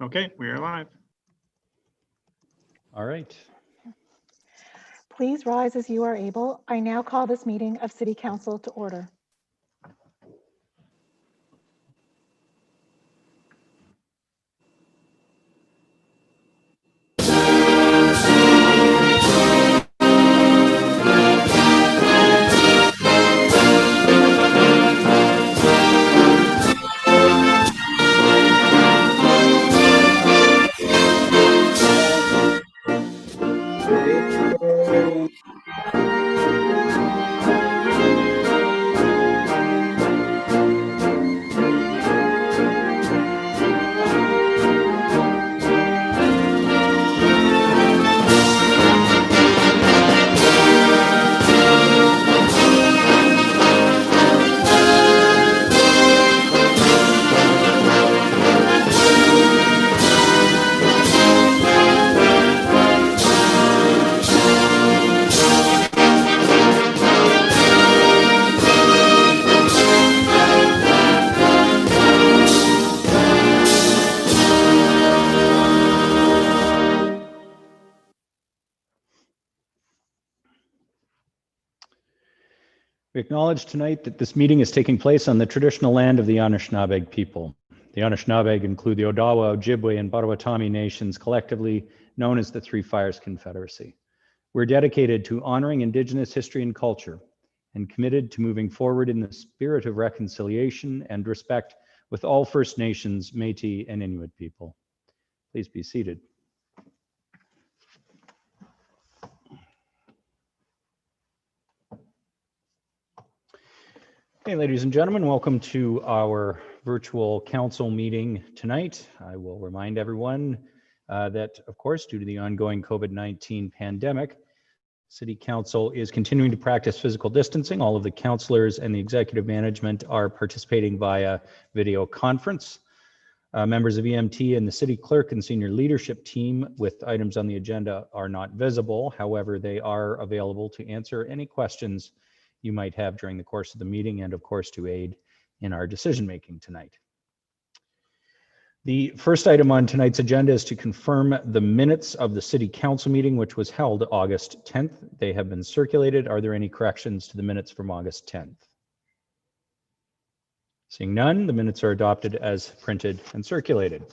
Okay, we are live. All right. Please rise as you are able. I now call this meeting of City Council to order. We acknowledge tonight that this meeting is taking place on the traditional land of the Anishinaabe people. The Anishinaabe include the Odawa, Ojibwe, and Potawatomi nations, collectively known as the Three Fires Confederacy. We're dedicated to honoring Indigenous history and culture and committed to moving forward in the spirit of reconciliation and respect with all First Nations, Métis, and Inuit people. Please be seated. Hey, ladies and gentlemen, welcome to our virtual council meeting tonight. I will remind everyone that, of course, due to the ongoing COVID-19 pandemic, City Council is continuing to practice physical distancing. All of the councillors and the executive management are participating via video conference. Members of EMT and the city clerk and senior leadership team with items on the agenda are not visible. However, they are available to answer any questions you might have during the course of the meeting and, of course, to aid in our decision making tonight. The first item on tonight's agenda is to confirm the minutes of the City Council meeting, which was held August 10th. They have been circulated. Are there any corrections to the minutes from August 10th? Seeing none, the minutes are adopted as printed and circulated.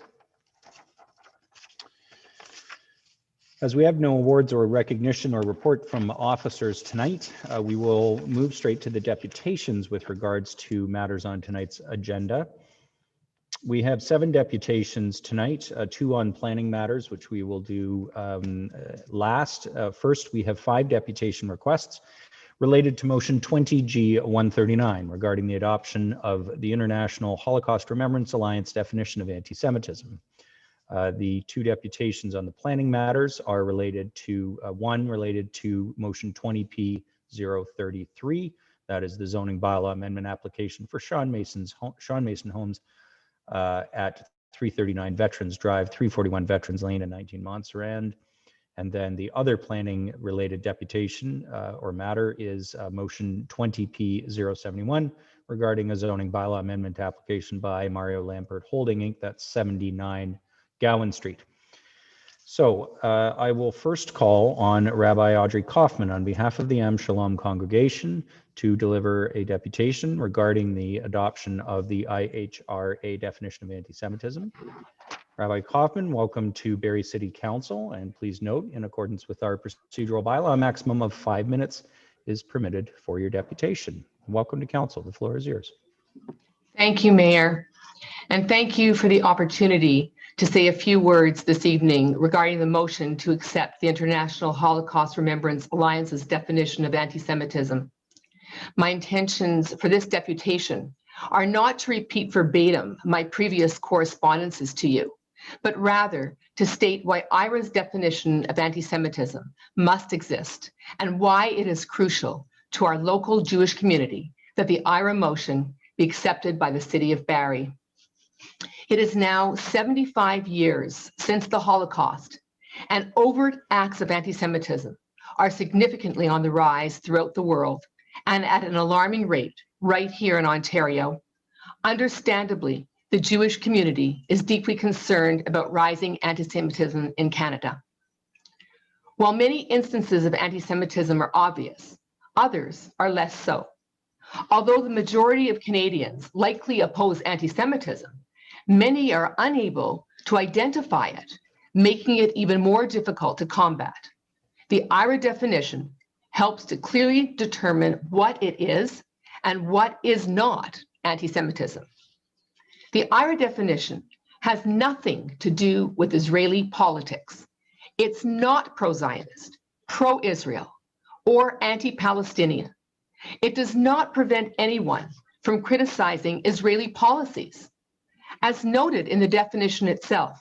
As we have no awards or recognition or report from officers tonight, we will move straight to the deputations with regards to matters on tonight's agenda. We have 7 deputations tonight, 2 on planning matters, which we will do last. First, we have 5 deputation requests related to motion 20G139 regarding the adoption of the International Holocaust Remembrance Alliance definition of anti-Semitism. The 2 deputations on the planning matters are related to, one related to motion 20P033, that is the zoning bylaw amendment application for Sean Mason Homes at 339 Veterans Drive, 341 Veterans Lane in 19 Montserrat. And then the other planning related deputation or matter is motion 20P071 regarding a zoning bylaw amendment application by Mario Lampert Holding Inc. That's 79 Gowan Street. So I will first call on Rabbi Audrey Kaufman on behalf of the Am Shalom congregation to deliver a deputation regarding the adoption of the IHRA definition of anti-Semitism. Rabbi Kaufman, welcome to Barrie City Council, and please note, in accordance with our procedural bylaw, a maximum of 5 minutes is permitted for your deputation. Welcome to Council. The floor is yours. Thank you, Mayor, and thank you for the opportunity to say a few words this evening regarding the motion to accept the International Holocaust Remembrance Alliance's definition of anti-Semitism. My intentions for this deputation are not to repeat verbatim my previous correspondences to you, but rather to state why IHRA's definition of anti-Semitism must exist and why it is crucial to our local Jewish community that the IHRA motion be accepted by the City of Barrie. It is now 75 years since the Holocaust, and overt acts of anti-Semitism are significantly on the rise throughout the world and at an alarming rate right here in Ontario. Understandably, the Jewish community is deeply concerned about rising anti-Semitism in Canada. While many instances of anti-Semitism are obvious, others are less so. Although the majority of Canadians likely oppose anti-Semitism, many are unable to identify it, making it even more difficult to combat. The IHRA definition helps to clearly determine what it is and what is not anti-Semitism. The IHRA definition has nothing to do with Israeli politics. It's not pro-Zionist, pro-Israel, or anti-Palestinian. It does not prevent anyone from criticizing Israeli policies. As noted in the definition itself,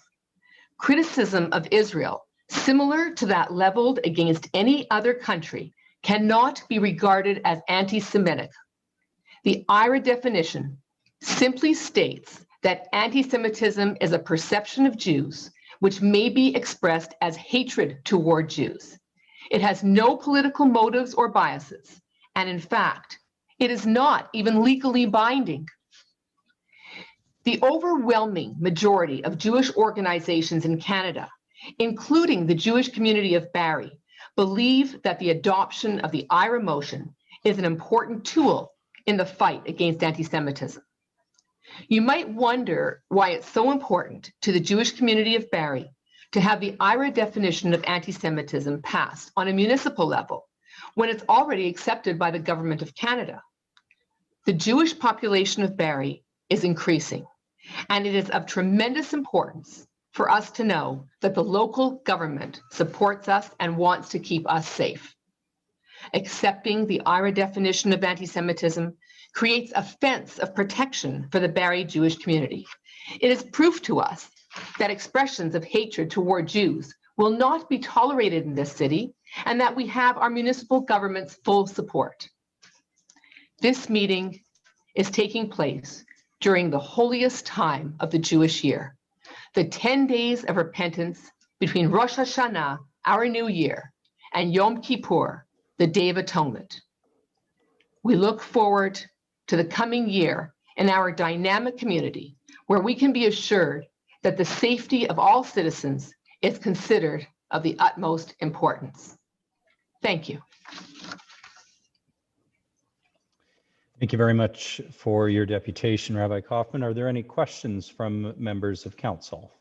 criticism of Israel, similar to that leveled against any other country, cannot be regarded as anti-Semitic. The IHRA definition simply states that anti-Semitism is a perception of Jews which may be expressed as hatred toward Jews. It has no political motives or biases, and in fact, it is not even legally binding. The overwhelming majority of Jewish organizations in Canada, including the Jewish community of Barrie, believe that the adoption of the IHRA motion is an important tool in the fight against anti-Semitism. You might wonder why it's so important to the Jewish community of Barrie to have the IHRA definition of anti-Semitism passed on a municipal level when it's already accepted by the Government of Canada. The Jewish population of Barrie is increasing, and it is of tremendous importance for us to know that the local government supports us and wants to keep us safe. Accepting the IHRA definition of anti-Semitism creates a fence of protection for the Barrie Jewish community. It is proof to us that expressions of hatred toward Jews will not be tolerated in this city and that we have our municipal government's full support. This meeting is taking place during the holiest time of the Jewish year, the 10 days of repentance between Rosh Hashanah, our new year, and Yom Kippur, the Day of Atonement. We look forward to the coming year in our dynamic community where we can be assured that the safety of all citizens is considered of the utmost importance. Thank you. Thank you very much for your deputation, Rabbi Kaufman. Are there any questions from members of council?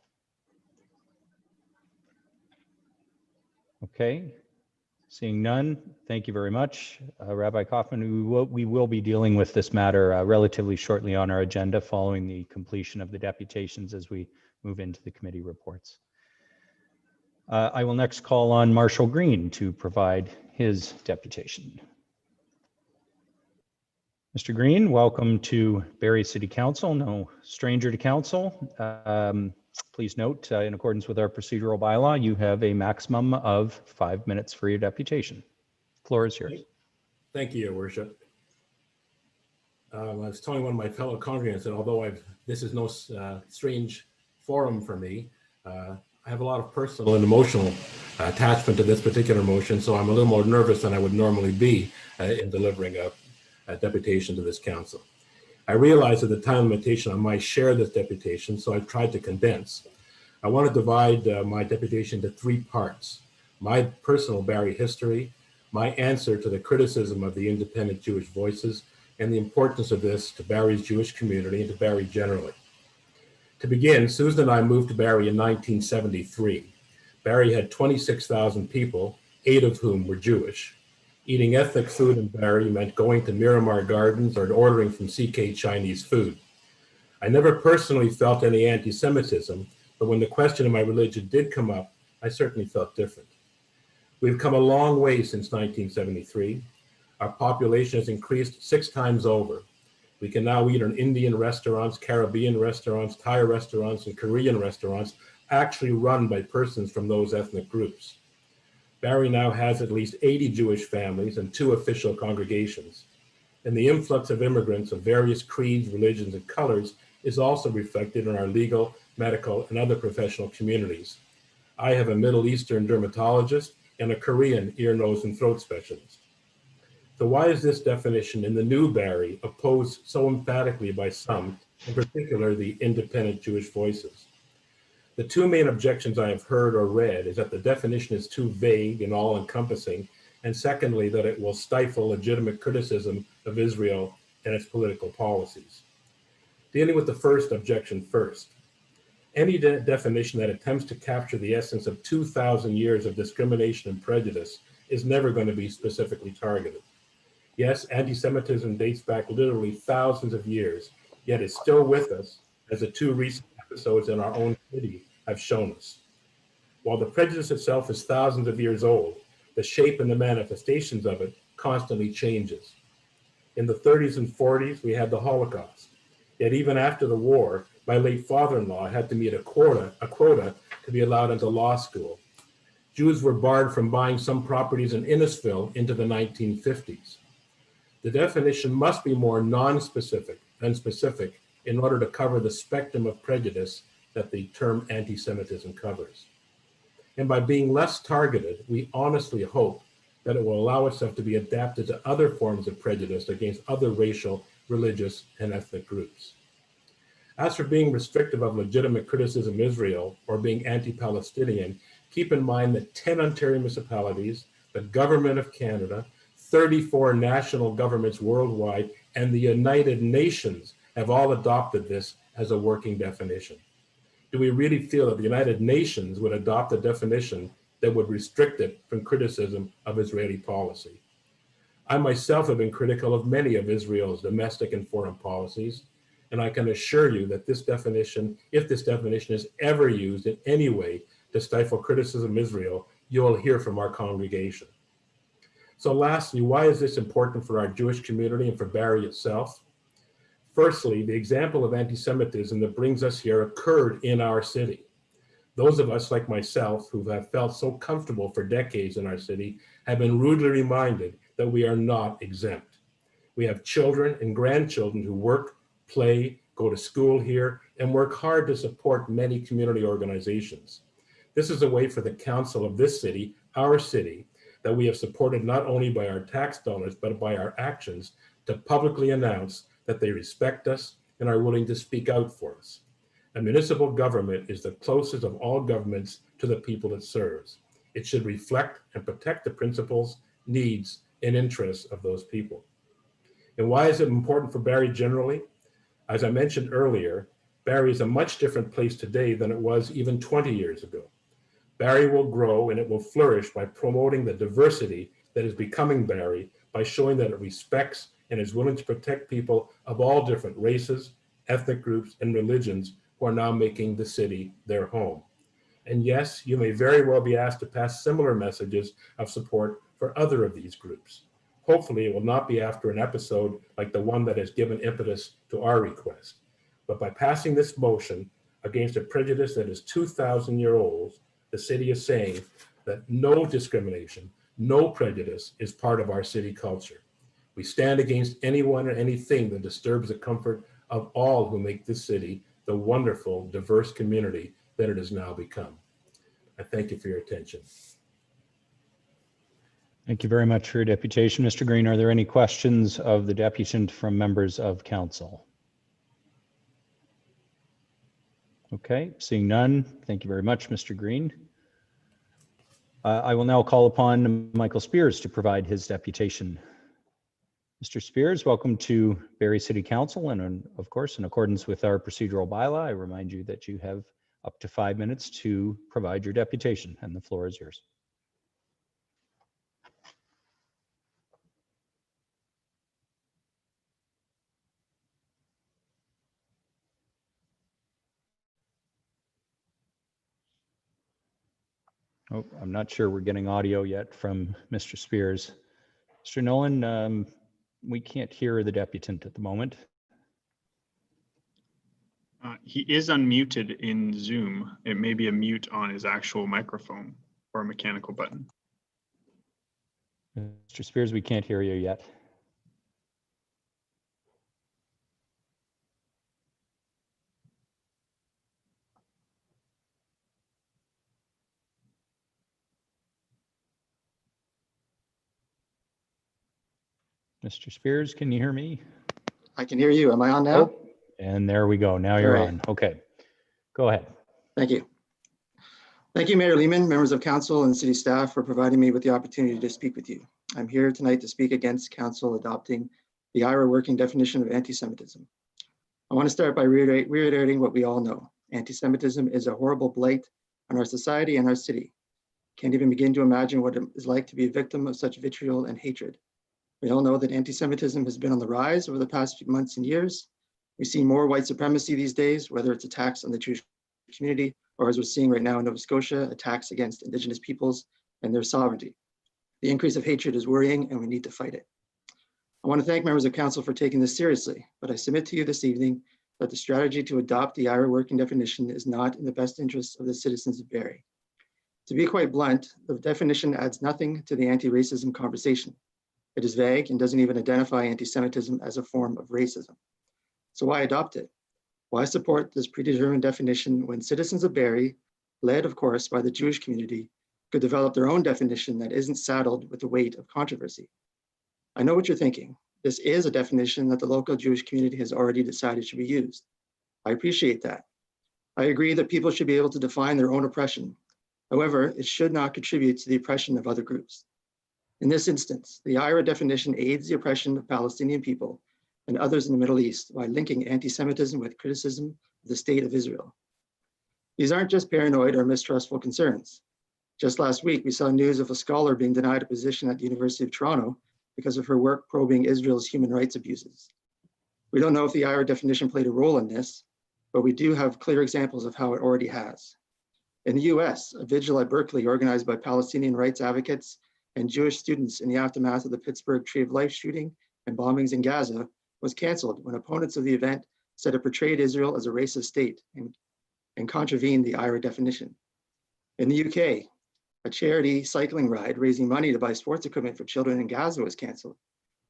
Okay, seeing none, thank you very much. Rabbi Kaufman, we will be dealing with this matter relatively shortly on our agenda following the completion of the deputations as we move into the committee reports. I will next call on Marshall Green to provide his deputation. Mr. Green, welcome to Barrie City Council. No stranger to council. Please note, in accordance with our procedural bylaw, you have a maximum of 5 minutes for your deputation. The floor is yours. Thank you, Your Worship. I was telling one of my fellow congregants that although this is no strange forum for me, I have a lot of personal and emotional attachment to this particular motion, so I'm a little more nervous than I would normally be in delivering a deputation to this council. I realized at the time limitation I might share this deputation, so I've tried to condense. I want to divide my deputation into 3 parts: my personal Barrie history, my answer to the criticism of the independent Jewish voices, and the importance of this to Barrie's Jewish community and to Barrie generally. To begin, Susan and I moved to Barrie in 1973. Barrie had 26,000 people, 8 of whom were Jewish. Eating ethnic food in Barrie meant going to Miramar Gardens or ordering from CK Chinese food. I never personally felt any anti-Semitism, but when the question of my religion did come up, I certainly felt different. We've come a long way since 1973. Our population has increased 6 times over. We can now eat in Indian restaurants, Caribbean restaurants, Thai restaurants, and Korean restaurants, actually run by persons from those ethnic groups. Barrie now has at least 80 Jewish families and 2 official congregations. And the influx of immigrants of various creeds, religions, and colors is also reflected in our legal, medical, and other professional communities. I have a Middle Eastern dermatologist and a Korean ear, nose, and throat specialist. So why is this definition in the new Barrie opposed so emphatically by some in particular the independent Jewish voices. The two main objections I have heard or read is that the definition is too vague and all-encompassing, and secondly, that it will stifle legitimate criticism of Israel and its political policies. Dealing with the first objection first, any definition that attempts to capture the essence of 2,000 years of discrimination and prejudice is never going to be specifically targeted. Yes, anti-Semitism dates back literally thousands of years, yet it's still with us, as the two recent episodes in our own city have shown us. While the prejudice itself is thousands of years old, the shape and the manifestations of it constantly changes. In the 30s and 40s, we had the Holocaust. Yet even after the war, my late father-in-law had to meet a quota to be allowed into law school. Jews were barred from buying some properties in Innisfil into the 1950s. The definition must be more non-specific than specific in order to cover the spectrum of prejudice that the term anti-Semitism covers. And by being less targeted, we honestly hope that it will allow itself to be adapted to other forms of prejudice against other racial, religious, and ethnic groups. As for being restrictive of legitimate criticism of Israel or being anti-Palestinian, keep in mind that 10 Ontario municipalities, the Government of Canada, 34 national governments worldwide, and the United Nations have all adopted this as a working definition. Do we really feel that the United Nations would adopt a definition that would restrict it from criticism of Israeli policy? I myself have been critical of many of Israel's domestic and foreign policies, and I can assure you that this definition, if this definition is ever used in any way to stifle criticism of Israel, you will hear from our congregation. So lastly, why is this important for our Jewish community and for Barrie itself? Firstly, the example of anti-Semitism that brings us here occurred in our city. Those of us like myself who have felt so comfortable for decades in our city have been rudely reminded that we are not exempt. We have children and grandchildren who work, play, go to school here, and work hard to support many community organizations. This is a way for the council of this city, our city, that we have supported not only by our tax dollars, but by our actions to publicly announce that they respect us and are willing to speak out for us. A municipal government is the closest of all governments to the people it serves. It should reflect and protect the principles, needs, and interests of those people. And why is it important for Barrie generally? As I mentioned earlier, Barrie is a much different place today than it was even 20 years ago. Barrie will grow and it will flourish by promoting the diversity that is becoming Barrie, by showing that it respects and is willing to protect people of all different races, ethnic groups, and religions who are now making the city their home. And yes, you may very well be asked to pass similar messages of support for other of these groups. Hopefully, it will not be after an episode like the one that has given impetus to our request. But by passing this motion against a prejudice that is 2,000 years old, the city is saying that no discrimination, no prejudice is part of our city culture. We stand against anyone or anything that disturbs the comfort of all who make this city the wonderful, diverse community that it has now become. I thank you for your attention. Thank you very much for your deputation. Mr. Green, are there any questions of the deputant from members of council? Okay, seeing none. Thank you very much, Mr. Green. I will now call upon Michael Spears to provide his deputation. Mr. Spears, welcome to Barrie City Council, and of course, in accordance with our procedural bylaw, I remind you that you have up to 5 minutes to provide your deputation, and the floor is yours. Oh, I'm not sure we're getting audio yet from Mr. Spears. Mr. Nolan, we can't hear the deputant at the moment. He is unmuted in Zoom. It may be a mute on his actual microphone or a mechanical button. Mr. Spears, we can't hear you yet. Mr. Spears, can you hear me? I can hear you. Am I on now? Oh, And there we go. Now you're All right. on. Okay, go ahead. Thank you. Thank you, Mayor Lehman, members of council and city staff for providing me with the opportunity to speak with you. I'm here tonight to speak against council adopting the IHRA working definition of anti-Semitism. I want to start by reiterating what we all know. Anti-Semitism is a horrible blight on our society and our city. Can't even begin to imagine what it is like to be a victim of such vitriol and hatred. We all know that anti-Semitism has been on the rise over the past few months and years. We see more white supremacy these days, whether it's attacks on the Jewish community, or as we're seeing right now in Nova Scotia, attacks against Indigenous peoples and their sovereignty. The increase of hatred is worrying and we need to fight it. I want to thank members of council for taking this seriously, but I submit to you this evening that the strategy to adopt the IHRA working definition is not in the best interests of the citizens of Barrie. To be quite blunt, the definition adds nothing to the anti-racism conversation. It is vague and doesn't even identify anti-Semitism as a form of racism. So why adopt it? Why support this predetermined definition when citizens of Barrie, led of course by the Jewish community, could develop their own definition that isn't saddled with the weight of controversy? I know what you're thinking. This is a definition that the local Jewish community has already decided should be used. I appreciate that. I agree that people should be able to define their own oppression. However, it should not contribute to the oppression of other groups. In this instance, the IHRA definition aids the oppression of Palestinian people and others in the Middle East by linking anti-Semitism with criticism of the state of Israel. These aren't just paranoid or mistrustful concerns. Just last week, we saw news of a scholar being denied a position at the University of Toronto because of her work probing Israel's human rights abuses. We don't know if the IHRA definition played a role in this, but we do have clear examples of how it already has. In the US, a vigil at Berkeley organized by Palestinian rights advocates and Jewish students in the aftermath of the Pittsburgh Tree of Life shooting and bombings in Gaza was canceled when opponents of the event said it portrayed Israel as a racist state and contravened the IHRA definition. In the UK, a charity cycling ride raising money to buy sports equipment for children in Gaza was canceled.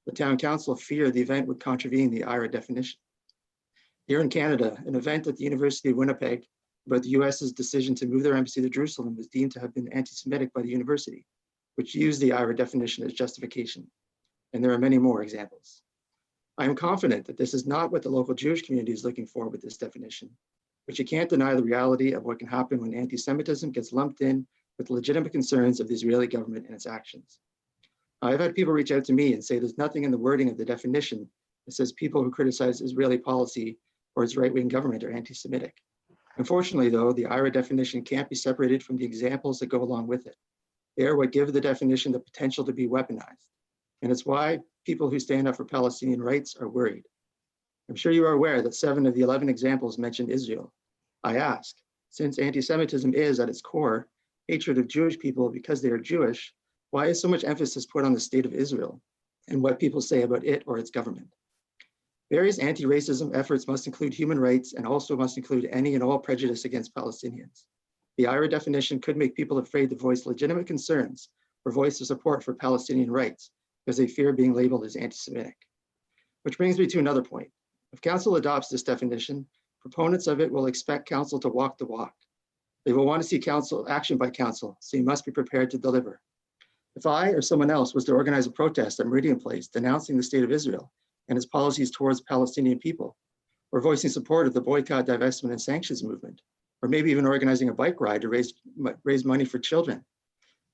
The town council feared the event would contravene the IHRA definition. Here in Canada, an event at the University of Winnipeg about the US's decision to move their embassy to Jerusalem was deemed to have been anti-Semitic by the university, which used the IHRA definition as justification. And there are many more examples. I am confident that this is not what the local Jewish community is looking for with this definition, but you can't deny the reality of what can happen when anti-Semitism gets lumped in with legitimate concerns of the Israeli government and its actions. I've had people reach out to me and say there's nothing in the wording of the definition that says people who criticize Israeli policy or its right-wing government are anti-Semitic. Unfortunately, though, the IHRA definition can't be separated from the examples that go along with it. They are what give the definition the potential to be weaponized. And it's why people who stand up for Palestinian rights are worried. I'm sure you are aware that 7 of the 11 examples mentioned Israel. I ask, since anti-Semitism is at its core hatred of Jewish people because they are Jewish, why is so much emphasis put on the state of Israel and what people say about it or its government? Various anti-racism efforts must include human rights and also must include any and all prejudice against Palestinians. The IHRA definition could make people afraid to voice legitimate concerns or voice their support for Palestinian rights because they fear being labeled as anti-Semitic. Which brings me to another point. If council adopts this definition, proponents of it will expect council to walk the walk. They will want to see action by council, so you must be prepared to deliver. If I or someone else was to organize a protest at Meridian Place denouncing the state of Israel and its policies towards Palestinian people, or voicing support of the boycott, divestment, and sanctions movement, or maybe even organizing a bike ride to raise money for children,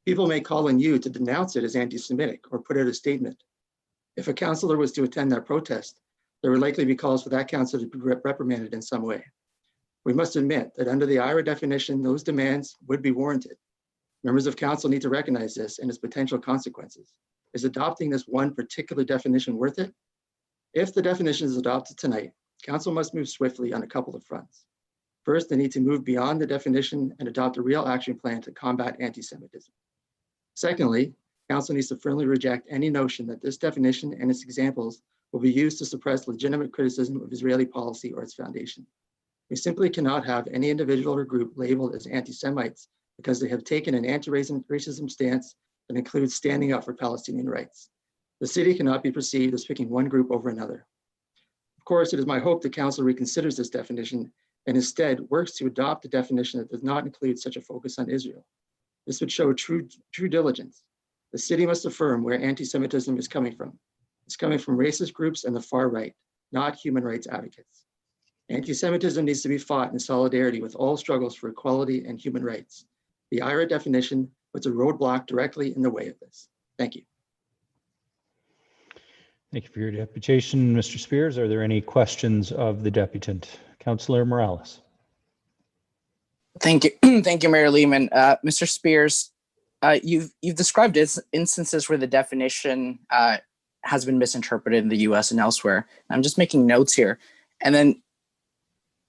people may call on you to denounce it as anti-Semitic or put out a statement. If a councillor was to attend that protest, there would likely be calls for that councillor to be reprimanded in some way. We must admit that under the IHRA definition, those demands would be warranted. Members of council need to recognize this and its potential consequences. Is adopting this one particular definition worth it? If the definition is adopted tonight, council must move swiftly on a couple of fronts. First, they need to move beyond the definition and adopt a real action plan to combat anti-Semitism. Secondly, council needs to firmly reject any notion that this definition and its examples will be used to suppress legitimate criticism of Israeli policy or its foundation. We simply cannot have any individual or group labeled as anti-Semites because they have taken an anti-racism stance that includes standing up for Palestinian rights. The city cannot be perceived as picking one group over another. Of course, it is my hope that council reconsiders this definition and instead works to adopt a definition that does not include such a focus on Israel. This would show true diligence. The city must affirm where anti-Semitism is coming from. It's coming from racist groups and the far right, not human rights advocates. Anti-Semitism needs to be fought in solidarity with all struggles for equality and human rights. The IHRA definition puts a roadblock directly in the way of this. Thank you. Thank you for your deputation, Mr. Spears. Are there any questions of the deputant? Councillor Morales. Thank you, thank you, Mayor Lehman. Mr. Spears, you've described instances where the definition has been misinterpreted in the U.S. and elsewhere. I'm just making notes here, and then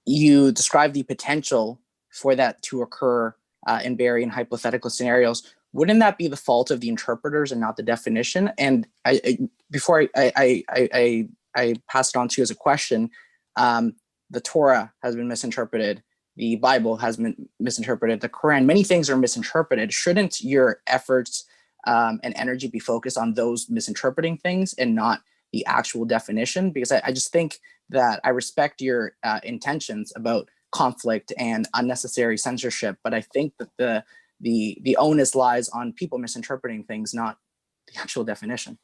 you describe the potential for that to occur in Barrie in hypothetical scenarios. Wouldn't that be the fault of the interpreters and not the definition? And before I pass it on to you as a question, the Torah has been misinterpreted. The Bible has been misinterpreted. The Quran, many things are misinterpreted. Shouldn't your efforts and energy be focused on those misinterpreting things and not the actual definition? Because I just think that I respect your intentions about conflict and unnecessary censorship, but I think that the onus lies on people misinterpreting things, not the actual definition.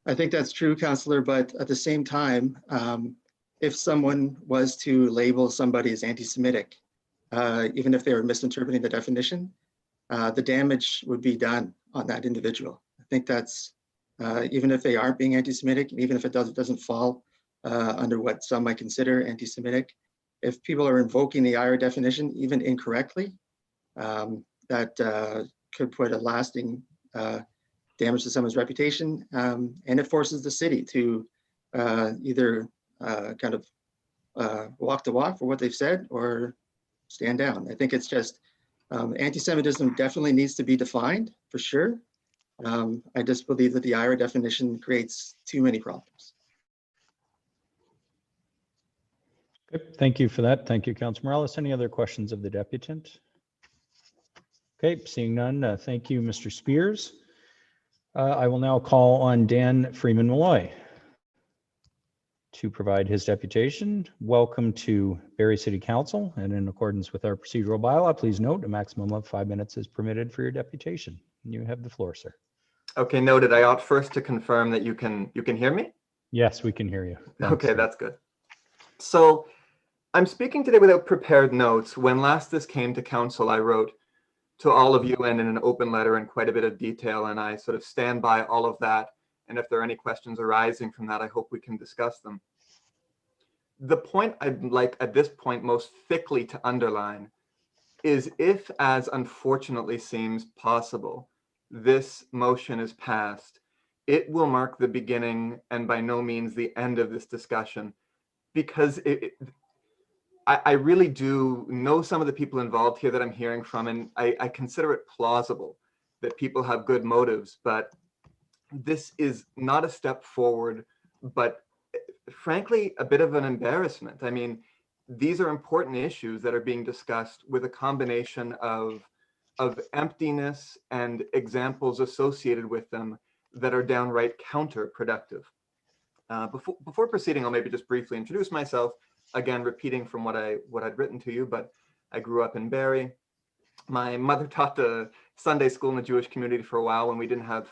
I think that's true, Councillor, but at the same time, if someone was to label somebody as anti-Semitic, even if they were misinterpreting the definition, the damage would be done on that individual. I think that's, even if they aren't being anti-Semitic, and even if it doesn't fall under what some might consider anti-Semitic, if people are invoking the IHRA definition, even incorrectly, that could put a lasting damage to someone's reputation, and it forces the city to either kind of walk the walk for what they've said or stand down. I think it's just anti-Semitism definitely needs to be defined for sure. I just believe that the IHRA definition creates too many problems. Good. Thank you for that. Thank you, Councillor Morales. Any other questions of the deputant? Okay, seeing none. Thank you, Mr. Spears. I will now call on Dan Freeman-Malloy to provide his deputation. Welcome to Barrie City Council, and in accordance with our procedural bylaw, please note a maximum of 5 minutes is permitted for your deputation. You have the floor, sir. Okay, noted. I ought first to confirm that you can hear me? Yes, we can hear you. Thanks, okay, sir. That's good. So I'm speaking today without prepared notes. When last this came to council, I wrote to all of you and in an open letter in quite a bit of detail, and I sort of stand by all of that. And if there are any questions arising from that, I hope we can discuss them. The point I'd like at this point most thickly to underline is, if, as unfortunately seems possible, this motion is passed, it will mark the beginning and by no means the end of this discussion, because I really do know some of the people involved here that I'm hearing from, and I consider it plausible that people have good motives, but this is not a step forward, but frankly, a bit of an embarrassment. I mean, these are important issues that are being discussed with a combination of emptiness and examples associated with them that are downright counterproductive. Before proceeding, I'll maybe just briefly introduce myself, again, repeating from what I'd written to you, but I grew up in Barrie. My mother taught the Sunday school in the Jewish community for a while when we didn't have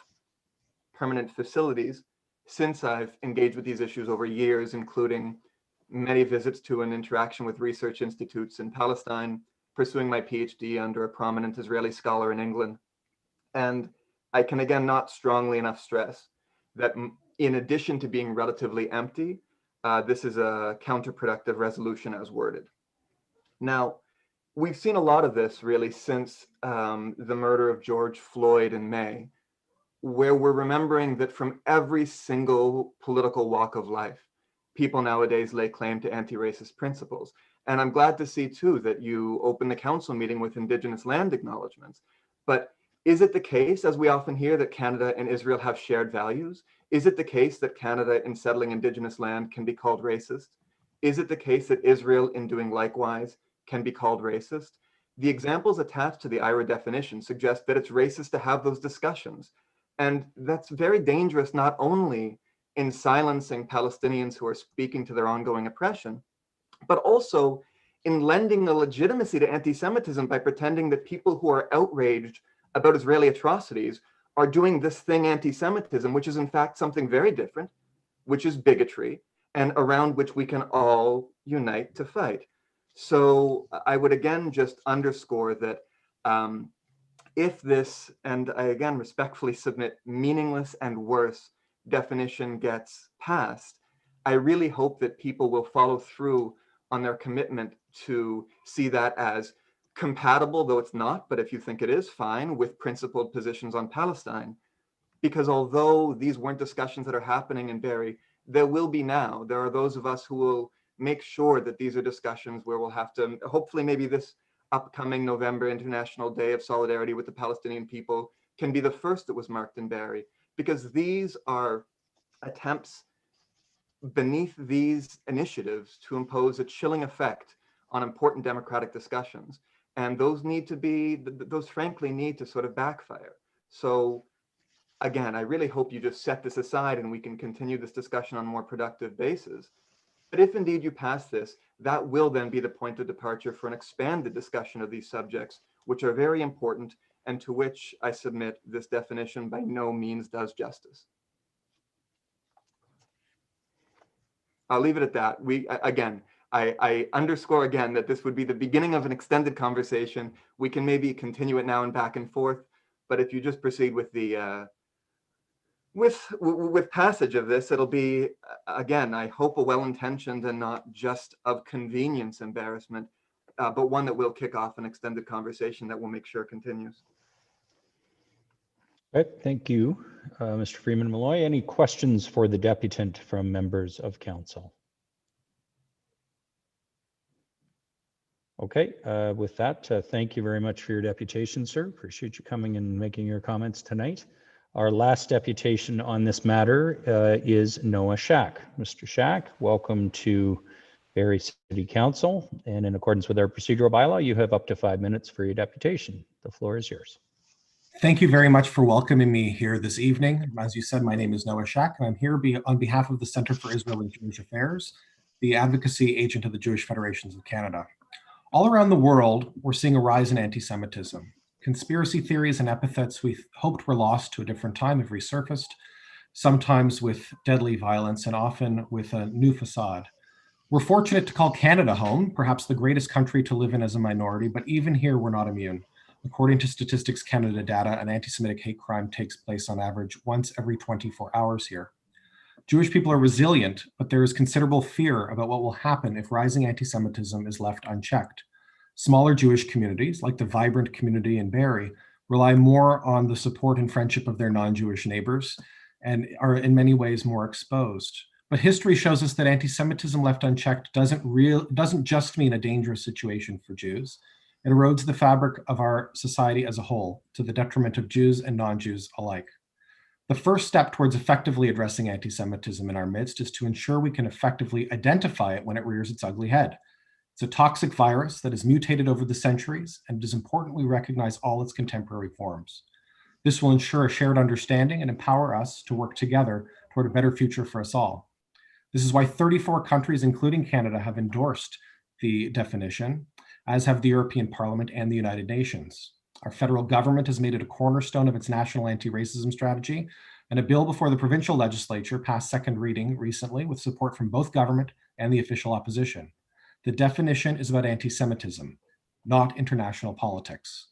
permanent facilities. Since I've engaged with these issues over years, including many visits to and interaction with research institutes in Palestine, pursuing my PhD under a prominent Israeli scholar in England. And I can again not strongly enough stress that in addition to being relatively empty, this is a counterproductive resolution as worded. Now, we've seen a lot of this really since the murder of George Floyd in May, where we're remembering that from every single political walk of life, people nowadays lay claim to anti-racist principles. And I'm glad to see too that you open the council meeting with Indigenous land acknowledgements. But is it the case, as we often hear, that Canada and Israel have shared values? Is it the case that Canada, in settling Indigenous land, can be called racist? Is it the case that Israel, in doing likewise, can be called racist? The examples attached to the IHRA definition suggest that it's racist to have those discussions. And that's very dangerous, not only in silencing Palestinians who are speaking to their ongoing oppression, but also in lending a legitimacy to anti-Semitism by pretending that people who are outraged about Israeli atrocities are doing this thing, anti-Semitism, which is in fact something very different, which is bigotry, and around which we can all unite to fight. So I would again just underscore that if this, and I again respectfully submit, meaningless and worse definition gets passed, I really hope that people will follow through on their commitment to see that as compatible, though it's not, but if you think it is, fine, with principled positions on Palestine. Because although these weren't discussions that are happening in Barrie, there will be now. There are those of us who will make sure that these are discussions where we'll have to, hopefully maybe this upcoming November International Day of Solidarity with the Palestinian people can be the first that was marked in Barrie, because these are attempts beneath these initiatives to impose a chilling effect on important democratic discussions. And those need to be, those frankly need to sort of backfire. So again, I really hope you just set this aside and we can continue this discussion on a more productive basis. But if indeed you pass this, that will then be the point of departure for an expanded discussion of these subjects, which are very important and to which I submit this definition by no means does justice. I'll leave it at that. I underscore again that this would be the beginning of an extended conversation. We can maybe continue it now and back and forth, but if you just proceed with the with passage of this, it'll be, again, I hope a well-intentioned and not just of convenience embarrassment, but one that will kick off an extended conversation that will make sure continues. Right, thank you, Mr. Freeman Malloy. Any questions for the deputant from members of council? Okay, with that, thank you very much for your deputation, sir. Appreciate you coming and making your comments tonight. Our last deputation on this matter is Noah Shack. Mr. Shack, welcome to Barrie City Council. And in accordance with our procedural bylaw, you have up to 5 minutes for your deputation. The floor is yours. Thank you very much for welcoming me here this evening. As you said, my name is Noah Shack, and I'm here on behalf of the Center for Israel and Jewish Affairs, the advocacy agent of the Jewish Federations of Canada. All around the world, we're seeing a rise in anti-Semitism. Conspiracy theories and epithets we hoped were lost to a different time have resurfaced, sometimes with deadly violence and often with a new facade. We're fortunate to call Canada home, perhaps the greatest country to live in as a minority, but even here we're not immune. According to Statistics Canada data, an anti-Semitic hate crime takes place on average once every 24 hours here. Jewish people are resilient, but there is considerable fear about what will happen if rising anti-Semitism is left unchecked. Smaller Jewish communities, like the vibrant community in Barrie, rely more on the support and friendship of their non-Jewish neighbors and are in many ways more exposed. But history shows us that anti-Semitism left unchecked doesn't just mean a dangerous situation for Jews. It erodes the fabric of our society as a whole, to the detriment of Jews and non-Jews alike. The first step towards effectively addressing anti-Semitism in our midst is to ensure we can effectively identify it when it rears its ugly head. It's a toxic virus that has mutated over the centuries, and it is important we recognize all its contemporary forms. This will ensure a shared understanding and empower us to work together toward a better future for us all. This is why 34 countries, including Canada, have endorsed the definition, as have the European Parliament and the United Nations. Our federal government has made it a cornerstone of its national anti-racism strategy, and a bill before the provincial legislature passed second reading recently with support from both government and the official opposition. The definition is about anti-Semitism, not international politics.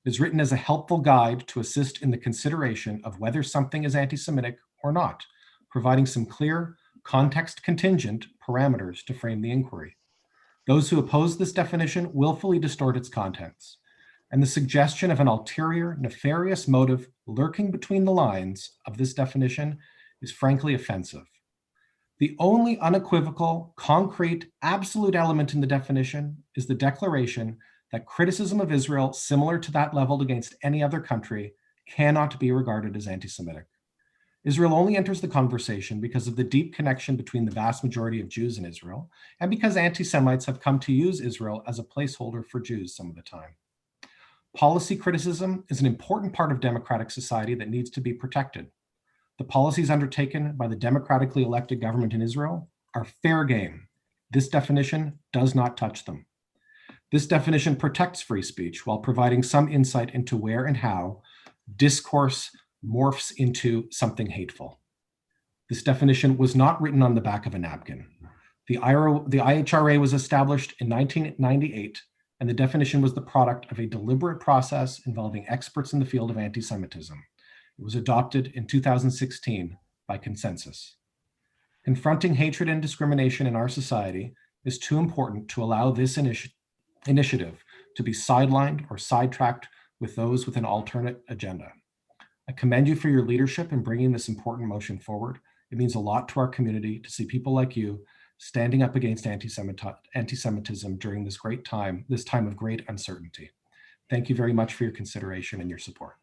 It is written as a helpful guide to assist in the consideration of whether something is anti-Semitic or not, providing some clear, context-contingent parameters to frame the inquiry. Those who oppose this definition willfully distort its contents, and the suggestion of an ulterior, nefarious motive lurking between the lines of this definition is frankly offensive. The only unequivocal, concrete, absolute element in the definition is the declaration that criticism of Israel similar to that leveled against any other country cannot be regarded as anti-Semitic. Israel only enters the conversation because of the deep connection between the vast majority of Jews in Israel, and because anti-Semites have come to use Israel as a placeholder for Jews some of the time. Policy criticism is an important part of democratic society that needs to be protected. The policies undertaken by the democratically elected government in Israel are fair game. This definition does not touch them. This definition protects free speech while providing some insight into where and how discourse morphs into something hateful. This definition was not written on the back of a napkin. The IHRA was established in 1998, and the definition was the product of a deliberate process involving experts in the field of anti-Semitism. It was adopted in 2016 by consensus. Confronting hatred and discrimination in our society is too important to allow this initiative to be sidelined or sidetracked with those with an alternate agenda. I commend you for your leadership in bringing this important motion forward. It means a lot to our community to see people like you standing up against anti-Semitism during this time of great uncertainty. Thank you very much for your consideration and your support.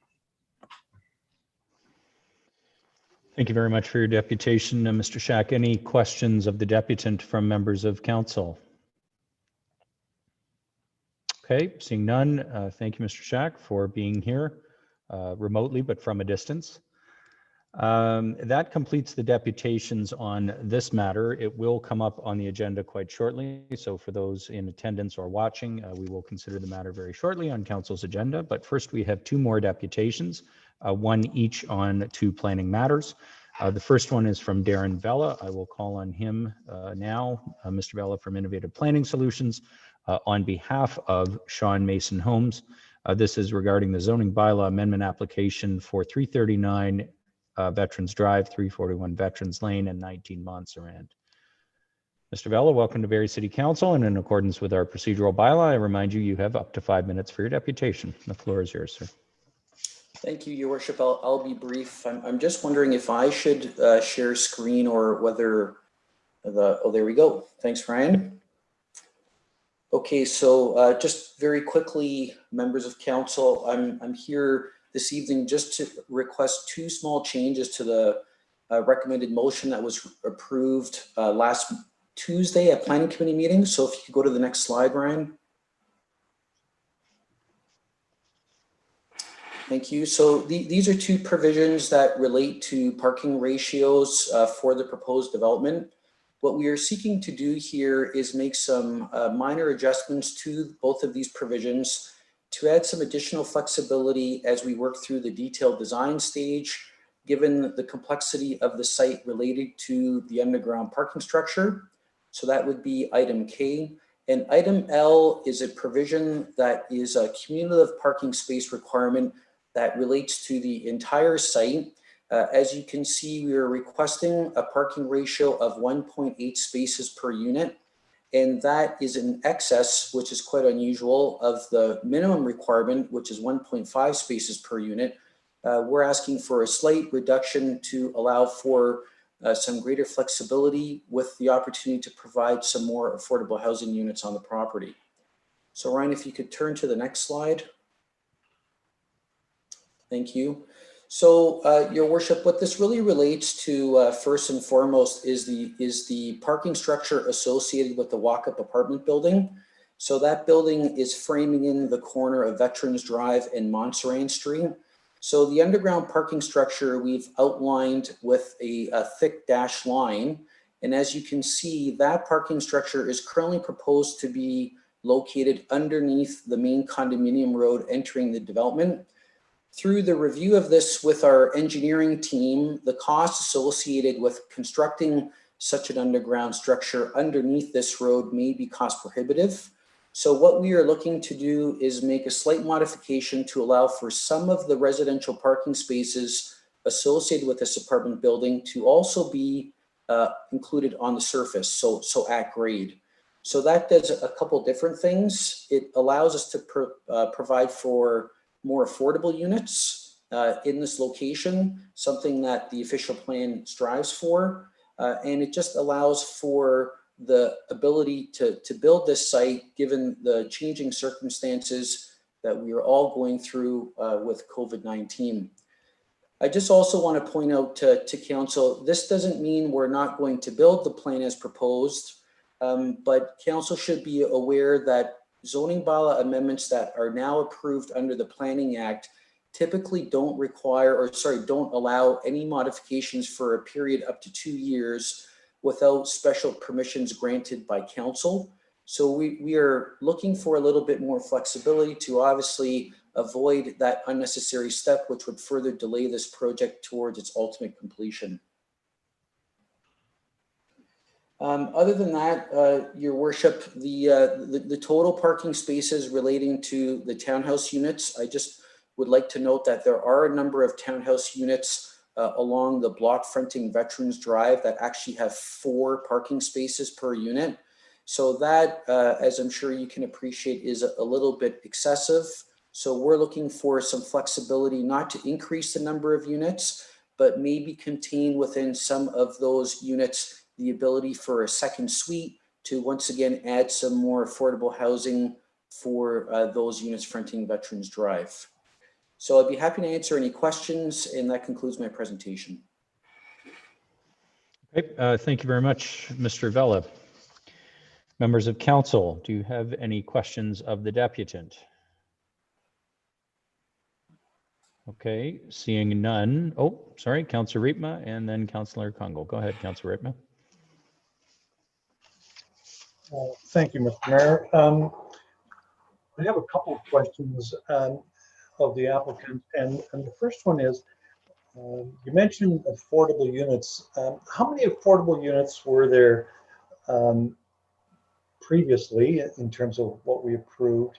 Thank you very much for your deputation, Mr. Shack. Any questions of the deputant from members of council? Okay, seeing none, thank you, Mr. Shack, for being here remotely, but from a distance. That completes the deputations on this matter. It will come up on the agenda quite shortly. So for those in attendance or watching, we will consider the matter very shortly on council's agenda. But first, we have two more deputations, one each on two planning matters. The first one is from Darren Vella. I will call on him now, Mr. Vella from Innovative Planning Solutions, on behalf of Sean Mason Homes. This is regarding the zoning bylaw amendment application for 339 Veterans Drive, 341 Veterans Lane, and 19 Montserrat. Mr. Vella, welcome to Barrie City Council, and in accordance with our procedural bylaw, I remind you, you have up to 5 minutes for your deputation. The floor is yours, sir. Thank you, Your Worship. I'll be brief. I'm just wondering if I should share screen or whether oh, there we go. Thanks, Ryan. Okay, so just very quickly, members of council, I'm here this evening just to request two small changes to the recommended motion that was approved last Tuesday at Planning Committee meeting. So if you could go to the next slide, Ryan. Thank you. So these are two provisions that relate to parking ratios for the proposed development. What we are seeking to do here is make some minor adjustments to both of these provisions to add some additional flexibility as we work through the detailed design stage, given the complexity of the site related to the underground parking structure. So that would be item K. And item L is a provision that is a cumulative parking space requirement that relates to the entire site. As you can see, we are requesting a parking ratio of 1.8 spaces per unit. And that is in excess, which is quite unusual, of the minimum requirement, which is 1.5 spaces per unit. We're asking for a slight reduction to allow for some greater flexibility with the opportunity to provide some more affordable housing units on the property. So Ryan, if you could turn to the next slide. Thank you. So, Your Worship, what this really relates to first and foremost is the parking structure associated with the walk-up apartment building. So that building is framing in the corner of Veterans Drive and Montserrat Street. So the underground parking structure we've outlined with a thick dashed line. And as you can see, that parking structure is currently proposed to be located underneath the main condominium road entering the development. Through the review of this with our engineering team, the costs associated with constructing such an underground structure underneath this road may be cost prohibitive. So what we are looking to do is make a slight modification to allow for some of the residential parking spaces associated with this apartment building to also be included on the surface, so at grade. So that does a couple different things. It allows us to provide for more affordable units in this location, something that the official plan strives for. And it just allows for the ability to build this site given the changing circumstances that we are all going through with COVID-19. I just also want to point out to council, this doesn't mean we're not going to build the plan as proposed, but council should be aware that zoning bylaw amendments that are now approved under the Planning Act typically don't allow any modifications for a period up to 2 years without special permissions granted by council. So we are looking for a little bit more flexibility to obviously avoid that unnecessary step, which would further delay this project towards its ultimate completion. Other than that, Your Worship, the total parking spaces relating to the townhouse units, I just would like to note that there are a number of townhouse units along the block fronting Veterans Drive that actually have 4 parking spaces per unit. So that, as I'm sure you can appreciate, is a little bit excessive. So we're looking for some flexibility, not to increase the number of units, but maybe contain within some of those units the ability for a second suite to once again add some more affordable housing for those units fronting Veterans Drive. So I'd be happy to answer any questions, and that concludes my presentation. Okay, thank you very much, Mr. Vella. Members of council, do you have any questions of the deputant? Okay, seeing none. Oh, sorry, Councillor Riepma and then Councillor Congo. Go ahead, Councillor Riepma. Thank you, Mr. Mayor. I have a couple of questions of the applicant, and the first one is, you mentioned affordable units. How many affordable units were there previously in terms of what we approved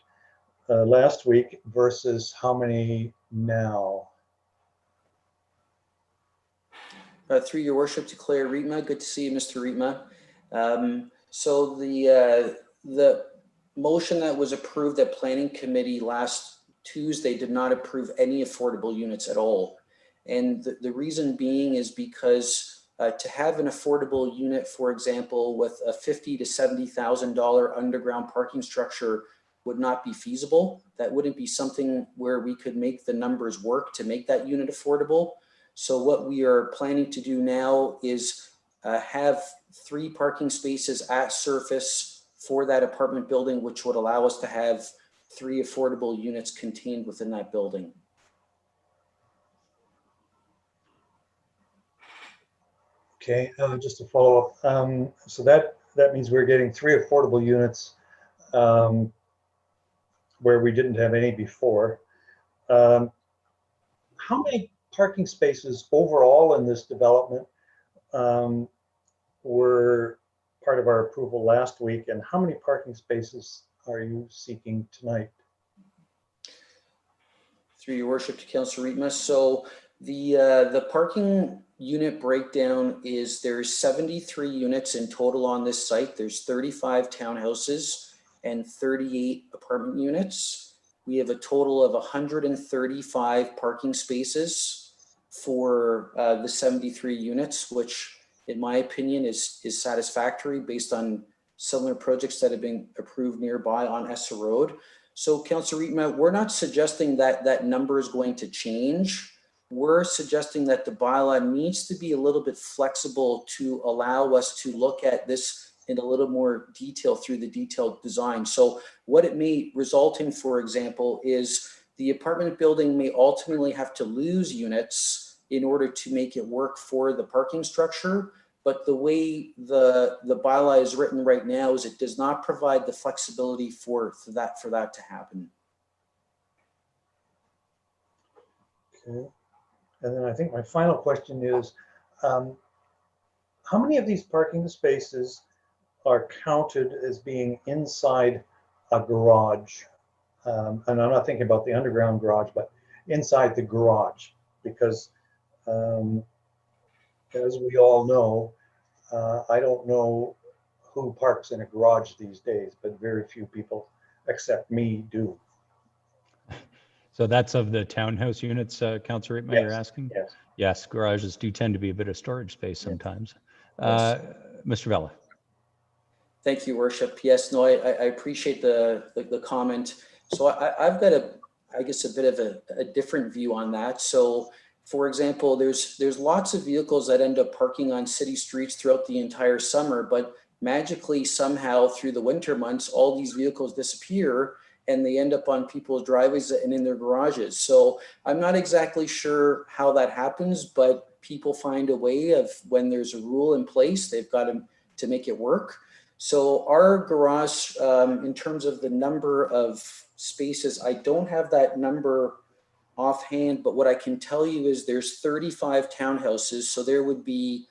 last week versus how many now? Through Your Worship, to Claire Riepma. Good to see you, Mr. Riepma. So the motion that was approved at Planning Committee last Tuesday did not approve any affordable units at all. And the reason being is because to have an affordable unit, for example, with a $50,000 to $70,000 underground parking structure would not be feasible. That wouldn't be something where we could make the numbers work to make that unit affordable. So what we are planning to do now is have 3 parking spaces at surface for that apartment building, which would allow us to have 3 affordable units contained within that building. Okay, just to follow up. So that means we're getting 3 affordable units where we didn't have any before. How many parking spaces overall in this development were part of our approval last week, and how many parking spaces are you seeking tonight? Through Your Worship, to Councillor Riepma. So the parking unit breakdown is there's 73 units in total on this site. There's 35 townhouses and 38 apartment units. We have a total of 135 parking spaces for the 73 units, which in my opinion is satisfactory based on similar projects that have been approved nearby on Essa Road. So Councillor Riepma, we're not suggesting that that number is going to change. We're suggesting that the bylaw needs to be a little bit flexible to allow us to look at this in a little more detail through the detailed design. So what it may result in, for example, is the apartment building may ultimately have to lose units in order to make it work for the parking structure. But the way the bylaw is written right now is it does not provide the flexibility for that to happen. Okay. And then I think my final question is, how many of these parking spaces are counted as being inside a garage? And I'm not thinking about the underground garage, but inside the garage, because as we all know, I don't know who parks in a garage these days, but very few people except me do. So that's of the townhouse units, Councillor Riepma, you're asking? Yes. Yes, garages do tend to be a bit of storage space sometimes. Yes. Mr. Vella. Thank you, Worship. Yes, no, I appreciate the comment. So I've got I guess a bit of a different view on that. So for example, there's lots of vehicles that end up parking on city streets throughout the entire summer, but magically somehow through the winter months, all these vehicles disappear and they end up on people's driveways and in their garages. So I'm not exactly sure how that happens, but people find a way of, when there's a rule in place, they've got to make it work. So our garage, in terms of the number of spaces, I don't have that number offhand, but what I can tell you is there's 35 townhouses. So there would be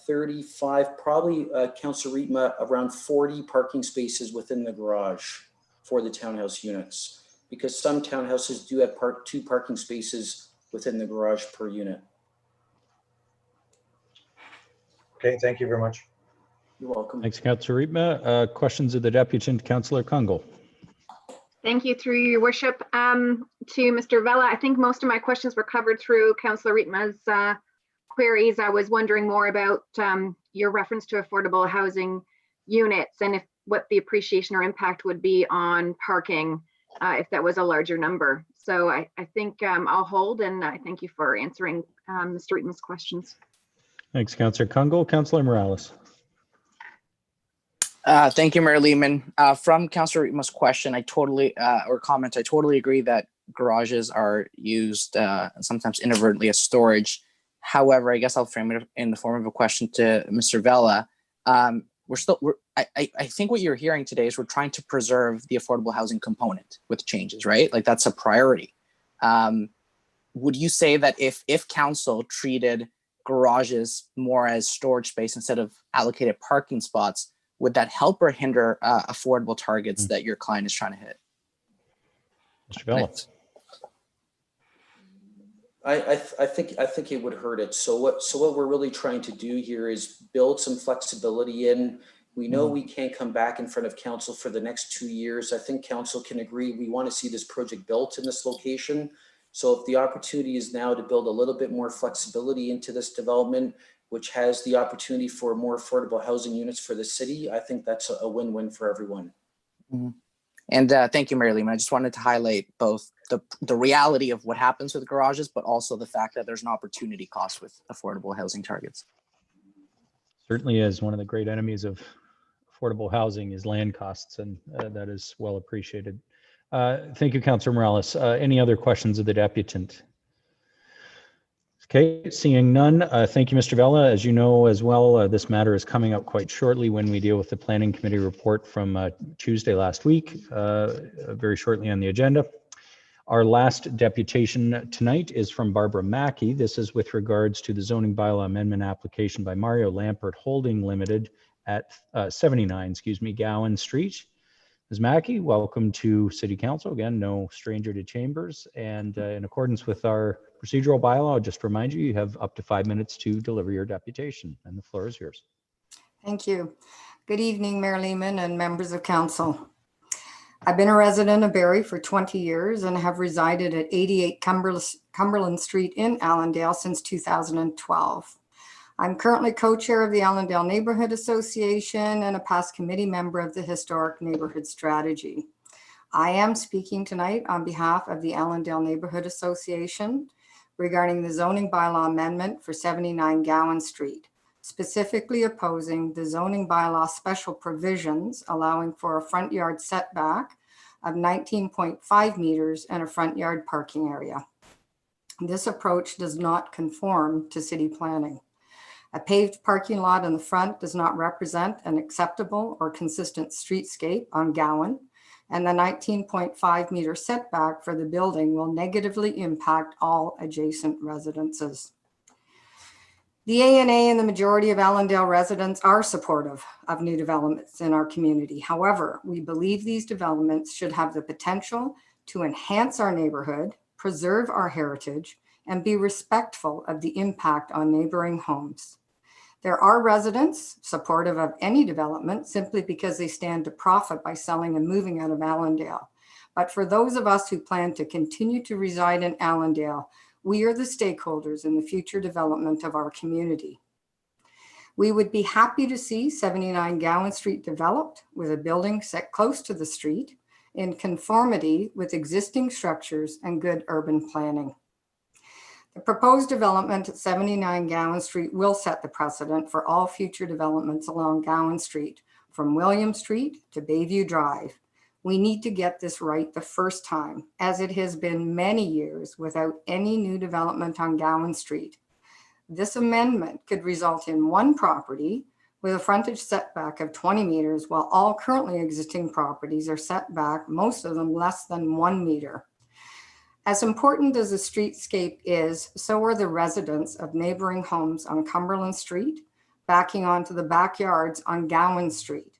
35, probably Councilor Rietma, around 40 parking spaces within the garage for the townhouse units, because some townhouses do have 2 parking spaces within the garage per unit. Okay, thank you very much. You're welcome. Thanks, Councillor Rietma. Questions of the deputant, Councillor Kungle. Thank you, through your worship. To Mr. Vella, I think most of my questions were covered through Councillor Rietma's queries. I was wondering more about your reference to affordable housing units and what the appreciation or impact would be on parking if that was a larger number. So I think I'll hold, and I thank you for answering Mr. Rietma's questions. Thanks, Councillor Kungle. Councillor Morales. Thank you, Mayor Lehman. From Councillor Rietma's question, I totally agree that garages are used sometimes inadvertently as storage. However, I guess I'll frame it in the form of a question to Mr. Vella. I think what you're hearing today is we're trying to preserve the affordable housing component with changes, right? Like, that's a priority. Would you say that if council treated garages more as storage space instead of allocated parking spots, would that help or hinder affordable targets that your client is trying to hit? Mr. Vella. I think it would hurt it. So what we're really trying to do here is build some flexibility in. We know we can't come back in front of council for the next 2 years. I think council can agree we want to see this project built in this location. So if the opportunity is now to build a little bit more flexibility into this development, which has the opportunity for more affordable housing units for the city, I think that's a win-win for everyone. Mm-hmm. And thank you, Mayor Lehman. I just wanted to highlight both the reality of what happens with garages, but also the fact that there's an opportunity cost with affordable housing targets. Certainly is. One of the great enemies of affordable housing is land costs, and that is well appreciated. Thank you, Councillor Morales. Any other questions of the deputant? Okay, seeing none, thank you, Mr. Vella. As you know as well, this matter is coming up quite shortly when we deal with the Planning Committee report from Tuesday last week, very shortly on the agenda. Our last deputation tonight is from Barbara Mackey. This is with regards to the zoning bylaw amendment application by Mario Lampert Holding Limited at 79, Gowan Street. Ms. Mackey, welcome to City Council. Again, no stranger to chambers. And in accordance with our procedural bylaw, I'll just remind you, you have up to 5 minutes to deliver your deputation, and the floor is yours. Thank you. Good evening, Mayor Lehman and members of council. I've been a resident of Barrie for 20 years and have resided at 88 Cumberland Street in Allendale since 2012. I'm currently co-chair of the Allendale Neighborhood Association and a past committee member of the Historic Neighborhood Strategy. I am speaking tonight on behalf of the Allendale Neighborhood Association regarding the zoning bylaw amendment for 79 Gowan Street, specifically opposing the zoning bylaw special provisions allowing for a front yard setback of 19.5 meters and a front yard parking area. This approach does not conform to city planning. A paved parking lot in the front does not represent an acceptable or consistent streetscape on Gowan, and the 19.5 meter setback for the building will negatively impact all adjacent residences. The ANA and the majority of Allendale residents are supportive of new developments in our community. However, we believe these developments should have the potential to enhance our neighborhood, preserve our heritage, and be respectful of the impact on neighboring homes. There are residents supportive of any development simply because they stand to profit by selling and moving out of Allendale. But for those of us who plan to continue to reside in Allendale, we are the stakeholders in the future development of our community. We would be happy to see 79 Gowan Street developed with a building set close to the street in conformity with existing structures and good urban planning. The proposed development at 79 Gowan Street will set the precedent for all future developments along Gowan Street, from William Street to Bayview Drive. We need to get this right the first time, as it has been many years without any new development on Gowan Street. This amendment could result in one property with a frontage setback of 20 meters, while all currently existing properties are set back, most of them less than 1 meter. As important as the streetscape is, so are the residents of neighboring homes on Cumberland Street, backing onto the backyards on Gowan Street,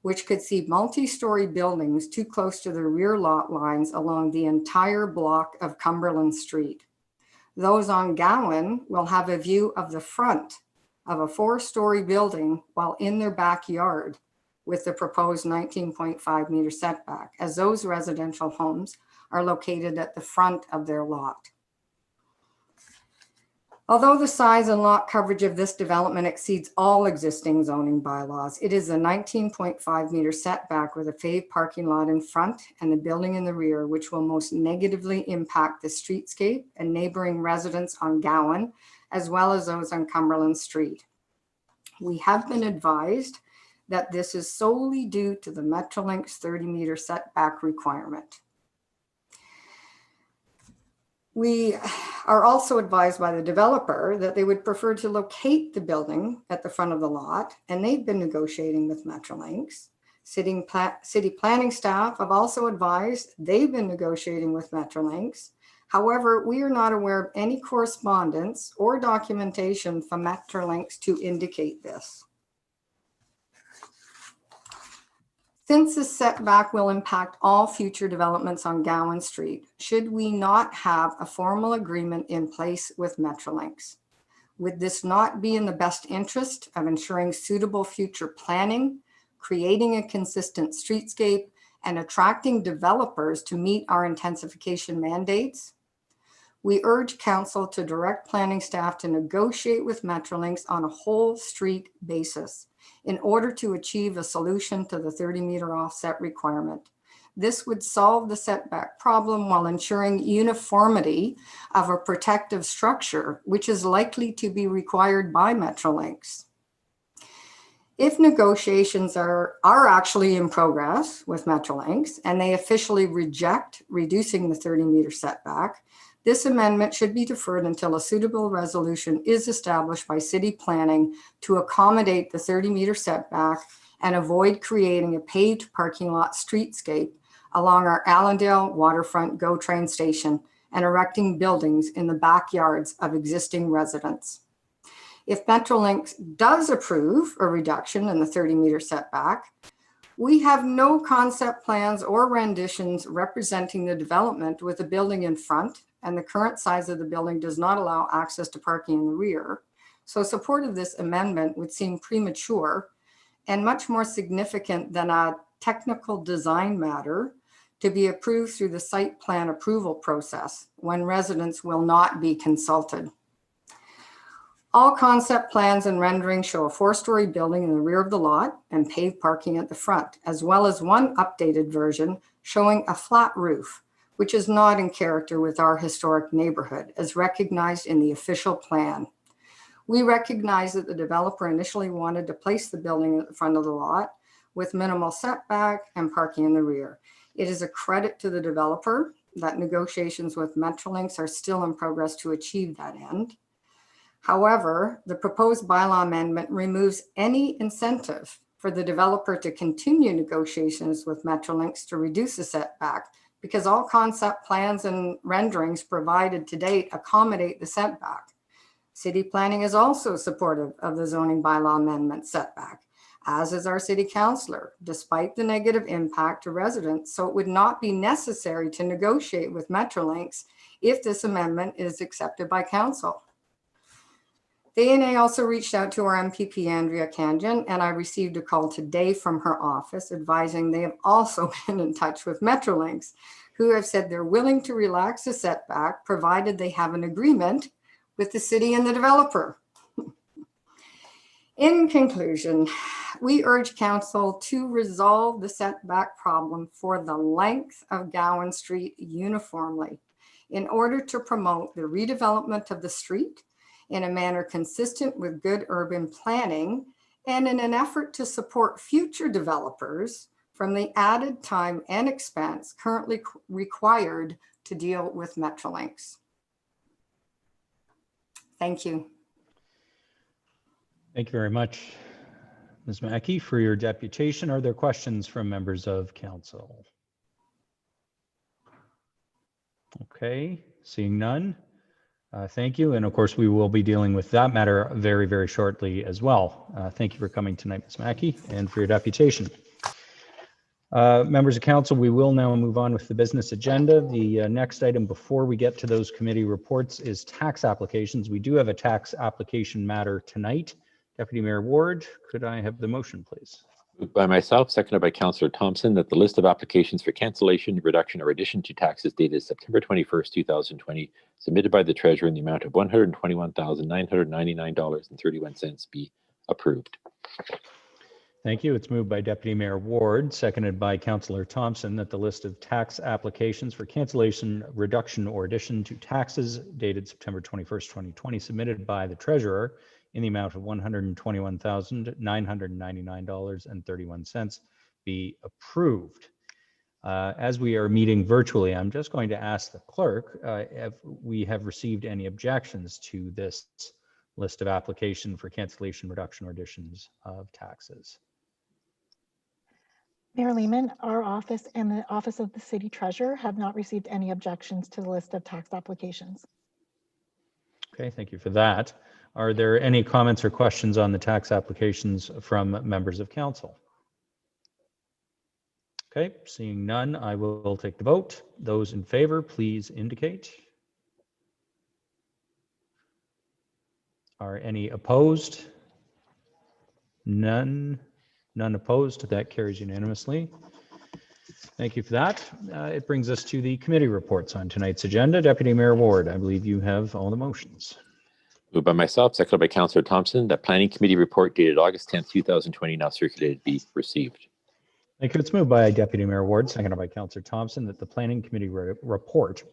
which could see multi-story buildings too close to the rear lot lines along the entire block of Cumberland Street. Those on Gowan will have a view of the front of a 4-story building while in their backyard with the proposed 19.5 meter setback, as those residential homes are located at the front of their lot. Although the size and lot coverage of this development exceeds all existing zoning bylaws, it is a 19.5 meter setback with a paved parking lot in front and the building in the rear, which will most negatively impact the streetscape and neighboring residents on Gowan, as well as those on Cumberland Street. We have been advised that this is solely due to the Metrolinx 30 meter setback requirement. We are also advised by the developer that they would prefer to locate the building at the front of the lot, and they've been negotiating with Metrolinx. City planning staff have also advised they've been negotiating with Metrolinx. However, we are not aware of any correspondence or documentation from Metrolinx to indicate this. Since this setback will impact all future developments on Gowan Street, should we not have a formal agreement in place with Metrolinx? Would this not be in the best interest of ensuring suitable future planning, creating a consistent streetscape, and attracting developers to meet our intensification mandates? We urge Council to direct planning staff to negotiate with Metrolinx on a whole street basis in order to achieve a solution to the 30 meter offset requirement. This would solve the setback problem while ensuring uniformity of a protective structure, which is likely to be required by Metrolinx. If negotiations are actually in progress with Metrolinx and they officially reject reducing the 30 meter setback, this amendment should be deferred until a suitable resolution is established by city planning to accommodate the 30 meter setback and avoid creating a paved parking lot streetscape along our Allendale waterfront GO train station and erecting buildings in the backyards of existing residents. If Metrolinx does approve a reduction in the 30 meter setback, we have no concept plans or renditions representing the development with a building in front, and the current size of the building does not allow access to parking in the rear. So support of this amendment would seem premature and much more significant than a technical design matter to be approved through the site plan approval process when residents will not be consulted. All concept plans and renderings show a 4-story building in the rear of the lot and paved parking at the front, as well as one updated version showing a flat roof, which is not in character with our historic neighborhood, as recognized in the official plan. We recognize that the developer initially wanted to place the building at the front of the lot with minimal setback and parking in the rear. It is a credit to the developer that negotiations with Metrolinx are still in progress to achieve that end. However, the proposed bylaw amendment removes any incentive for the developer to continue negotiations with Metrolinx to reduce the setback, because all concept plans and renderings provided to date accommodate the setback. City planning is also supportive of the zoning bylaw amendment setback, as is our city councillor, despite the negative impact to residents. So it would not be necessary to negotiate with Metrolinx if this amendment is accepted by council. The ANA also reached out to our MPP, Andrea Kanjan, and I received a call today from her office advising they have also been in touch with Metrolinx, who have said they're willing to relax the setback provided they have an agreement with the city and the developer. In conclusion, we urge council to resolve the setback problem for the length of Gowan Street uniformly in order to promote the redevelopment of the street in a manner consistent with good urban planning and in an effort to support future developers from the added time and expense currently required to deal with Metrolinx. Thank you. Thank you very much, Ms. Mackey, for your deputation. Are there questions from members of council? Okay, seeing none. Thank you. And of course, we will be dealing with that matter very, very shortly as well. Thank you for coming tonight, Ms. Mackey, and for your deputation. Members of council, we will now move on with the business agenda. The next item before we get to those committee reports is tax applications. We do have a tax application matter tonight. Deputy Mayor Ward, could I have the motion, please? Moved by myself, seconded by Councillor Thompson, that the list of applications for cancellation, reduction, or addition to taxes dated September 21st, 2020, submitted by the Treasurer in the amount of $121,999.31 be approved. Thank you. It's moved by Deputy Mayor Ward, seconded by Councillor Thompson, that the list of tax applications for cancellation, reduction, or addition to taxes dated September 21st, 2020, submitted by the Treasurer in the amount of $121,999.31 be approved. As we are meeting virtually, I'm just going to ask the clerk if we have received any objections to this list of application for cancellation, reduction, or additions of taxes. Mayor Lehman, our office and the Office of the City Treasurer have not received any objections to the list of tax applications. Okay, thank you for that. Are there any comments or questions on the tax applications from members of council? Okay, seeing none, I will take the vote. Those in favor, please indicate. Are any opposed? None. None opposed. That carries unanimously. Thank you for that. It brings us to the committee reports on tonight's agenda. Deputy Mayor Ward, I believe you have all the motions. Moved by myself, seconded by Councillor Thompson, that Planning Committee report dated August 10th, 2020, now circulated, be received. Thank you. It's moved by Deputy Mayor Ward, seconded by Councillor Thompson, that the Planning Committee report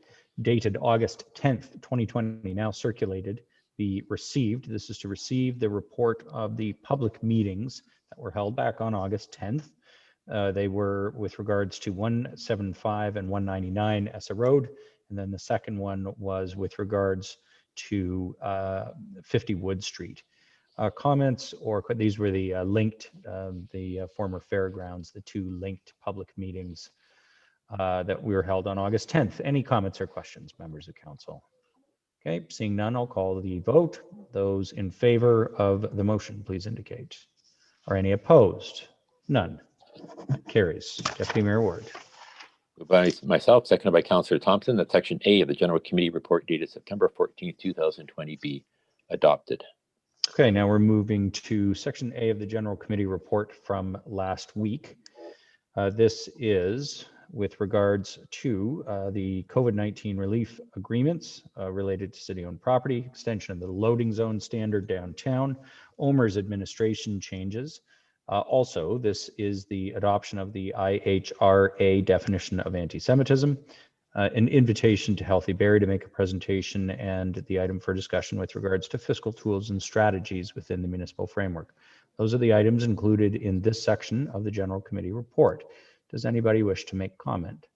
dated August 10th, 2020, now circulated, be received. This is to receive the report of the public meetings that were held back on August 10th. They were with regards to 175 and 199 Essa Road. And then the second one was with regards to 50 Wood Street. Comments, or these were the linked, the former fairgrounds, the two linked public meetings that were held on August 10th. Any comments or questions, members of council? Okay, seeing none, I'll call the vote. Those in favor of the motion, please indicate. Are any opposed? None. Carries. Deputy Mayor Ward. Moved by myself, seconded by Councillor Thompson, that Section A of the General Committee report dated September 14th, 2020 be adopted. Okay, now we're moving to Section A of the General Committee report from last week. This is with regards to the COVID-19 relief agreements related to city-owned property, extension of the loading zone standard downtown, OMER's administration changes. Also, this is the adoption of the IHRA definition of anti-Semitism, an invitation to Healthy Barrie to make a presentation, and the item for discussion with regards to fiscal tools and strategies within the municipal framework. Those are the items included in this section of the General Committee report. Does anybody wish to make comment?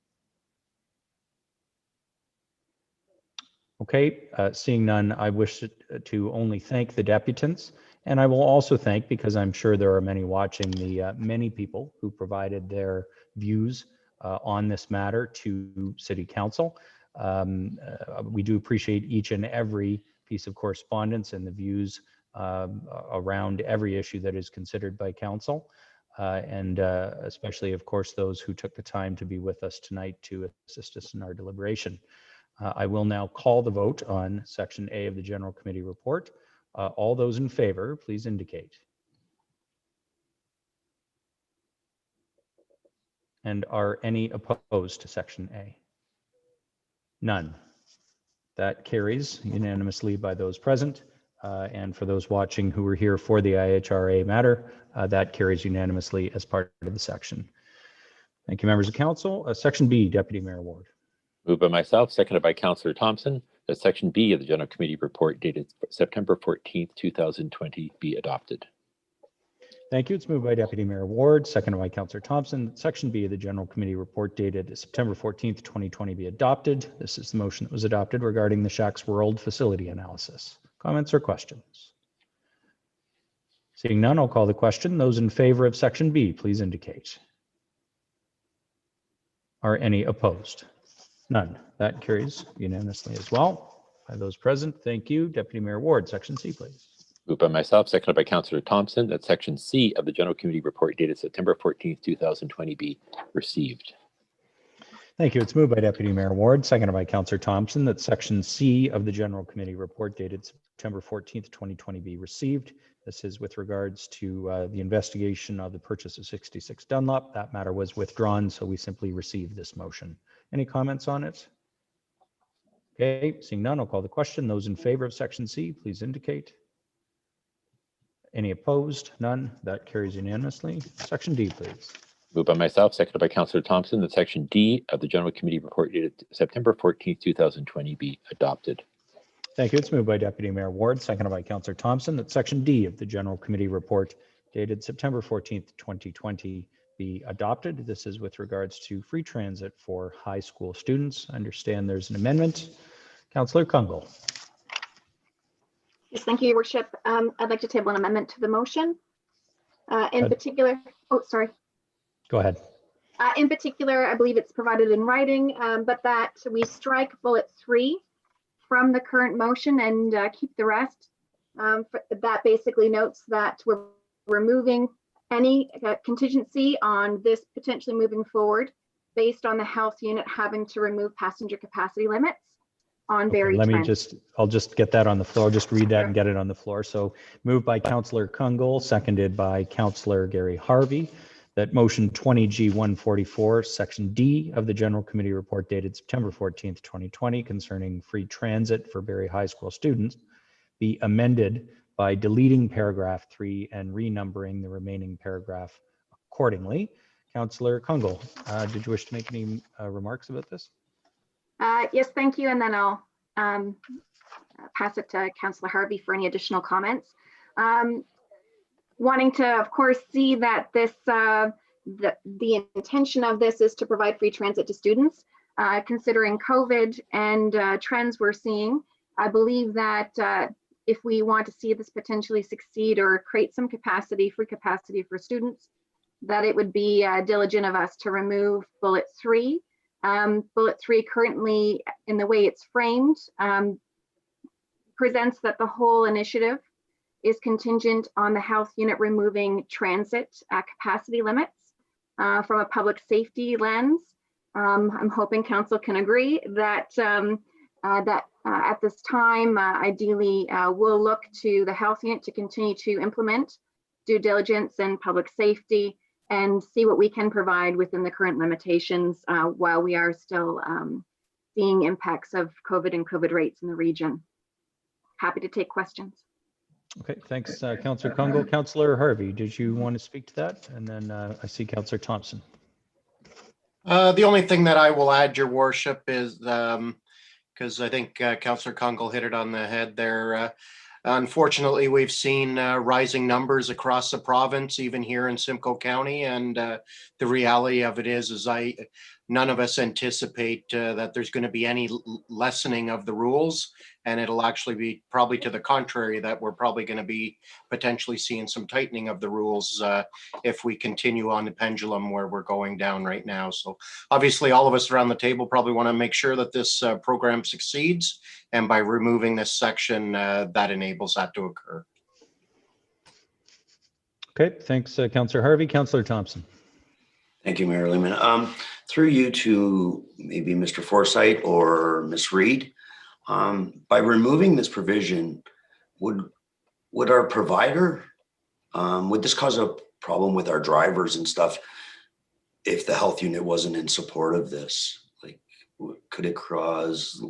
Okay, seeing none, I wish to only thank the deputants, and I will also thank, because I'm sure there are many watching, the many people who provided their views on this matter to City Council. We do appreciate each and every piece of correspondence and the views around every issue that is considered by Council. And especially, of course, those who took the time to be with us tonight to assist us in our deliberation. I will now call the vote on Section A of the General Committee report. All those in favor, please indicate. And are any opposed to Section A? None. That carries unanimously by those present. And for those watching who were here for the IHRA matter, that carries unanimously as part of the section. Thank you, members of council. Section B, Deputy Mayor Ward. Moved by myself, seconded by Councillor Thompson, that Section B of the General Committee report dated September 14th, 2020 be adopted. Thank you. It's moved by Deputy Mayor Ward, seconded by Councillor Thompson. Section B of the General Committee report dated September 14th, 2020 be adopted. This is the motion that was adopted regarding the Shacks World facility analysis. Comments or questions? Seeing none, I'll call the question. Those in favor of Section B, please indicate. Are any opposed? None. That carries unanimously as well. By those present, thank you. Deputy Mayor Ward, Section C, please. Moved by myself, seconded by Councillor Thompson, that Section C of the General Committee Report dated September 14th, 2020 be received. Thank you. It's moved by Deputy Mayor Ward, seconded by Councillor Thompson, that Section C of the General Committee Report dated September 14th, 2020 be received. This is with regards to the investigation of the purchase of 66 Dunlop. That matter was withdrawn, so we simply received this motion. Any comments on it? Okay, seeing none, I'll call the question. Those in favor of Section C, please indicate. Any opposed? None. That carries unanimously. Section D, please. Moved by myself, seconded by Councillor Thompson, that Section D of the General Committee Report dated September 14th, 2020 be adopted. Thank you. It's moved by Deputy Mayor Ward, seconded by Councillor Thompson, that Section D of the General Committee Report dated September 14th, 2020 be adopted. This is with regards to free transit for high school students. I understand there's an amendment. Councillor Kungl. Yes, thank you, Your Worship. I'd like to table an amendment to the motion. In particular, oh, sorry. Go ahead. In particular, I believe it's provided in writing, but that we strike bullet 3 from the current motion and keep the rest. That basically notes that we're removing any contingency on this potentially moving forward based on the health unit having to remove passenger capacity limits on Barrie Trent. I'll just get that on the floor. Just read that and get it on the floor. So moved by Councillor Kungl, seconded by Councillor Gary Harvey, that motion 20G144, Section D of the General Committee Report dated September 14th, 2020 concerning free transit for Barrie High School students be amended by deleting paragraph 3 and renumbering the remaining paragraph accordingly. Councillor Kungl, did you wish to make any remarks about this? Yes, thank you. And then I'll pass it to Councillor Harvey for any additional comments. Wanting to, of course, see that this the intention of this is to provide free transit to students. Considering COVID and trends we're seeing, I believe that if we want to see this potentially succeed or create some capacity, free capacity for students, that it would be diligent of us to remove bullet 3. Bullet 3 currently, in the way it's framed, presents that the whole initiative is contingent on the health unit removing transit capacity limits from a public safety lens. I'm hoping council can agree that at this time, ideally, we'll look to the health unit to continue to implement due diligence and public safety and see what we can provide within the current limitations while we are still seeing impacts of COVID and COVID rates in the region. Happy to take questions. Okay, thanks, Councillor Kungl. Councillor Harvey, did you want to speak to that? And then I see Councillor Thompson. The only thing that I will add, Your Worship, is because I think Councillor Kungl hit it on the head there. Unfortunately, we've seen rising numbers across the province, even here in Simcoe County, and the reality of it is none of us anticipate that there's going to be any lessening of the rules, and it'll actually be probably to the contrary, that we're probably going to be potentially seeing some tightening of the rules if we continue on the pendulum where we're going down right now. So obviously all of us around the table probably want to make sure that this program succeeds, and by removing this section that enables that to occur. Okay, thanks, Councillor Harvey. Councillor Thompson. Thank you, Mayor Lehman. Through you to maybe Mr. Forsyth or Ms. Reed, by removing this provision, would our provider, would this cause a problem with our drivers and stuff if the health unit wasn't in support of this? Like, could it cause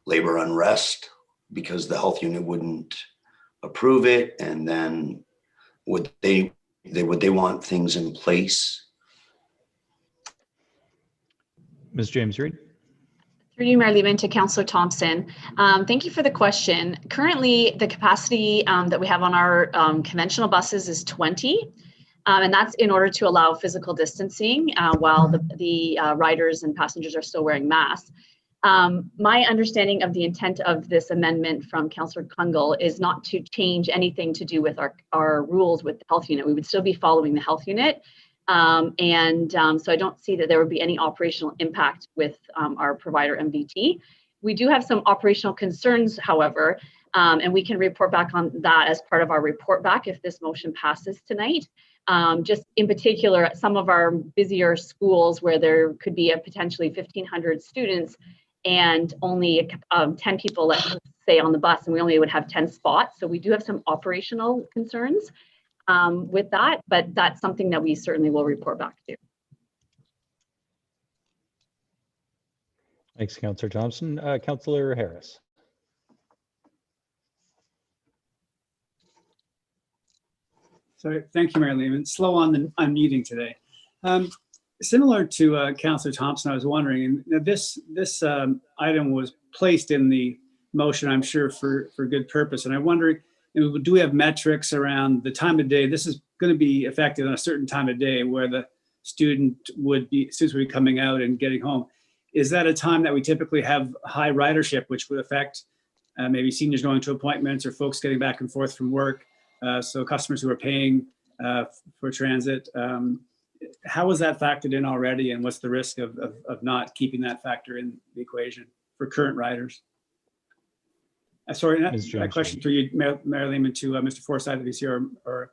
labor unrest because the health unit wouldn't approve it? And then would they want things in place? Ms. James Reed. Through you, Mayor Lehman, to Councillor Thompson. Thank you for the question. Currently, the capacity that we have on our conventional buses is 20, and that's in order to allow physical distancing while the riders and passengers are still wearing masks. My understanding of the intent of this amendment from Councillor Kungl is not to change anything to do with our rules with the health unit. We would still be following the health unit. So I don't see that there would be any operational impact with our provider MVT. We do have some operational concerns, however, and we can report back on that as part of our report back if this motion passes tonight. Just in particular, at some of our busier schools where there could be a potentially 1,500 students and only 10 people, let's say, on the bus, and we only would have 10 spots. So we do have some operational concerns with that, but that's something that we certainly will report back to. Thanks, Councillor Thompson. Councillor Harris. So thank you, Mayor Lehman. Slow on the unmuting today. Similar to Councillor Thompson, I was wondering, and this item was placed in the motion, I'm sure, for good purpose. And I'm wondering, do we have metrics around the time of day? This is going to be effective on a certain time of day where the students would be coming out and getting home. Is that a time that we typically have high ridership, which would affect maybe seniors going to appointments or folks getting back and forth from work? So customers who are paying for transit. How is that factored in already, and what's the risk of not keeping that factor in the equation for current riders? Sorry, a question for you, Mayor Lehman, to Mr. Forsyth, if he's here, or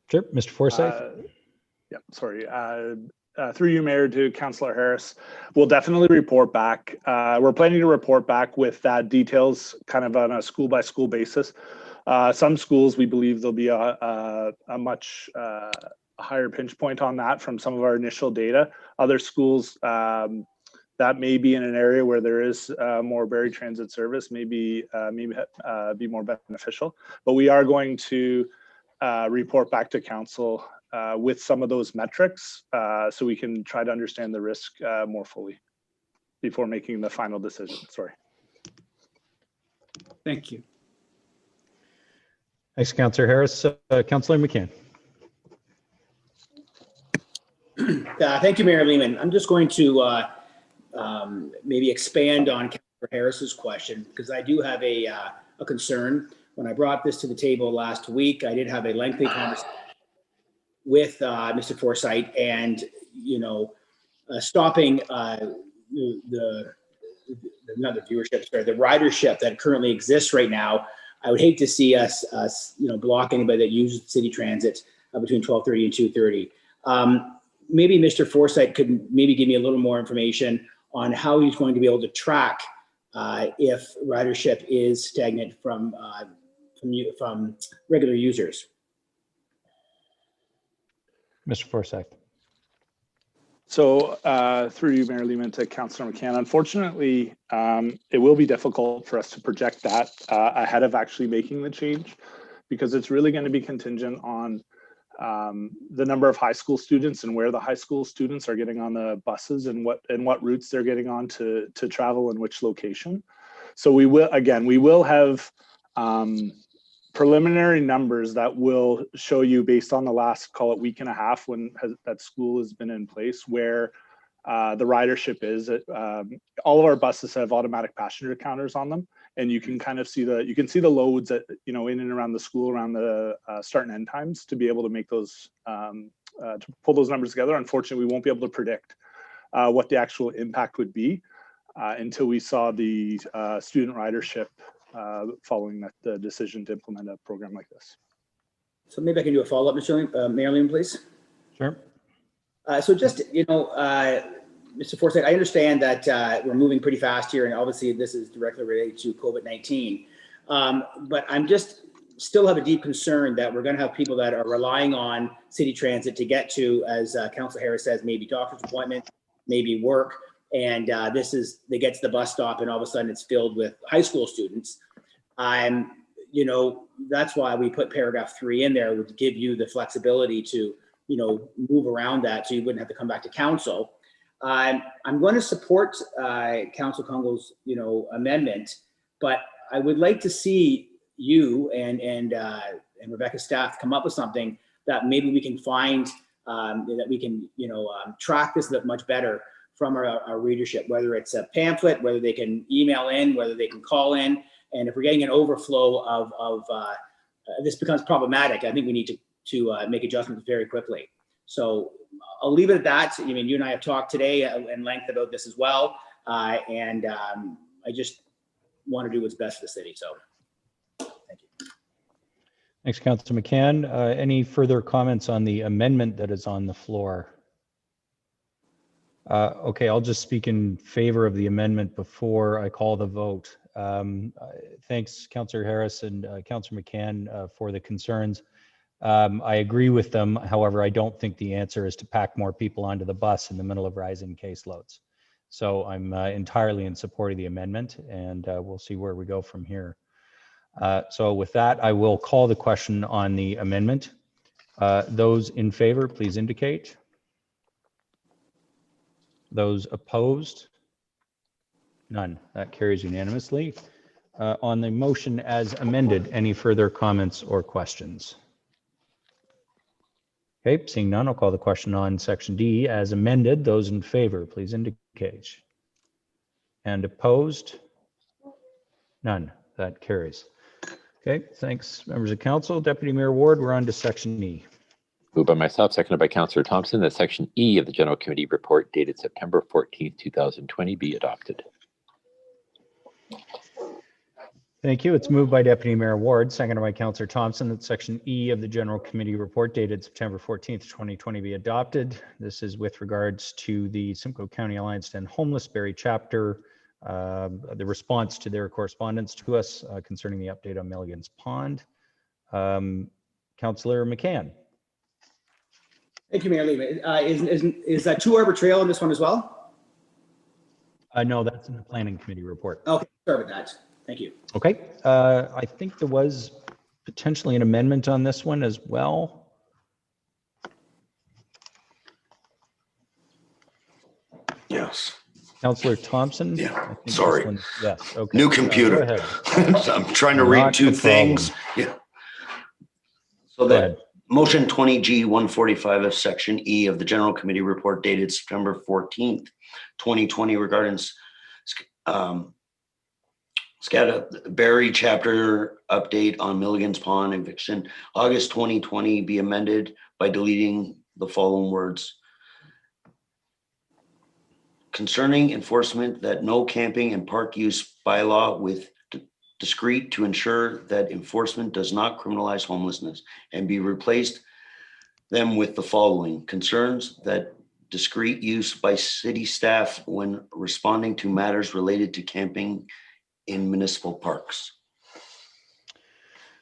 sure, Mr. Forsyth. Yeah, sorry. Through you, Mayor, to Councillor Harris, we'll definitely report back. We're planning to report back with details kind of on a school by school basis. Some schools, we believe there'll be a much higher pinch point on that from some of our initial data. Other schools that may be in an area where there is more Barrie transit service, maybe be more beneficial. But we are going to report back to council with some of those metrics so we can try to understand the risk more fully before making the final decision. Sorry. Thank you. Thanks, Councillor Harris. Councillor McCann. Thank you, Mayor Lehman. I'm just going to maybe expand on Councillor Harris's question, because I do have a concern. When I brought this to the table last week, I did have a lengthy conversation with Mr. Forsyth, and stopping not the viewership, sorry, the ridership that currently exists right now. I would hate to see us block anybody that uses city transit between 12:30 and 2:30. Maybe Mr. Forsyth could maybe give me a little more information on how he's going to be able to track if ridership is stagnant from regular users. Mr. Forsyth. So through you, Mayor Lehman, to Councillor McCann, unfortunately, it will be difficult for us to project that ahead of actually making the change, because it's really going to be contingent on the number of high school students and where the high school students are getting on the buses and what routes they're getting on to travel and which location. So we will have preliminary numbers that will show you, based on the last, call it, week and a half when that school has been in place, where the ridership is. All of our buses have automatic passenger counters on them, and you can kind of see the loads at, in and around the school around the start and end times to be able to make those to pull those numbers together. Unfortunately, we won't be able to predict what the actual impact would be until we saw the student ridership following the decision to implement a program like this. So maybe I can do a follow-up, Mayor Lehman, please. Sure. So just, Mr. Forsyth, I understand that we're moving pretty fast here, and obviously this is directly related to COVID-19. But I'm just still have a deep concern that we're going to have people that are relying on city transit to get to, as Councillor Harris says, maybe doctor's appointment, maybe work. And they get to the bus stop and all of a sudden it's filled with high school students. That's why we put paragraph 3 in there, would give you the flexibility to, move around that so you wouldn't have to come back to council. I'm going to support Councillor Kungle's, amendment, but I would like to see you and Rebecca's staff come up with something that maybe we can find, that we can, track this a bit much better from our readership, whether it's a pamphlet, whether they can email in, whether they can call in. And if we're getting an overflow of this becomes problematic, I think we need to make adjustments very quickly. So I'll leave it at that. I mean, you and I have talked today in length about this as well. I just want to do what's best for the city. So thank you. Thanks, Councillor McCann. Any further comments on the amendment that is on the floor? Okay, I'll just speak in favor of the amendment before I call the vote. Thanks, Councillor Harris and Councillor McCann for the concerns. I agree with them. However, I don't think the answer is to pack more people onto the bus in the middle of rising caseloads. So I'm entirely in support of the amendment, and we'll see where we go from here. So with that, I will call the question on the amendment. Those in favor, please indicate. Those opposed? None. That carries unanimously. On the motion as amended, any further comments or questions? Okay, seeing none, I'll call the question on section D as amended. Those in favor, please indicate. And opposed? None. That carries. Okay, thanks, members of council. Deputy Mayor Ward, we're on to section E. Moved by myself, seconded by Councillor Thompson, that section E of the General Committee report dated September 14th, 2020 be adopted. Thank you. It's moved by Deputy Mayor Ward, seconded by Councillor Thompson, that section E of the General Committee report dated September 14th, 2020 be adopted. This is with regards to the Simcoe County Alliance to End Homelessberry chapter, the response to their correspondence to us concerning the update on Milligan's Pond. Councillor McCann. Thank you, Mayor Lehman. Is that Two Arbor Trail in this one as well? No, that's in the Planning Committee report. Okay, sorry about that. Thank you. Okay, I think there was potentially an amendment on this one as well. Yes. Councillor Thompson? Yeah, sorry. Yes, okay. New computer. Go ahead. I'm trying to read two things. Yeah. So that motion 20G 145 of section E of the General Committee report dated September 14th, 2020 regarding Scatterberry chapter update on Milligan's Pond eviction, August 2020 be amended by deleting the following words. Concerning enforcement that no camping and park use bylaw with discreet to ensure that enforcement does not criminalize homelessness, and be replaced them with the following concerns that discreet use by city staff when responding to matters related to camping in municipal parks.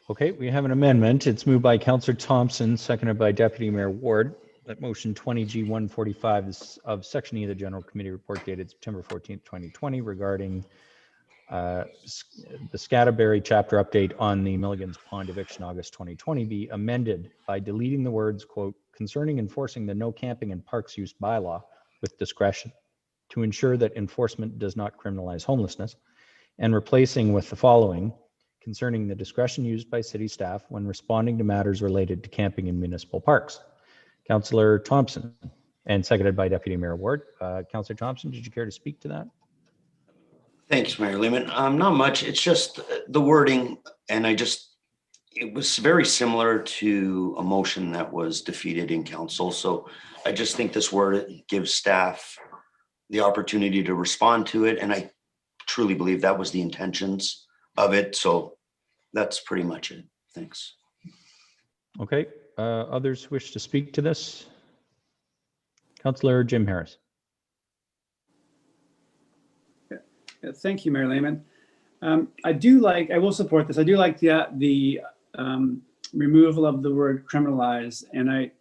Okay, we have an amendment. It's moved by Councillor Thompson, seconded by Deputy Mayor Ward. That motion 20G 145 of section E of the General Committee report dated September 14th, 2020 regarding the Scatterberry chapter update on the Milligan's Pond eviction August 2020 be amended by deleting the words, quote, concerning enforcing the no camping and parks use bylaw with discretion to ensure that enforcement does not criminalize homelessness, and replacing with the following concerning the discretion used by city staff when responding to matters related to camping in municipal parks. Councillor Thompson, and seconded by Deputy Mayor Ward. Councillor Thompson, did you care to speak to that? Thanks, Mayor Lehman. Not much. It's just the wording, and it was very similar to a motion that was defeated in council. So I just think this word gives staff the opportunity to respond to it, and I truly believe that was the intentions of it. So that's pretty much it. Thanks. Okay. Others wish to speak to this? Councillor Jim Harris. Thank you, Mayor Lehman. I will support this. I do like the removal of the word criminalize, and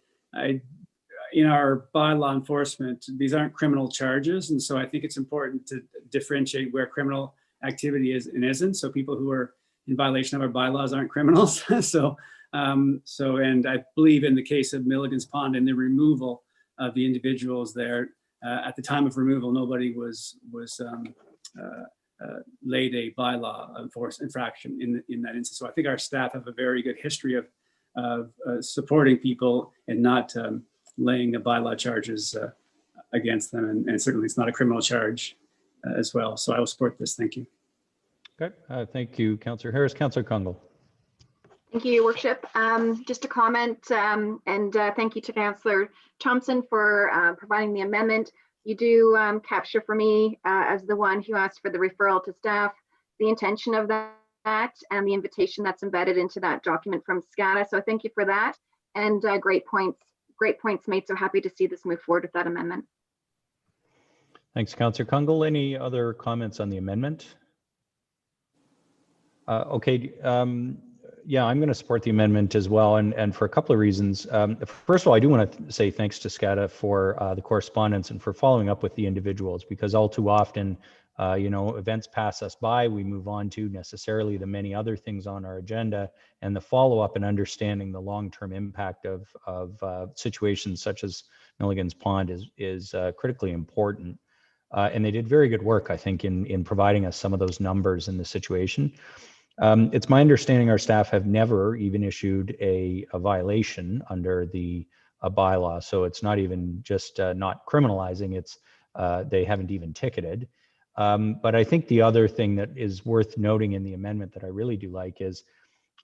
in our bylaw enforcement, these aren't criminal charges, and so I think it's important to differentiate where criminal activity is and isn't. So people who are in violation of our bylaws aren't criminals. And I believe in the case of Milligan's Pond and the removal of the individuals there, at the time of removal, nobody was laid a bylaw infraction in that instance. So I think our staff have a very good history of supporting people and not laying the bylaw charges against them. And certainly it's not a criminal charge as well. So I will support this. Thank you. Okay. Thank you, Councillor Harris. Councillor Kungle. Thank you, Your Worship. Just a comment, and thank you to Councillor Thompson for providing the amendment. You do capture for me, as the one who asked for the referral to staff, the intention of that and the invitation that's embedded into that document from SCADA. So thank you for that. And great points made. So happy to see this move forward with that amendment. Thanks, Councillor Kungle. Any other comments on the amendment? Okay. Yeah, I'm going to support the amendment as well, and for a couple of reasons. First of all, I do want to say thanks to SCADA for the correspondence and for following up with the individuals, because all too often, events pass us by, we move on to necessarily the many other things on our agenda, and the follow-up and understanding the long-term impact of situations such as Milligan's Pond is critically important. And they did very good work, I think, in providing us some of those numbers in the situation. It's my understanding our staff have never even issued a violation under the bylaw. So it's not even just not criminalizing, it's they haven't even ticketed. But I think the other thing that is worth noting in the amendment that I really do like is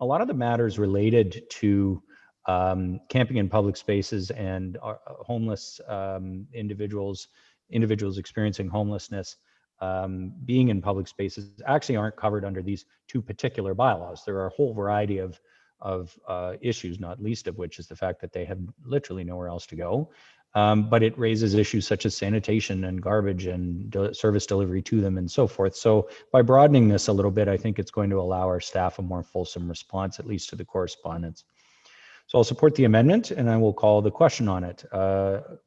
a lot of the matters related to camping in public spaces and homeless individuals experiencing homelessness being in public spaces actually aren't covered under these two particular bylaws. There are a whole variety of issues, not least of which is the fact that they have literally nowhere else to go. But it raises issues such as sanitation and garbage and service delivery to them and so forth. So by broadening this a little bit, I think it's going to allow our staff a more fulsome response, at least to the correspondence. So I'll support the amendment and I will call the question on it.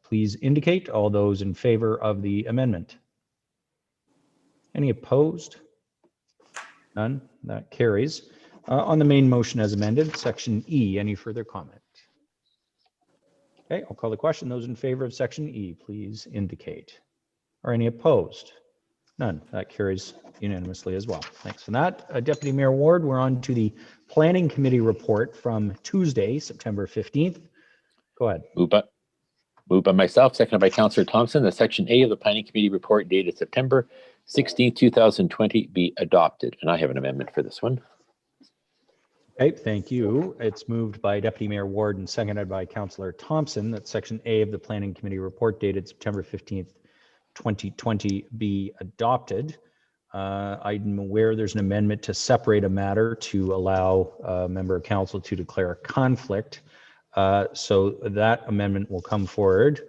Please indicate all those in favor of the amendment. Any opposed? None. That carries. On the main motion as amended, section E, any further comment? Okay, I'll call the question. Those in favor of section E, please indicate. Are any opposed? None. That carries unanimously as well. Thanks for that. Deputy Mayor Ward, we're on to the Planning Committee report from Tuesday, September 15th. Go ahead. Moved by myself, seconded by Councillor Thompson, that section A of the Planning Committee report dated September 16th, 2020 be adopted. And I have an amendment for this one. Okay, thank you. It's moved by Deputy Mayor Ward and seconded by Councillor Thompson that section A of the Planning Committee report dated September 15th, 2020 be adopted. I'm aware there's an amendment to separate a matter to allow a member of council to declare a conflict. So that amendment will come forward.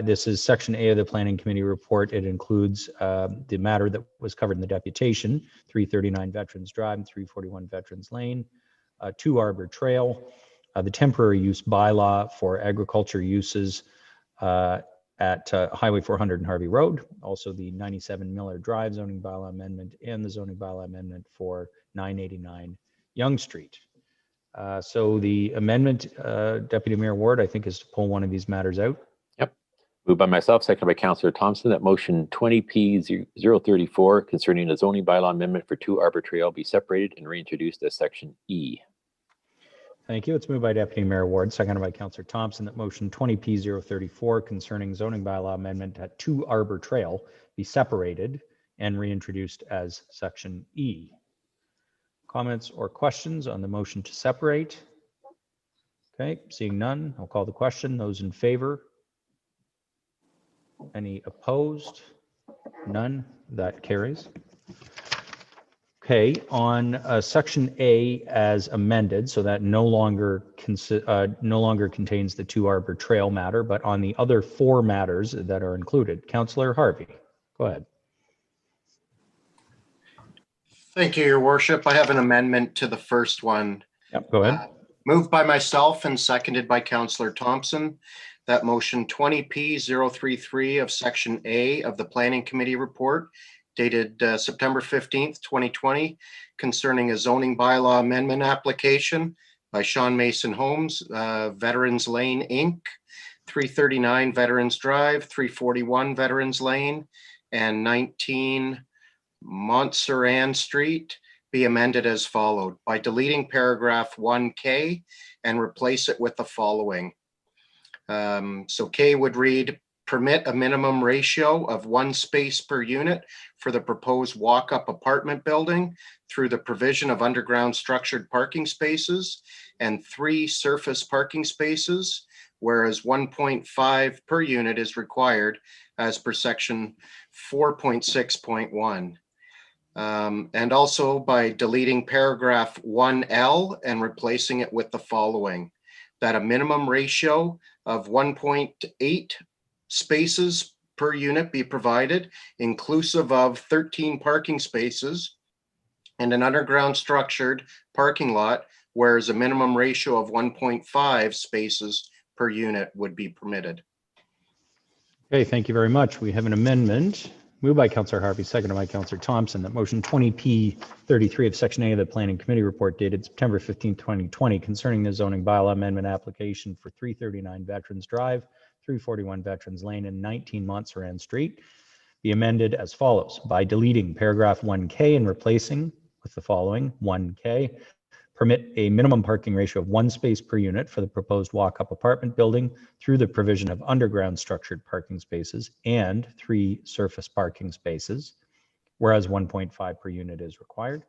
This is section A of the Planning Committee report. It includes the matter that was covered in the deputation, 339 Veterans Drive and 341 Veterans Lane, 2 Arbor Trail, the temporary use bylaw for agriculture uses at Highway 400 and Harvey Road, also the 97 Miller Drive zoning bylaw amendment and the zoning bylaw amendment for 989 Yonge Street. So the amendment, Deputy Mayor Ward, I think, is to pull one of these matters out. Yep. Moved by myself, seconded by Councillor Thompson, that motion 20P034 concerning the zoning bylaw amendment for 2 Arbor Trail be separated and reintroduced as section E. Thank you. It's moved by Deputy Mayor Ward, seconded by Councillor Thompson, that motion 20P034 concerning zoning bylaw amendment at 2 Arbor Trail be separated and reintroduced as section E. Comments or questions on the motion to separate? Okay, seeing none, I'll call the question. Those in favor? Any opposed? None. That carries. Okay, on section A as amended, so that no longer contains the 2 Arbor Trail matter, but on the other 4 matters that are included. Councillor Harvey, go ahead. Thank you, Your Worship. I have an amendment to the first one. Yep, go ahead. Moved by myself and seconded by Councillor Thompson, that motion 20P033 of section A of the Planning Committee report dated September 15th, 2020, concerning a zoning bylaw amendment application by Sean Mason Homes, Veterans Lane, Inc., 339 Veterans Drive, 341 Veterans Lane, and 19 Montserrat Street be amended as followed by deleting paragraph 1K and replace it with the following. So K would read, permit a minimum ratio of 1 space per unit for the proposed walk-up apartment building through the provision of underground structured parking spaces and 3 surface parking spaces, whereas 1.5 per unit is required as per section 4.6.1. And also by deleting paragraph 1L and replacing it with the following, that a minimum ratio of 1.8 spaces per unit be provided, inclusive of 13 parking spaces and an underground structured parking lot, whereas a minimum ratio of 1.5 spaces per unit would be permitted. Okay, thank you very much. We have an amendment moved by Councillor Harvey, seconded by Councillor Thompson, that motion 20P33 of Section A of the Planning Committee report dated September 15, 2020 concerning the zoning bylaw amendment application for 339 Veterans Drive, 341 Veterans Lane, and 19 Montserrat Street be amended as follows: by deleting paragraph 1K and replacing with the following: 1K, permit a minimum parking ratio of 1 space per unit for the proposed walk-up apartment building through the provision of underground structured parking spaces and 3 surface parking spaces, whereas 1.5 per unit is required.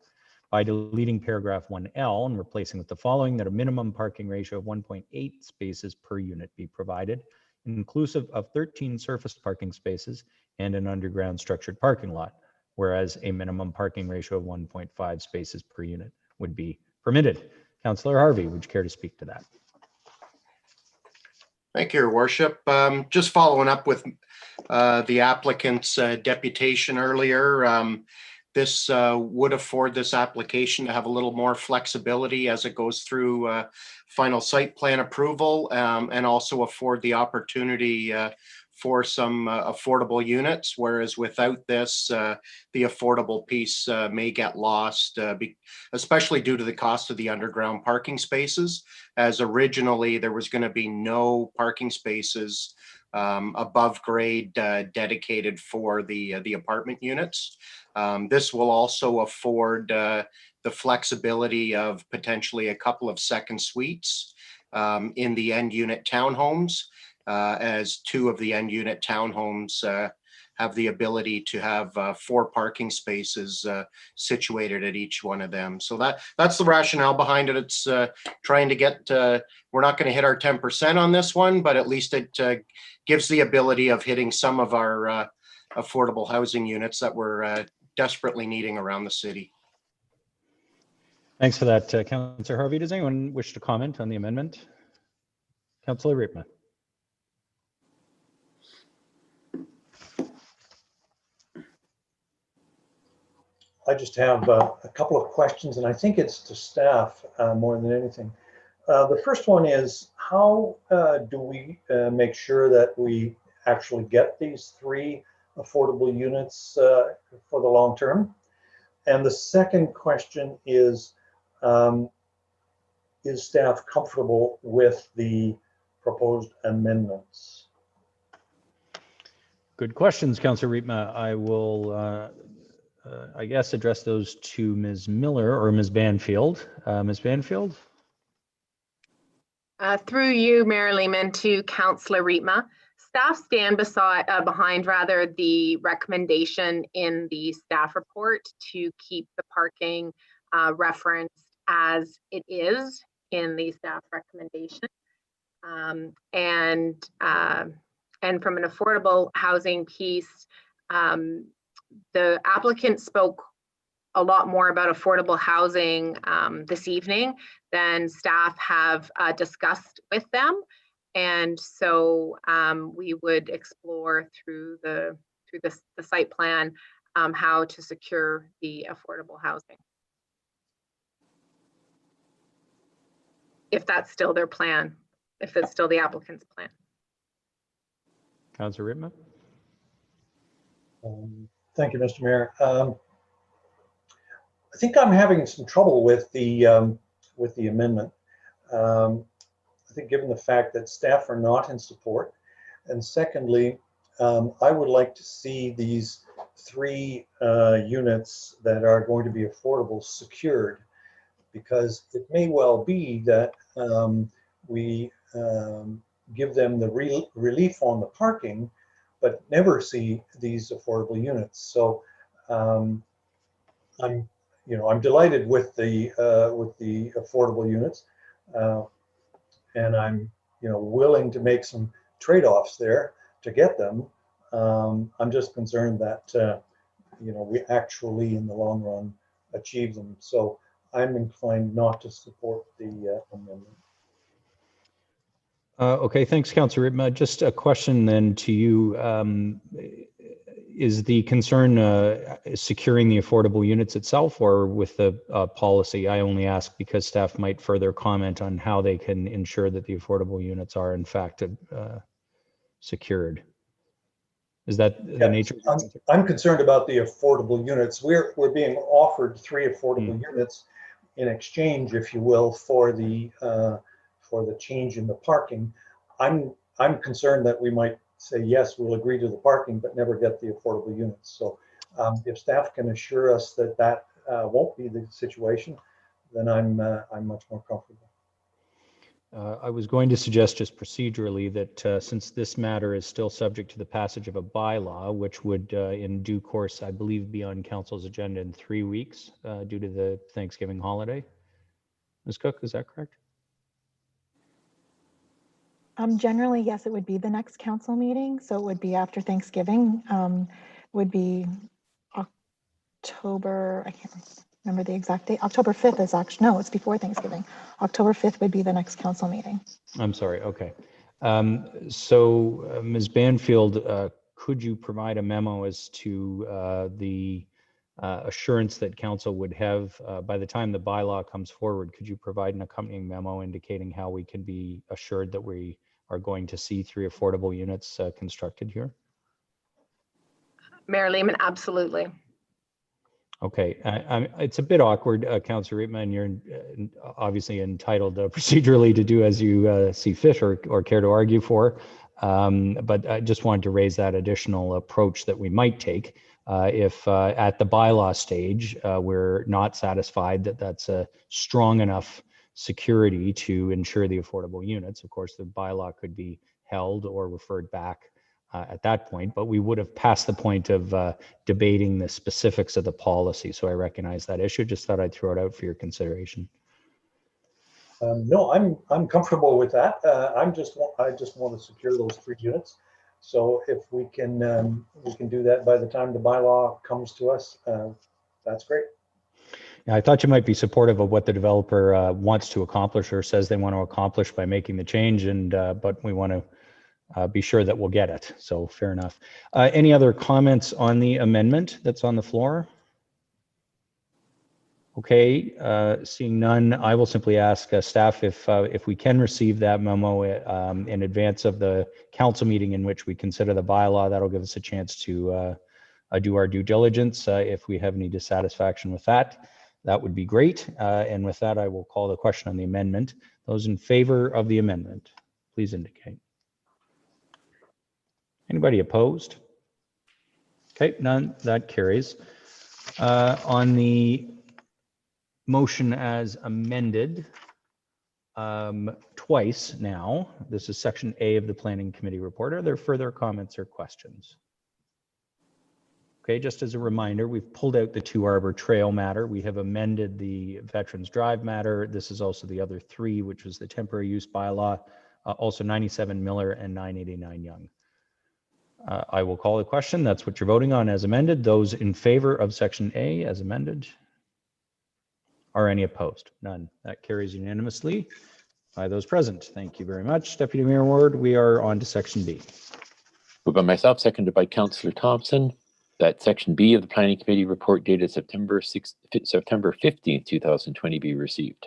By deleting paragraph 1L and replacing with the following: that a minimum parking ratio of 1.8 spaces per unit be provided, inclusive of 13 surface parking spaces and an underground structured parking lot, whereas a minimum parking ratio of 1.5 spaces per unit would be permitted. Councillor Harvey, would you care to speak to that? Thank you, Your Worship. Just following up with the applicant's deputation earlier, this would afford this application to have a little more flexibility as it goes through final site plan approval, and also afford the opportunity for some affordable units, whereas without this, the affordable piece may get lost, especially due to the cost of the underground parking spaces, as originally there was going to be no parking spaces above grade dedicated for the apartment units. This will also afford the flexibility of potentially a couple of second suites in the end unit townhomes, as 2 of the end unit townhomes have the ability to have 4 parking spaces situated at each one of them. So that's the rationale behind it. It's trying to get, we're not going to hit our 10% on this one, but at least it gives the ability of hitting some of our affordable housing units that we're desperately needing around the city. Thanks for that, Councillor Harvey. Does anyone wish to comment on the amendment? Councillor Riepma. I just have a couple of questions, and I think it's to staff more than anything. The first one is, how do we make sure that we actually get these 3 affordable units for the long term? And the second question is staff comfortable with the proposed amendments? Good questions, Councillor Riepma. I will, I guess, address those to Ms. Miller or Ms. Banfield. Ms. Banfield? Through you, Mayor Lehman, to Councillor Riepma. Staff stand behind the recommendation in the staff report to keep the parking referenced as it is in the staff recommendation. And from an affordable housing piece, the applicant spoke a lot more about affordable housing this evening than staff have discussed with them. And so we would explore through the site plan how to secure the affordable housing, if that's still their plan, if it's still the applicant's plan. Councillor Riepma. Thank you, Mr. Mayor. I think I'm having some trouble with the amendment. I think given the fact that staff are not in support, and secondly, I would like to see these 3 units that are going to be affordable secured, because it may well be that we give them the relief on the parking, but never see these affordable units. So I'm delighted with the affordable units, and I'm willing to make some trade-offs there to get them. I'm just concerned that we actually in the long run achieve them. So I'm inclined not to support the amendment. Okay, thanks, Councillor Rittma. Just a question then to you. Is the concern securing the affordable units itself or with the policy? I only ask because staff might further comment on how they can ensure that the affordable units are in fact secured. Is that the nature? I'm concerned about the affordable units. We're being offered 3 affordable units in exchange, if you will, for the change in the parking. I'm concerned that we might say, yes, we'll agree to the parking, but never get the affordable units. So if staff can assure us that that won't be the situation, then I'm much more comfortable. I was going to suggest just procedurally that since this matter is still subject to the passage of a bylaw, which would in due course, I believe, be on council's agenda in 3 weeks due to the Thanksgiving holiday. Ms. Cook, is that correct? Generally, yes, it would be the next council meeting. So it would be after Thanksgiving, would be October, I can't remember the exact date. October 5th is actually, no, it's before Thanksgiving. October 5th would be the next council meeting. I'm sorry, okay. So Ms. Banfield, could you provide a memo as to the assurance that council would have by the time the bylaw comes forward? Could you provide an accompanying memo indicating how we can be assured that we are going to see 3 affordable units constructed here? Mayor Lehman, absolutely. Okay, it's a bit awkward, Councillor Rittma, and you're obviously entitled procedurally to do as you see fit or care to argue for. But I just wanted to raise that additional approach that we might take if at the bylaw stage we're not satisfied that that's a strong enough security to ensure the affordable units. Of course, the bylaw could be held or referred back at that point, but we would have passed the point of debating the specifics of the policy. So I recognize that issue. Just thought I'd throw it out for your consideration. No, I'm comfortable with that. I just want to secure those 3 units. So if we can do that by the time the bylaw comes to us, that's great. Yeah, I thought you might be supportive of what the developer wants to accomplish or says they want to accomplish by making the change, and but we want to be sure that we'll get it. So fair enough. Any other comments on the amendment that's on the floor? Okay, seeing none, I will simply ask staff if we can receive that memo in advance of the council meeting in which we consider the bylaw. That'll give us a chance to do our due diligence. If we have any dissatisfaction with that, that would be great. And with that, I will call the question on the amendment. Those in favor of the amendment, please indicate. Anybody opposed? Okay, none, that carries. On the motion as amended twice now, this is section A of the Planning Committee report. Are there further comments or questions? Okay, just as a reminder, we've pulled out the 2 Arbor Trail matter. We have amended the Veterans Drive matter. This is also the other 3, which was the temporary use bylaw, also 97 Miller and 989 Young. I will call the question. That's what you're voting on as amended. Those in favor of section A as amended? Are any opposed? None. That carries unanimously by those present. Thank you very much, Deputy Mayor Ward. We are on to section B. Moved by myself, seconded by Councillor Thompson, that section B of the Planning Committee report dated September 15th, 2020 be received.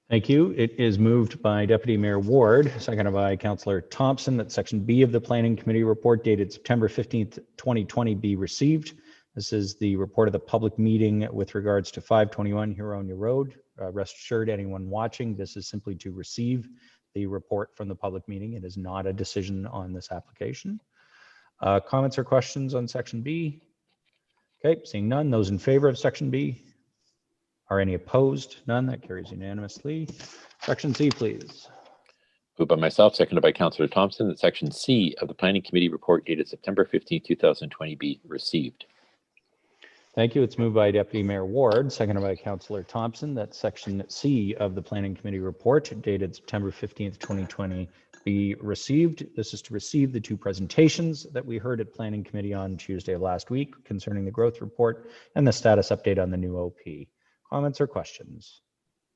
Thank you. It is moved by Deputy Mayor Ward, seconded by Councillor Thompson, that section B of the Planning Committee report dated September 15th, 2020 be received. This is the report of the public meeting with regards to 521 Huronia Road. Rest assured, anyone watching, this is simply to receive the report from the public meeting. It is not a decision on this application. Comments or questions on section B? Okay, seeing none. Those in favor of section B? Are any opposed? None. That carries unanimously. Section C, please. Moved by myself, seconded by Councillor Thompson, that Section C of the Planning Committee report dated September 15, 2020 be received. Thank you. It's moved by Deputy Mayor Ward, seconded by Councillor Thompson, that Section C of the Planning Committee report dated September 15th, 2020 be received. This is to receive the two presentations that we heard at Planning Committee on Tuesday of last week concerning the growth report and the status update on the new OP. Comments or questions?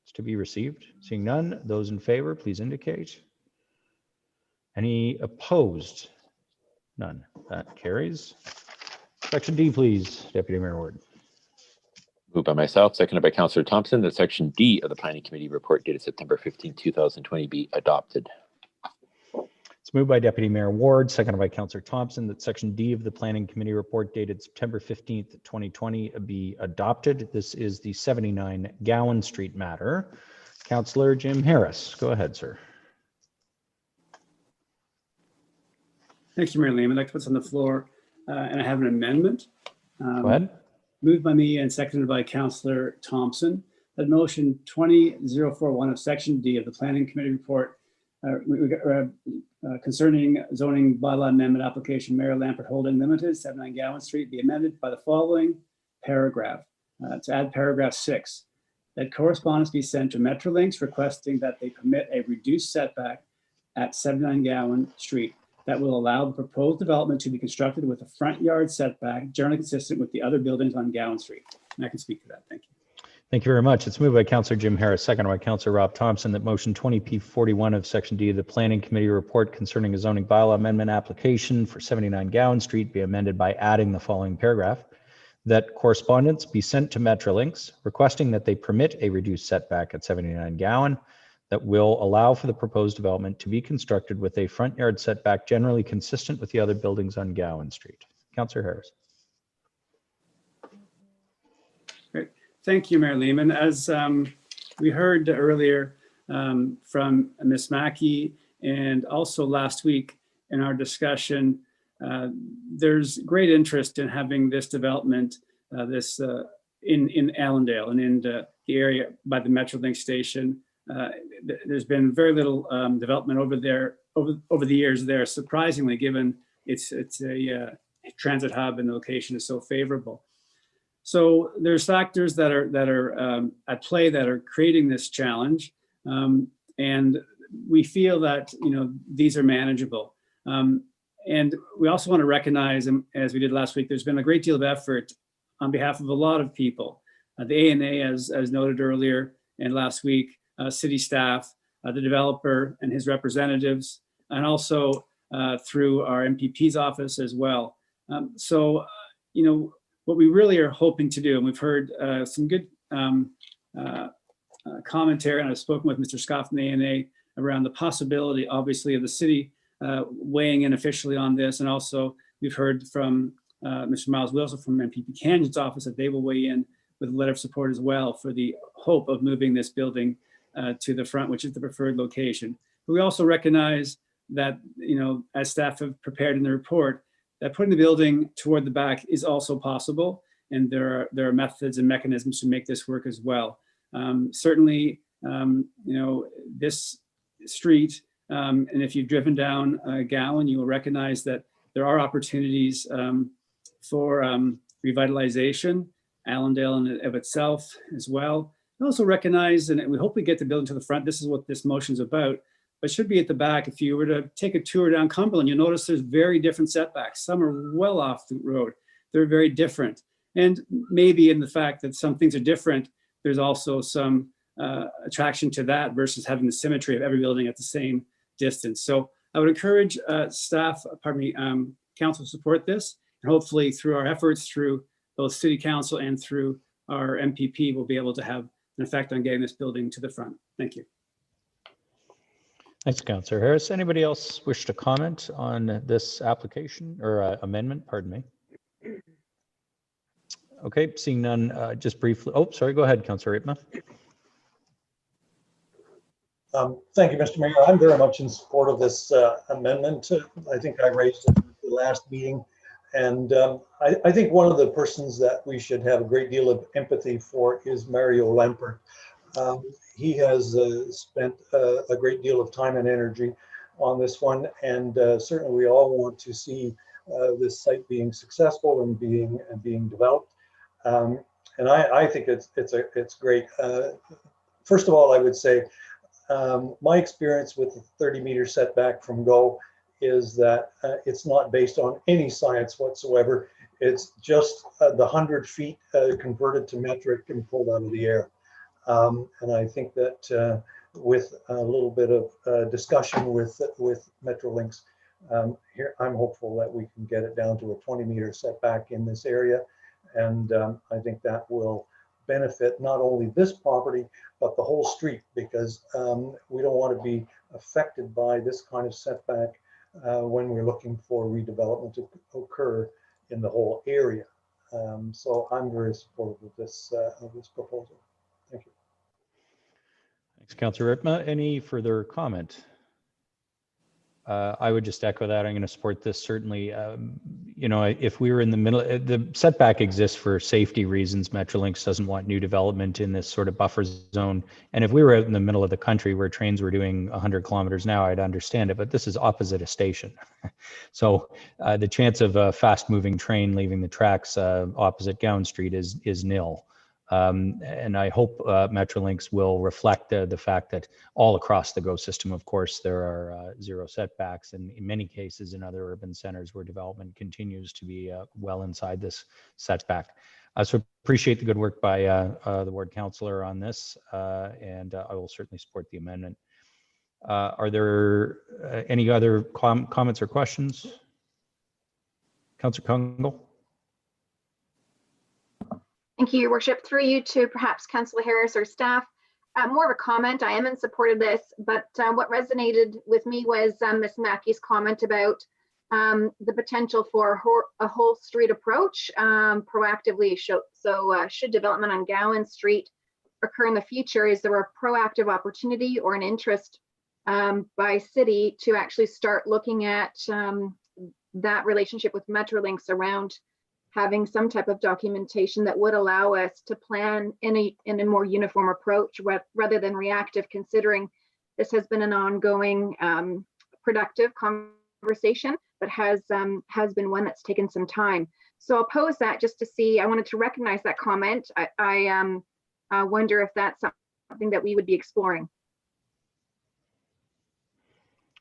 It's to be received. Seeing none, those in favor, please indicate. Any opposed? None. That carries. Section D, please, Deputy Mayor Ward. Moved by myself, seconded by Councillor Thompson, that Section D of the Planning Committee report dated September 15, 2020 be adopted. It's moved by Deputy Mayor Ward, seconded by Councillor Thompson, that Section D of the Planning Committee report dated September 15th, 2020 be adopted. This is the 79 Gowan Street matter. Councillor Jim Harris, go ahead, sir. Thank you, Mayor Lehman. I'd like to put this on the floor, and I have an amendment. Go ahead. Moved by me and seconded by Councillor Thompson, that motion 20041 of Section D of the Planning Committee report concerning zoning bylaw amendment application Mayor Lampert Holding Limited, 79 Gowan Street, be amended by the following paragraph. To add paragraph 6, that correspondence be sent to Metrolinx requesting that they permit a reduced setback at 79 Gowan Street that will allow the proposed development to be constructed with a front yard setback generally consistent with the other buildings on Gowan Street. And I can speak to that. Thank you. Thank you very much. It's moved by Councillor Jim Harris, seconded by Councillor Rob Thompson, that motion 20P41 of Section D of the Planning Committee report concerning a zoning bylaw amendment application for 79 Gowan Street be amended by adding the following paragraph. That correspondence be sent to Metrolinx requesting that they permit a reduced setback at 79 Gowan that will allow for the proposed development to be constructed with a front yard setback generally consistent with the other buildings on Gowan Street. Councillor Harris. Great. Thank you, Mayor Lehman. As we heard earlier from Ms. Mackey and also last week in our discussion, there's great interest in having this development in Allendale and in the area by the Metrolinx station. There's been very little development over there over the years there, surprisingly, given it's a transit hub and the location is so favorable. So there's factors that are at play that are creating this challenge, and we feel that these are manageable. And we also want to recognize, as we did last week, there's been a great deal of effort on behalf of a lot of people. The ANA, as noted earlier and last week, city staff, the developer and his representatives, and also through our MPP's office as well. What we really are hoping to do, and we've heard some good commentary, and I've spoken with Mr. Scott from the ANA around the possibility, obviously, of the city weighing in officially on this. And also we've heard from Mr. Miles Wilson from MPP Canyon's office that they will weigh in with a letter of support as well for the hope of moving this building to the front, which is the preferred location. But we also recognize that, as staff have prepared in the report, that putting the building toward the back is also possible. And there are methods and mechanisms to make this work as well. Certainly, this street, and if you've driven down Gowan, you will recognize that there are opportunities for revitalization, Allendale in and of itself as well. We also recognize, and we hope we get the building to the front, this is what this motion's about, but should be at the back. If you were to take a tour down Cumberland, you'll notice there's very different setbacks. Some are well off the road. They're very different. And maybe in the fact that some things are different, there's also some attraction to that versus having the symmetry of every building at the same distance. So I would encourage council to support this, and hopefully through our efforts, through both city council and through our MPP, we'll be able to have an effect on getting this building to the front. Thank you. Thanks, Councillor Harris. Anybody else wish to comment on this application or amendment? Pardon me. Okay, seeing none, just briefly. Oh, sorry, go ahead, Councillor Rietma. Thank you, Mr. Mayor. I'm very much in support of this amendment. I think I raised it at the last meeting. And I think one of the persons that we should have a great deal of empathy for is Mario Lampert. He has spent a great deal of time and energy on this one, and certainly we all want to see this site being successful and being developed. And I think it's great. First of all, I would say my experience with the 30-meter setback from Go is that it's not based on any science whatsoever. It's just the 100 feet converted to metric and pulled out of the air. And I think that with a little bit of discussion with Metrolinx, here I'm hopeful that we can get it down to a 20-meter setback in this area. And I think that will benefit not only this property, but the whole street, because we don't want to be affected by this kind of setback when we're looking for redevelopment to occur in the whole area. So I'm very supportive of this proposal. Thank you. Thanks, Councillor Ripma. Any further comment? I would just echo that. I'm going to support this. Certainly, you know, if we were in the middle, the setback exists for safety reasons. Metrolinx doesn't want new development in this sort of buffer zone. And if we were out in the middle of the country where trains were doing 100 kilometers an hour, I'd understand it. But this is opposite a station. So the chance of a fast moving train leaving the tracks opposite Gowan Street is nil. And I hope Metrolinx will reflect the fact that all across the GO system, of course, there are zero setbacks, and in many cases in other urban centers where development continues to be well inside this setback. So appreciate the good work by the ward councillor on this, and I will certainly support the amendment. Are there any other comments or questions? Councillor Kungl? Thank you, Your Worship. Through you to perhaps Councillor Harris or staff. More of a comment. I am in support of this, but what resonated with me was Ms. Mackey's comment about the potential for a whole street approach proactively. So should development on Gowan Street occur in the future, is there a proactive opportunity or an interest by city to actually start looking at that relationship with Metrolinx around having some type of documentation that would allow us to plan in a more uniform approach rather than reactive, considering this has been an ongoing productive conversation, but has been one that's taken some time. So I'll pose that just to see. I wanted to recognize that comment. I wonder if that's something that we would be exploring.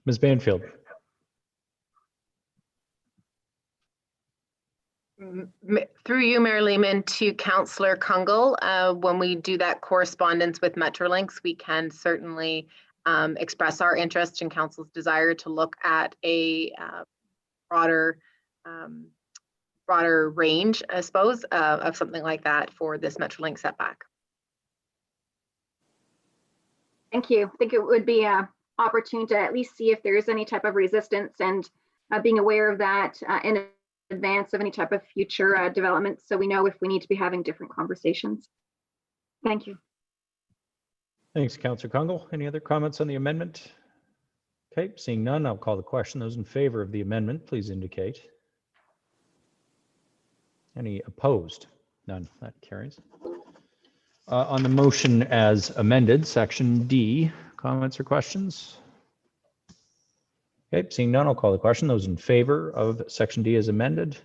Ms. Banfield. Through you, Mayor Lehman, to Councillor Kungl, when we do that correspondence with Metrolinx, we can certainly express our interest in Council's desire to look at a broader range, I suppose, of something like that for this Metrolinx setback. Thank you. I think it would be opportune to at least see if there is any type of resistance, and being aware of that in advance of any type of future development, so we know if we need to be having different conversations. Thank you. Thanks, Councillor Kungl. Any other comments on the amendment? Okay, seeing none, I'll call the question. Those in favor of the amendment, please indicate. Any opposed? None. That carries. On the motion as amended, section D, comments or questions? Okay, seeing none, I'll call the question. Those in favor of section D as amended?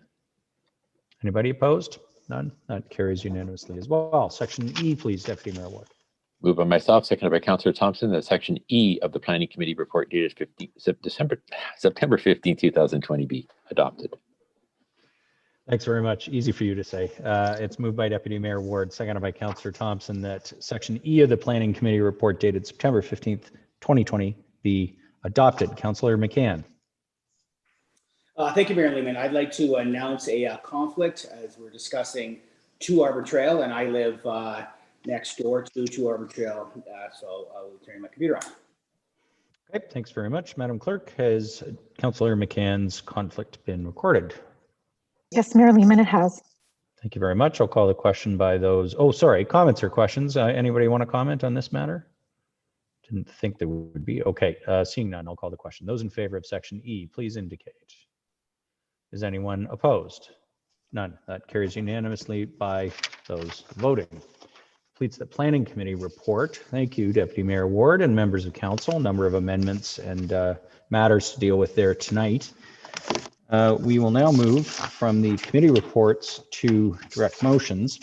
Anybody opposed? None. That carries unanimously as well. Section E, please, Deputy Mayor Ward. Moved by myself, seconded by Councillor Thompson, that section E of the Planning Committee report dated September 15, 2020 be adopted. Thanks very much. Easy for you to say. It's moved by Deputy Mayor Ward, seconded by Councillor Thompson, that section E of the Planning Committee report dated September 15th, 2020 be adopted. Councillor McCann. Thank you, Mayor Lehman. I'd like to announce a conflict as we're discussing 2 Arbor Trail, and I live next door to 2 Arbor Trail, so I will turn my computer on. Okay, thanks very much. Madam Clerk, has Councillor McCann's conflict been recorded? Yes, Mayor Lehman, it has. Thank you very much. I'll call the question by those. Oh, sorry, comments or questions? Anybody want to comment on this matter? Didn't think there would be. Okay, seeing none, I'll call the question. Those in favor of section E, please indicate. Is anyone opposed? None. That carries unanimously by those voting. completes the Planning Committee report. Thank you, Deputy Mayor Ward and members of council. A number of amendments and matters to deal with there tonight. We will now move from the committee reports to direct motions,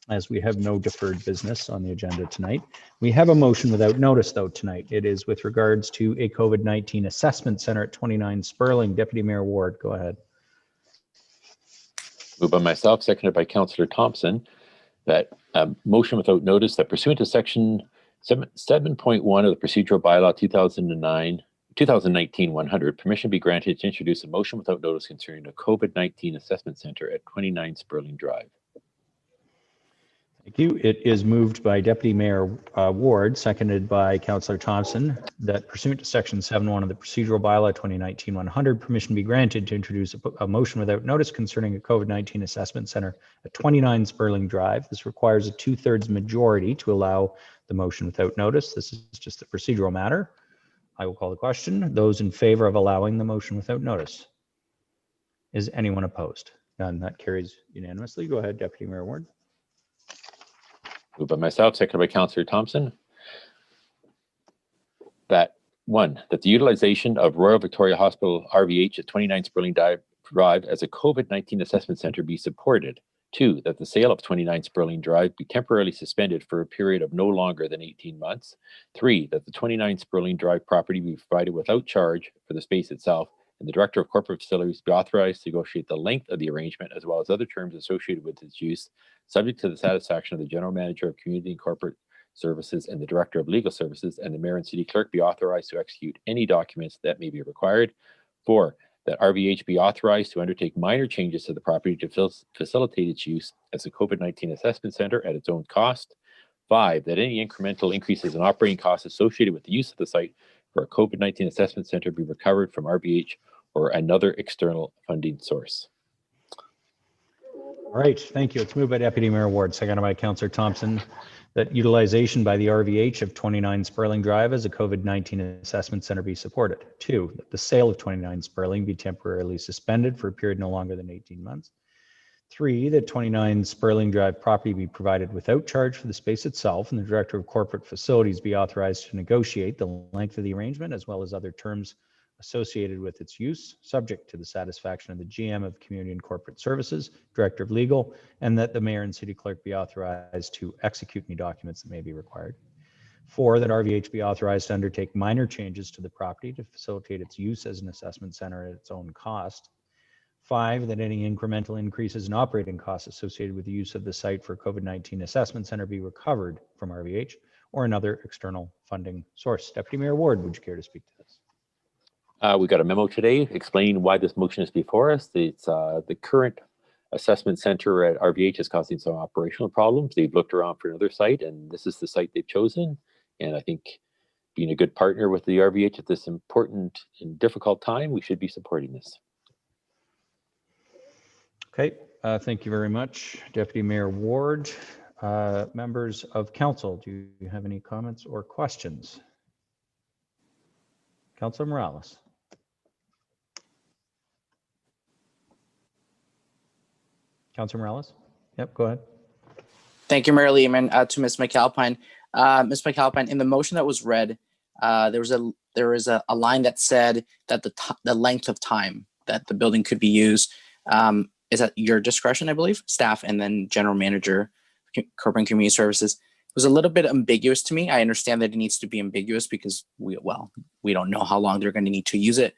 as we have no deferred business on the agenda tonight. We have a motion without notice, though, tonight. It is with regards to a COVID-19 assessment center at 29 Sperling. Deputy Mayor Ward, go ahead. Moved by myself, seconded by Councillor Thompson, that motion without notice that pursuant to section 7.1 of the procedural bylaw 2019-100, permission be granted to introduce a motion without notice concerning a COVID-19 assessment center at 29 Sperling Drive. Thank you. It is moved by Deputy Mayor Ward, seconded by Councillor Thompson, that pursuant to section 7.1 of the procedural bylaw 2019-100, permission be granted to introduce a motion without notice concerning a COVID-19 assessment center at 29 Sperling Drive. This requires a 2/3 majority to allow the motion without notice. This is just a procedural matter. I will call the question. Those in favor of allowing the motion without notice? Is anyone opposed? None. That carries unanimously. Go ahead, Deputy Mayor Ward. Moved by myself, seconded by Councillor Thompson, that that the utilization of Royal Victoria Hospital RVH at 29 Sperling Drive as a COVID-19 assessment center be supported. 2, that the sale of 29 Sperling Drive be temporarily suspended for a period of no longer than 18 months. 3, that the 29 Sperling Drive property be provided without charge for the space itself, and the Director of Corporate Facilities be authorized to negotiate the length of the arrangement as well as other terms associated with its use, subject to the satisfaction of the General Manager of Community and Corporate Services and the Director of Legal Services, and the Mayor and City Clerk be authorized to execute any documents that may be required. 4, that RVH be authorized to undertake minor changes to the property to facilitate its use as a COVID-19 assessment center at its own cost. 5, that any incremental increases in operating costs associated with the use of the site for a COVID-19 assessment center be recovered from RVH or another external funding source. All right, thank you. It's moved by Deputy Mayor Ward, seconded by Councillor Thompson, that utilization by the RVH of 29 Sperling Drive as a COVID-19 assessment center be supported. 2, that the sale of 29 Sperling be temporarily suspended for a period no longer than 18 months. 3, that 29 Sperling Drive property be provided without charge for the space itself, and the Director of Corporate Facilities be authorized to negotiate the length of the arrangement as well as other terms associated with its use, subject to the satisfaction of the GM of Community and Corporate Services, Director of Legal, and that the Mayor and City Clerk be authorized to execute any documents that may be required. 4, that RVH be authorized to undertake minor changes to the property to facilitate its use as an assessment center at its own cost. 5, that any incremental increases in operating costs associated with the use of the site for COVID-19 assessment center be recovered from RVH or another external funding source. Deputy Mayor Ward, would you care to speak to this? We got a memo today explaining why this motion is before us. It's the current assessment center at RVH is causing some operational problems. They've looked around for another site, and this is the site they've chosen. And I think being a good partner with the RVH at this important and difficult time, we should be supporting this. Okay, thank you very much, Deputy Mayor Ward. Members of council, do you have any comments or questions? Councilor Morales. Councilor Morales? Yep, go ahead. Thank you, Mayor Lehman. To Ms. McAlpine. Ms. McAlpine, in the motion that was read, there was a line that said that the length of time that the building could be used is at your discretion, I believe, staff and then General Manager, Corporate and Community Services. It was a little bit ambiguous to me. I understand that it needs to be ambiguous because we don't know how long they're going to need to use it.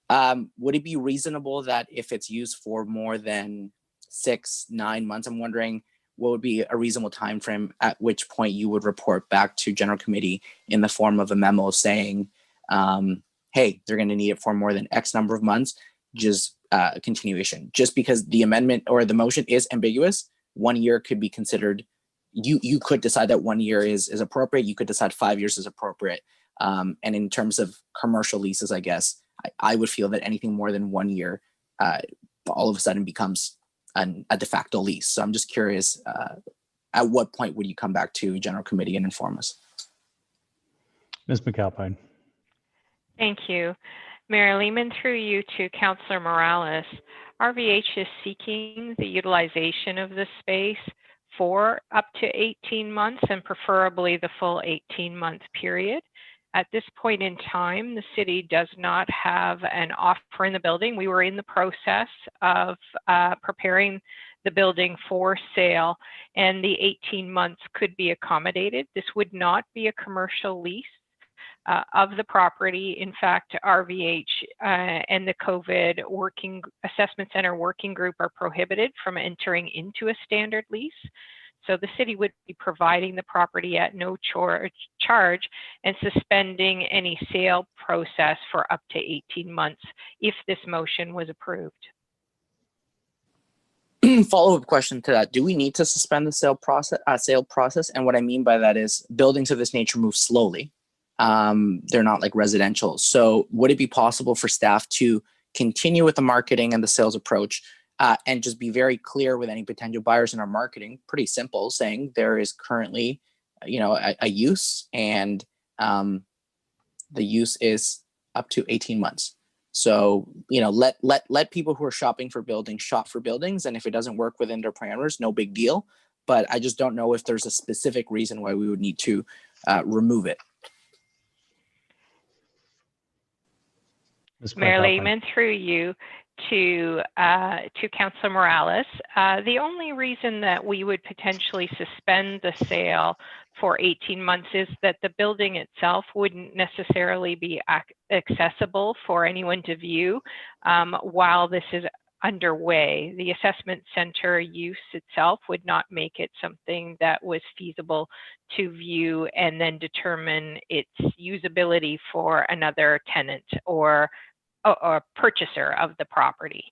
Would it be reasonable that if it's used for more than 6-9 months, I'm wondering what would be a reasonable time frame at which point you would report back to General Committee in the form of a memo saying, hey, they're going to need it for more than X number of months, just a continuation. Just because the amendment or the motion is ambiguous, 1 year could be considered. You could decide that 1 year is appropriate. You could decide 5 years is appropriate. And in terms of commercial leases, I guess, I would feel that anything more than 1 year all of a sudden becomes a de facto lease. So I'm just curious, at what point would you come back to General Committee and inform us? Ms. McAlpine. Thank you. Mayor Lehman, through you to Councillor Morales. RVH is seeking the utilization of this space for up to 18 months and preferably the full 18-month period. At this point in time, the city does not have an offer in the building. We were in the process of preparing the building for sale, and the 18 months could be accommodated. This would not be a commercial lease of the property. In fact, RVH and the COVID Assessment Center Working Group are prohibited from entering into a standard lease. So the city would be providing the property at no charge and suspending any sale process for up to 18 months if this motion was approved. Follow-up question to that. Do we need to suspend the sale process? And what I mean by that is buildings of this nature move slowly. They're not like residential. So would it be possible for staff to continue with the marketing and the sales approach and just be very clear with any potential buyers in our marketing? Pretty simple, saying there is currently, a use, and the use is up to 18 months. So, let people who are shopping for buildings shop for buildings. And if it doesn't work within their parameters, no big deal. But I just don't know if there's a specific reason why we would need to remove it. Mayor Lehman, through you to Councillor Morales. The only reason that we would potentially suspend the sale for 18 months is that the building itself wouldn't necessarily be accessible for anyone to view while this is underway. The assessment center use itself would not make it something that was feasible to view and then determine its usability for another tenant or purchaser of the property.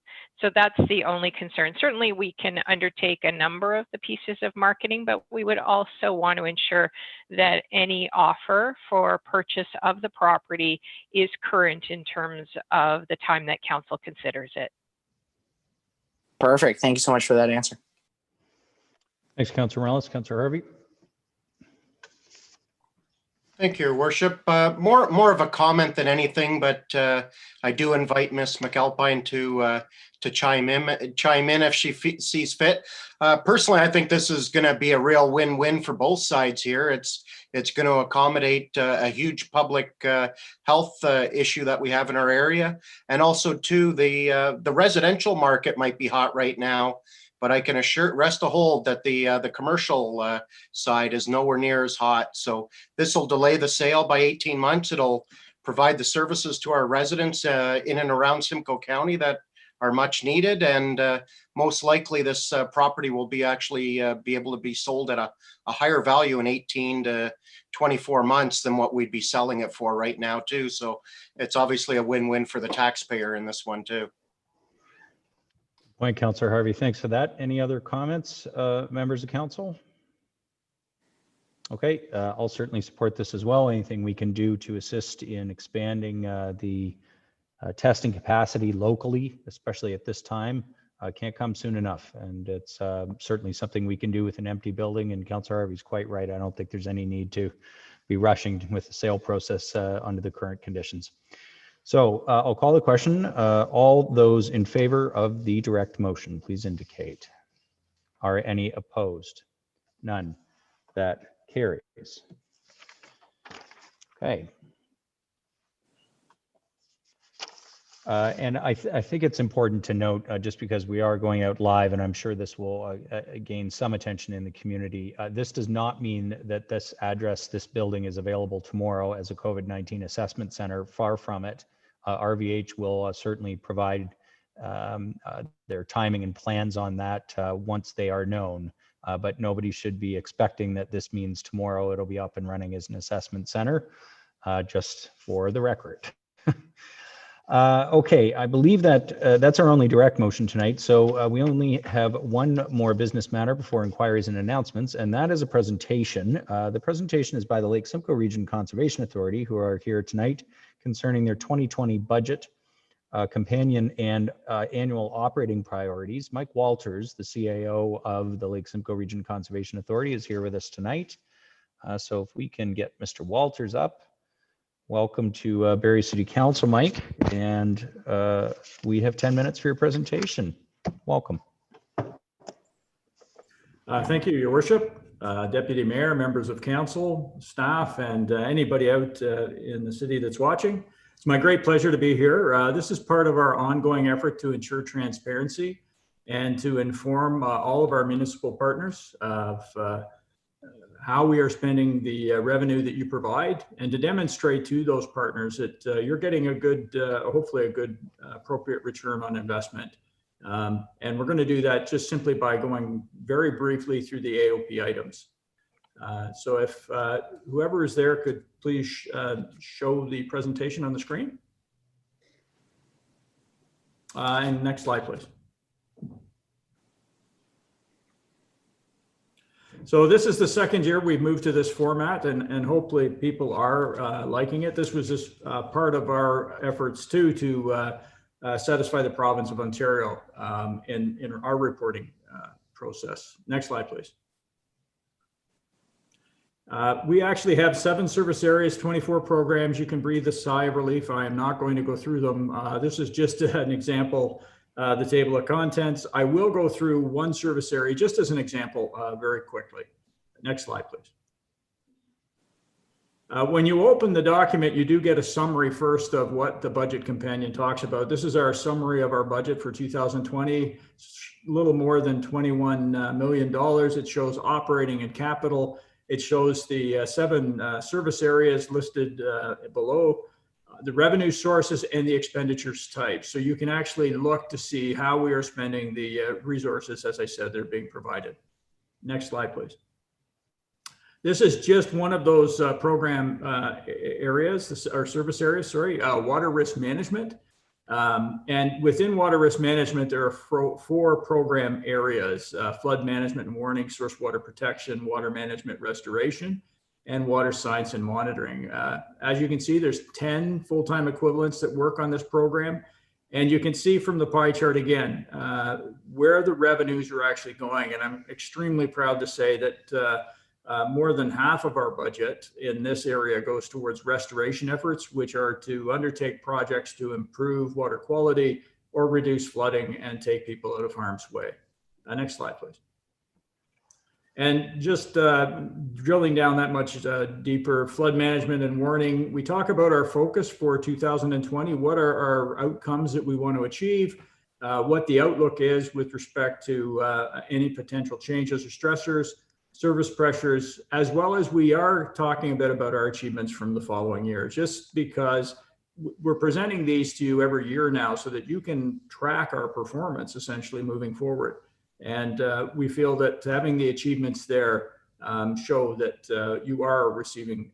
So that's the only concern. Certainly we can undertake a number of the pieces of marketing, but we would also want to ensure that any offer for purchase of the property is current in terms of the time that council considers it. Perfect. Thank you so much for that answer. Thanks, Councillor Morales. Councillor Harvey. Thank you, Your Worship. More of a comment than anything, but I do invite Ms. McAlpine to chime in if she sees fit. Personally, I think this is going to be a real win-win for both sides here. It's going to accommodate a huge public health issue that we have in our area, and also too the residential market might be hot right now. But I can rest a hold that the commercial side is nowhere near as hot. So this will delay the sale by 18 months. It'll provide the services to our residents in and around Simcoe County that are much needed. And most likely this property will be able to be sold at a higher value in 18 to 24 months than what we'd be selling it for right now too. So it's obviously a win-win for the taxpayer in this one too. Point, Councillor Harvey. Thanks for that. Any other comments, members of council? Okay, I'll certainly support this as well. Anything we can do to assist in expanding the testing capacity locally, especially at this time, can't come soon enough. And it's certainly something we can do with an empty building. And Councillor Harvey's quite right. I don't think there's any need to be rushing with the sale process under the current conditions. So I'll call the question. All those in favor of the direct motion, please indicate. Are any opposed? None. That carries. Okay. And I think it's important to note, just because we are going out live, and I'm sure this will gain some attention in the community, this does not mean that this building is available tomorrow as a COVID-19 assessment center. Far from it. RVH will certainly provide their timing and plans on that once they are known, but nobody should be expecting that this means tomorrow it'll be up and running as an assessment center, just for the record. Okay, I believe that that's our only direct motion tonight. So we only have one more business matter before inquiries and announcements, and that is a presentation. The presentation is by the Lake Simcoe Region Conservation Authority, who are here tonight, concerning their 2020 budget, companion and annual operating priorities. Mike Walters, the CAO of the Lake Simcoe Region Conservation Authority, is here with us tonight. So if we can get Mr. Walters up. Welcome to Barrie City Council, Mike, and we have 10 minutes for your presentation. Welcome. Thank you, Your Worship, Deputy Mayor, members of council, staff, and anybody out in the city that's watching. It's my great pleasure to be here. This is part of our ongoing effort to ensure transparency and to inform all of our municipal partners of how we are spending the revenue that you provide, and to demonstrate to those partners that you're getting a good, hopefully a good appropriate return on investment. And we're going to do that just simply by going very briefly through the AOP items. So if whoever is there could please show the presentation on the screen. And next slide, please. So this is the second year we've moved to this format, and hopefully people are liking it. This was just part of our efforts too to satisfy the province of Ontario in our reporting process. Next slide, please. We actually have 7 service areas, 24 programs. You can breathe a sigh of relief. I am not going to go through them. This is just an example, the table of contents. I will go through one service area just as an example very quickly. Next slide, please. When you open the document, you do get a summary first of what the budget companion talks about. This is our summary of our budget for 2020, a little more than $21 million. It shows operating and capital. It shows the 7 service areas listed below, the revenue sources and the expenditures type. So you can actually look to see how we are spending the resources, as I said, they're being provided. Next slide, please. This is just one of those program areas, or service areas, sorry, water risk management. And within water risk management, there are 4 program areas: flood management and warning, source water protection, water management restoration, and water science and monitoring. As you can see, there's 10 full-time equivalents that work on this program. And you can see from the pie chart again, where the revenues are actually going. And I'm extremely proud to say that more than half of our budget in this area goes towards restoration efforts, which are to undertake projects to improve water quality or reduce flooding and take people out of harm's way. Next slide, please. And just drilling down that much deeper, flood management and warning, we talk about our focus for 2020. What are our outcomes that we want to achieve? What the outlook is with respect to any potential changes or stressors, service pressures, as well as we are talking a bit about our achievements from the following year, just because we're presenting these to you every year now so that you can track our performance essentially moving forward. And we feel that having the achievements there show that you are receiving,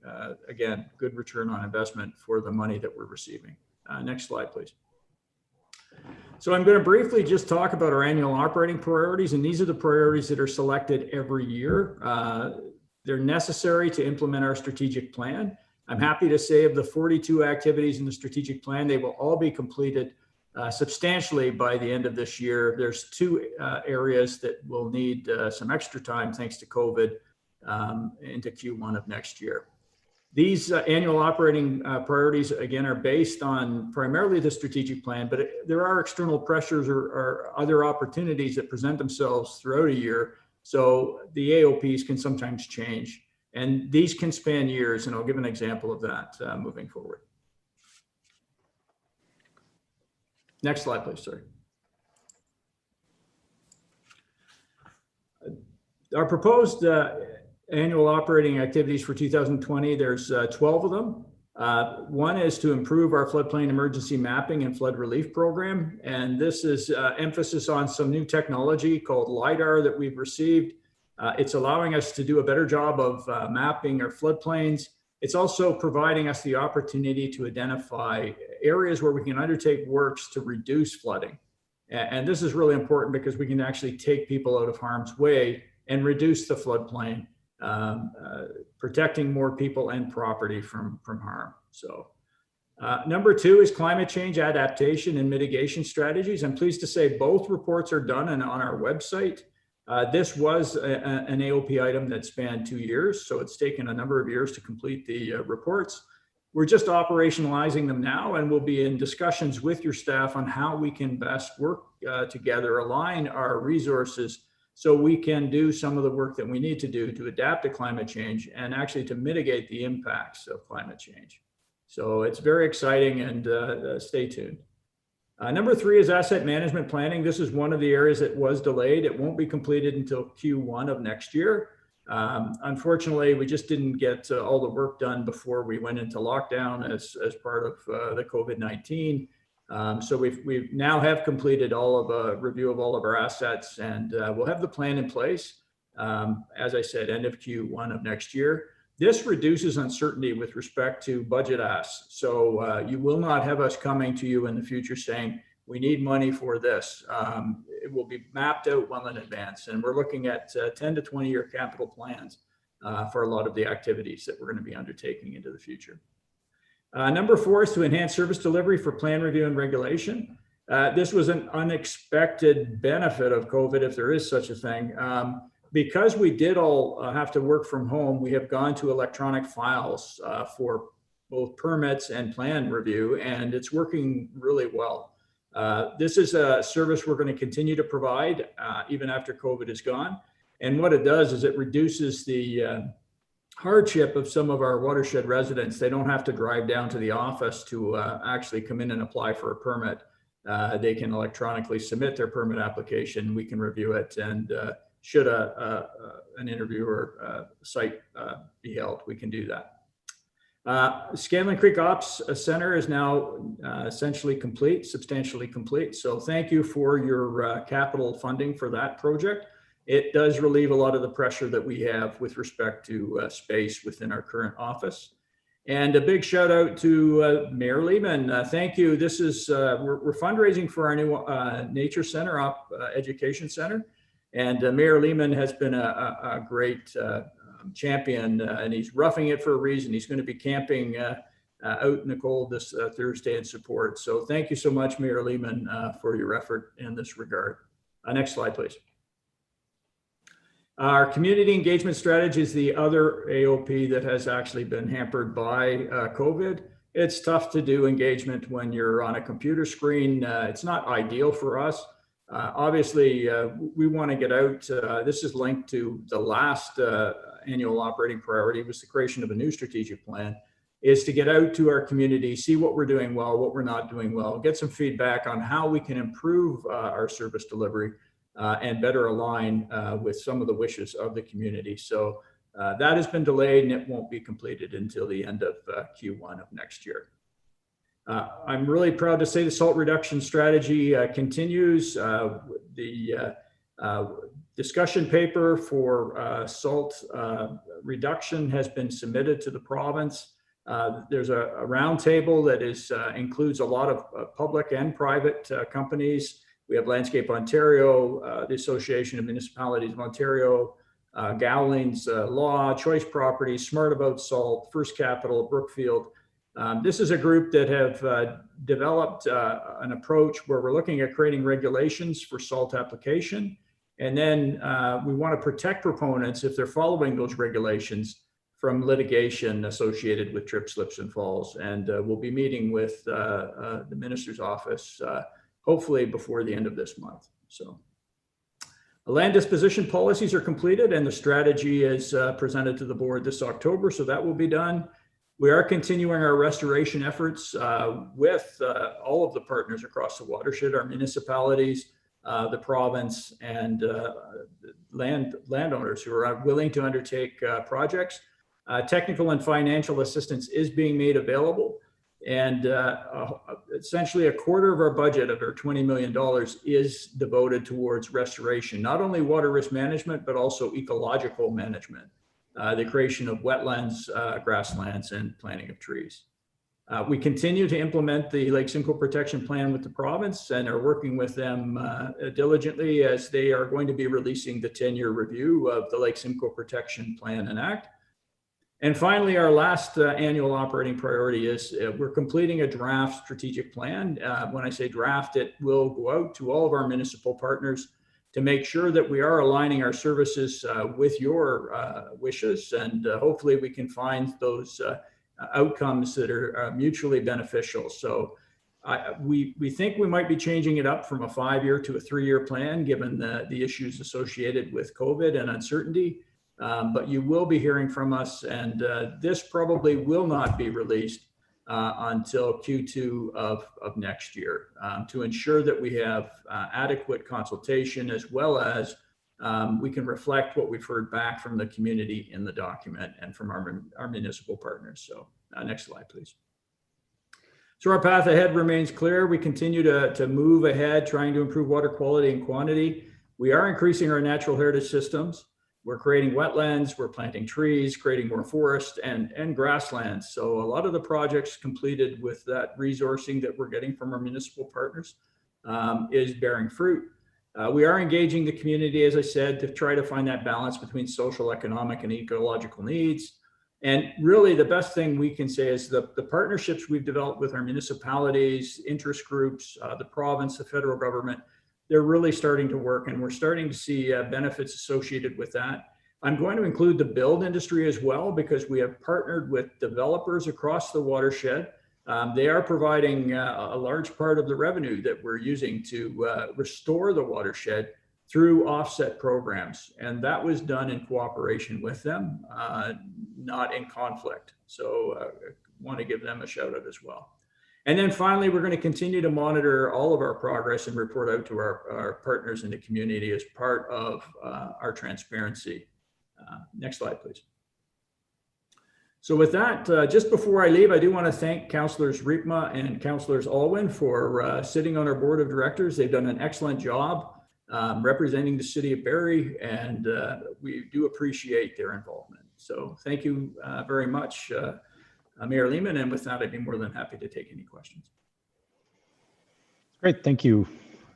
again, good return on investment for the money that we're receiving. Next slide, please. So I'm going to briefly just talk about our annual operating priorities, and these are the priorities that are selected every year. They're necessary to implement our strategic plan. I'm happy to say of the 42 activities in the strategic plan, they will all be completed substantially by the end of this year. There's 2 areas that will need some extra time thanks to COVID into Q1 of next year. These annual operating priorities, again, are based on primarily the strategic plan, but there are external pressures or other opportunities that present themselves throughout a year. So the AOPs can sometimes change, and these can span years, and I'll give an example of that moving forward. Next slide, please, sorry. Our proposed annual operating activities for 2020, there's 12 of them. One is to improve our floodplain emergency mapping and flood relief program. And this is emphasis on some new technology called LIDAR that we've received. It's allowing us to do a better job of mapping our floodplains. It's also providing us the opportunity to identify areas where we can undertake works to reduce flooding. And this is really important because we can actually take people out of harm's way and reduce the floodplain, protecting more people and property from harm. So number 2 is climate change adaptation and mitigation strategies. I'm pleased to say both reports are done and on our website. This was an AOP item that spanned 2 years, so it's taken a number of years to complete the reports. We're just operationalizing them now, and we'll be in discussions with your staff on how we can best work together, align our resources so we can do some of the work that we need to do to adapt to climate change and actually to mitigate the impacts of climate change. So it's very exciting, and stay tuned. Number 3 is asset management planning. This is one of the areas that was delayed. It won't be completed until Q1 of next year. Unfortunately, we just didn't get all the work done before we went into lockdown as part of the COVID-19. So we now have completed all of a review of all of our assets, and we'll have the plan in place, as I said, end of Q1 of next year. This reduces uncertainty with respect to budget asks. So you will not have us coming to you in the future saying, we need money for this. It will be mapped out well in advance. And we're looking at 10 to 20-year capital plans for a lot of the activities that we're going to be undertaking into the future. Number 4 is to enhance service delivery for plan review and regulation. This was an unexpected benefit of COVID, if there is such a thing. Because we did all have to work from home, we have gone to electronic files for both permits and plan review, and it's working really well. This is a service we're going to continue to provide even after COVID is gone. And what it does is it reduces the hardship of some of our watershed residents. They don't have to drive down to the office to actually come in and apply for a permit. They can electronically submit their permit application. We can review it, and should an interview or site be held, we can do that. Scanlon Creek Ops Center is now essentially complete, substantially complete. So thank you for your capital funding for that project. It does relieve a lot of the pressure that we have with respect to space within our current office. And a big shout out to Mayor Lehman. Thank you. This is, we're fundraising for our new Nature Center, Education Center. And Mayor Lehman has been a great champion, and he's roughing it for a reason. He's going to be camping out in the cold this Thursday in support. So thank you so much, Mayor Lehman, for your effort in this regard. Next slide, please. Our community engagement strategy is the other AOP that has actually been hampered by COVID. It's tough to do engagement when you're on a computer screen. It's not ideal for us. Obviously, we want to get out. This is linked to the last annual operating priority, was the creation of a new strategic plan, is to get out to our community, see what we're doing well, what we're not doing well, get some feedback on how we can improve our service delivery and better align with some of the wishes of the community. So that has been delayed, and it won't be completed until the end of Q1 of next year. I'm really proud to say the salt reduction strategy continues. The discussion paper for salt reduction has been submitted to the province. There's a roundtable that includes a lot of public and private companies. We have Landscape Ontario, the Association of Municipalities of Ontario, Gowling's Law, Choice Properties, Smart About Salt, First Capital, Brookfield. This is a group that have developed an approach where we're looking at creating regulations for salt application. And then we want to protect proponents, if they're following those regulations, from litigation associated with trip, slips, and falls. And we'll be meeting with the minister's office hopefully before the end of this month. So land disposition policies are completed, and the strategy is presented to the board this October, so that will be done. We are continuing our restoration efforts with all of the partners across the watershed, our municipalities, the province, and landowners who are willing to undertake projects. Technical and financial assistance is being made available, and essentially a quarter of our budget of our $20 million is devoted towards restoration, not only water risk management, but also ecological management. The creation of wetlands, grasslands, and planting of trees. We continue to implement the Lake Simcoe Protection Plan with the province and are working with them diligently, as they are going to be releasing the 10-year review of the Lake Simcoe Protection Plan and Act. And finally, our last annual operating priority is we're completing a draft strategic plan. When I say draft, it will go out to all of our municipal partners to make sure that we are aligning our services with your wishes, and hopefully we can find those outcomes that are mutually beneficial. So We think we might be changing it up from a 5-year to a 3-year plan, given the issues associated with COVID and uncertainty. But you will be hearing from us, and this probably will not be released until Q2 of next year, to ensure that we have adequate consultation, as well as we can reflect what we've heard back from the community in the document and from our municipal partners. So next slide, please. So our path ahead remains clear. We continue to move ahead, trying to improve water quality and quantity. We are increasing our natural heritage systems. We're creating wetlands, we're planting trees, creating more forest and grasslands. So a lot of the projects completed with that resourcing that we're getting from our municipal partners is bearing fruit. We are engaging the community, as I said, to try to find that balance between social, economic, and ecological needs. And really the best thing we can say is the partnerships we've developed with our municipalities, interest groups, the province, the federal government, they're really starting to work, and we're starting to see benefits associated with that. I'm going to include the build industry as well, because we have partnered with developers across the watershed. They are providing a large part of the revenue that we're using to restore the watershed through offset programs. And that was done in cooperation with them, not in conflict. So I want to give them a shout out as well. And then finally, we're going to continue to monitor all of our progress and report out to our partners in the community as part of our transparency. Next slide, please. So with that, just before I leave, I do want to thank Councillors Riepma and Councillors Alwyn for sitting on our board of directors. They've done an excellent job representing the city of Barrie, and we do appreciate their involvement. So thank you very much, Mayor Lehman, and with that, I'd be more than happy to take any questions. Great, thank you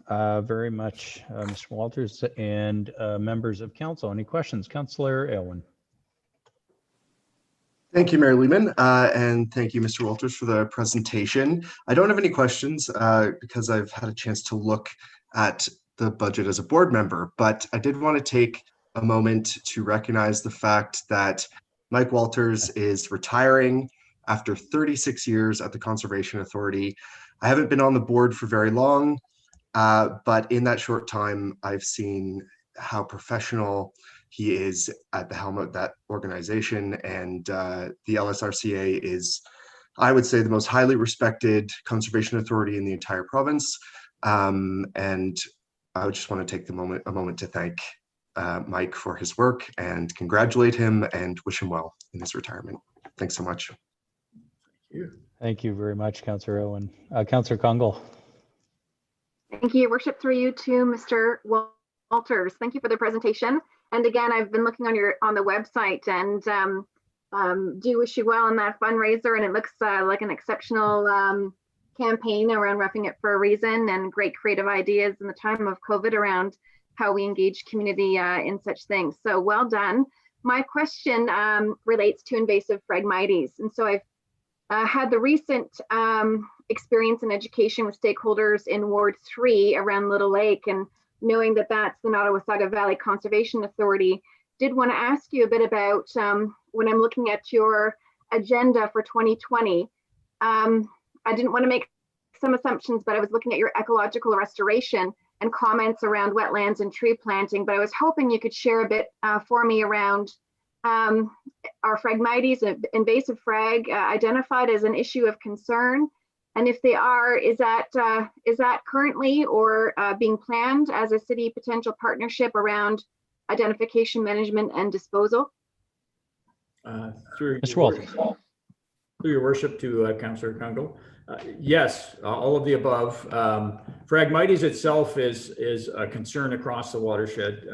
very much, Mr. Walters, and members of council. Any questions? Councillor Aylwin. Thank you, Mayor Lehman, and thank you, Mr. Walters, for the presentation. I don't have any questions because I've had a chance to look at the budget as a board member, but I did want to take a moment to recognize the fact that Mike Walters is retiring after 36 years at the Conservation Authority. I haven't been on the board for very long, but in that short time, I've seen how professional he is at the helm of that organization. And the LSRCA is, I would say, the most highly respected conservation authority in the entire province. And I would just want to take a moment to thank Mike for his work and congratulate him and wish him well in his retirement. Thanks so much. Thank you very much, Councillor Owen. Councillor Congal. Thank you, Your Worship, through you to Mr. Walters. Thank you for the presentation. And again, I've been looking on the website, and do wish you well in that fundraiser. And it looks like an exceptional campaign around Roughing It for a Reason, and great creative ideas in the time of COVID around how we engage community in such things. So well done. My question relates to invasive Phragmites. And so I've had the recent experience in education with stakeholders in Ward 3 around Little Lake, and knowing that that's the Nottawasaga Valley Conservation Authority, did want to ask you a bit about when I'm looking at your agenda for 2020. I didn't want to make some assumptions, but I was looking at your ecological restoration and comments around wetlands and tree planting, but I was hoping you could share a bit for me around are Phragmites, invasive frag, identified as an issue of concern? And if they are, is that currently or being planned as a city potential partnership around identification, management, and disposal? Through your worship to Councillor Congal. Yes, all of the above. Phragmites itself is a concern across the watershed.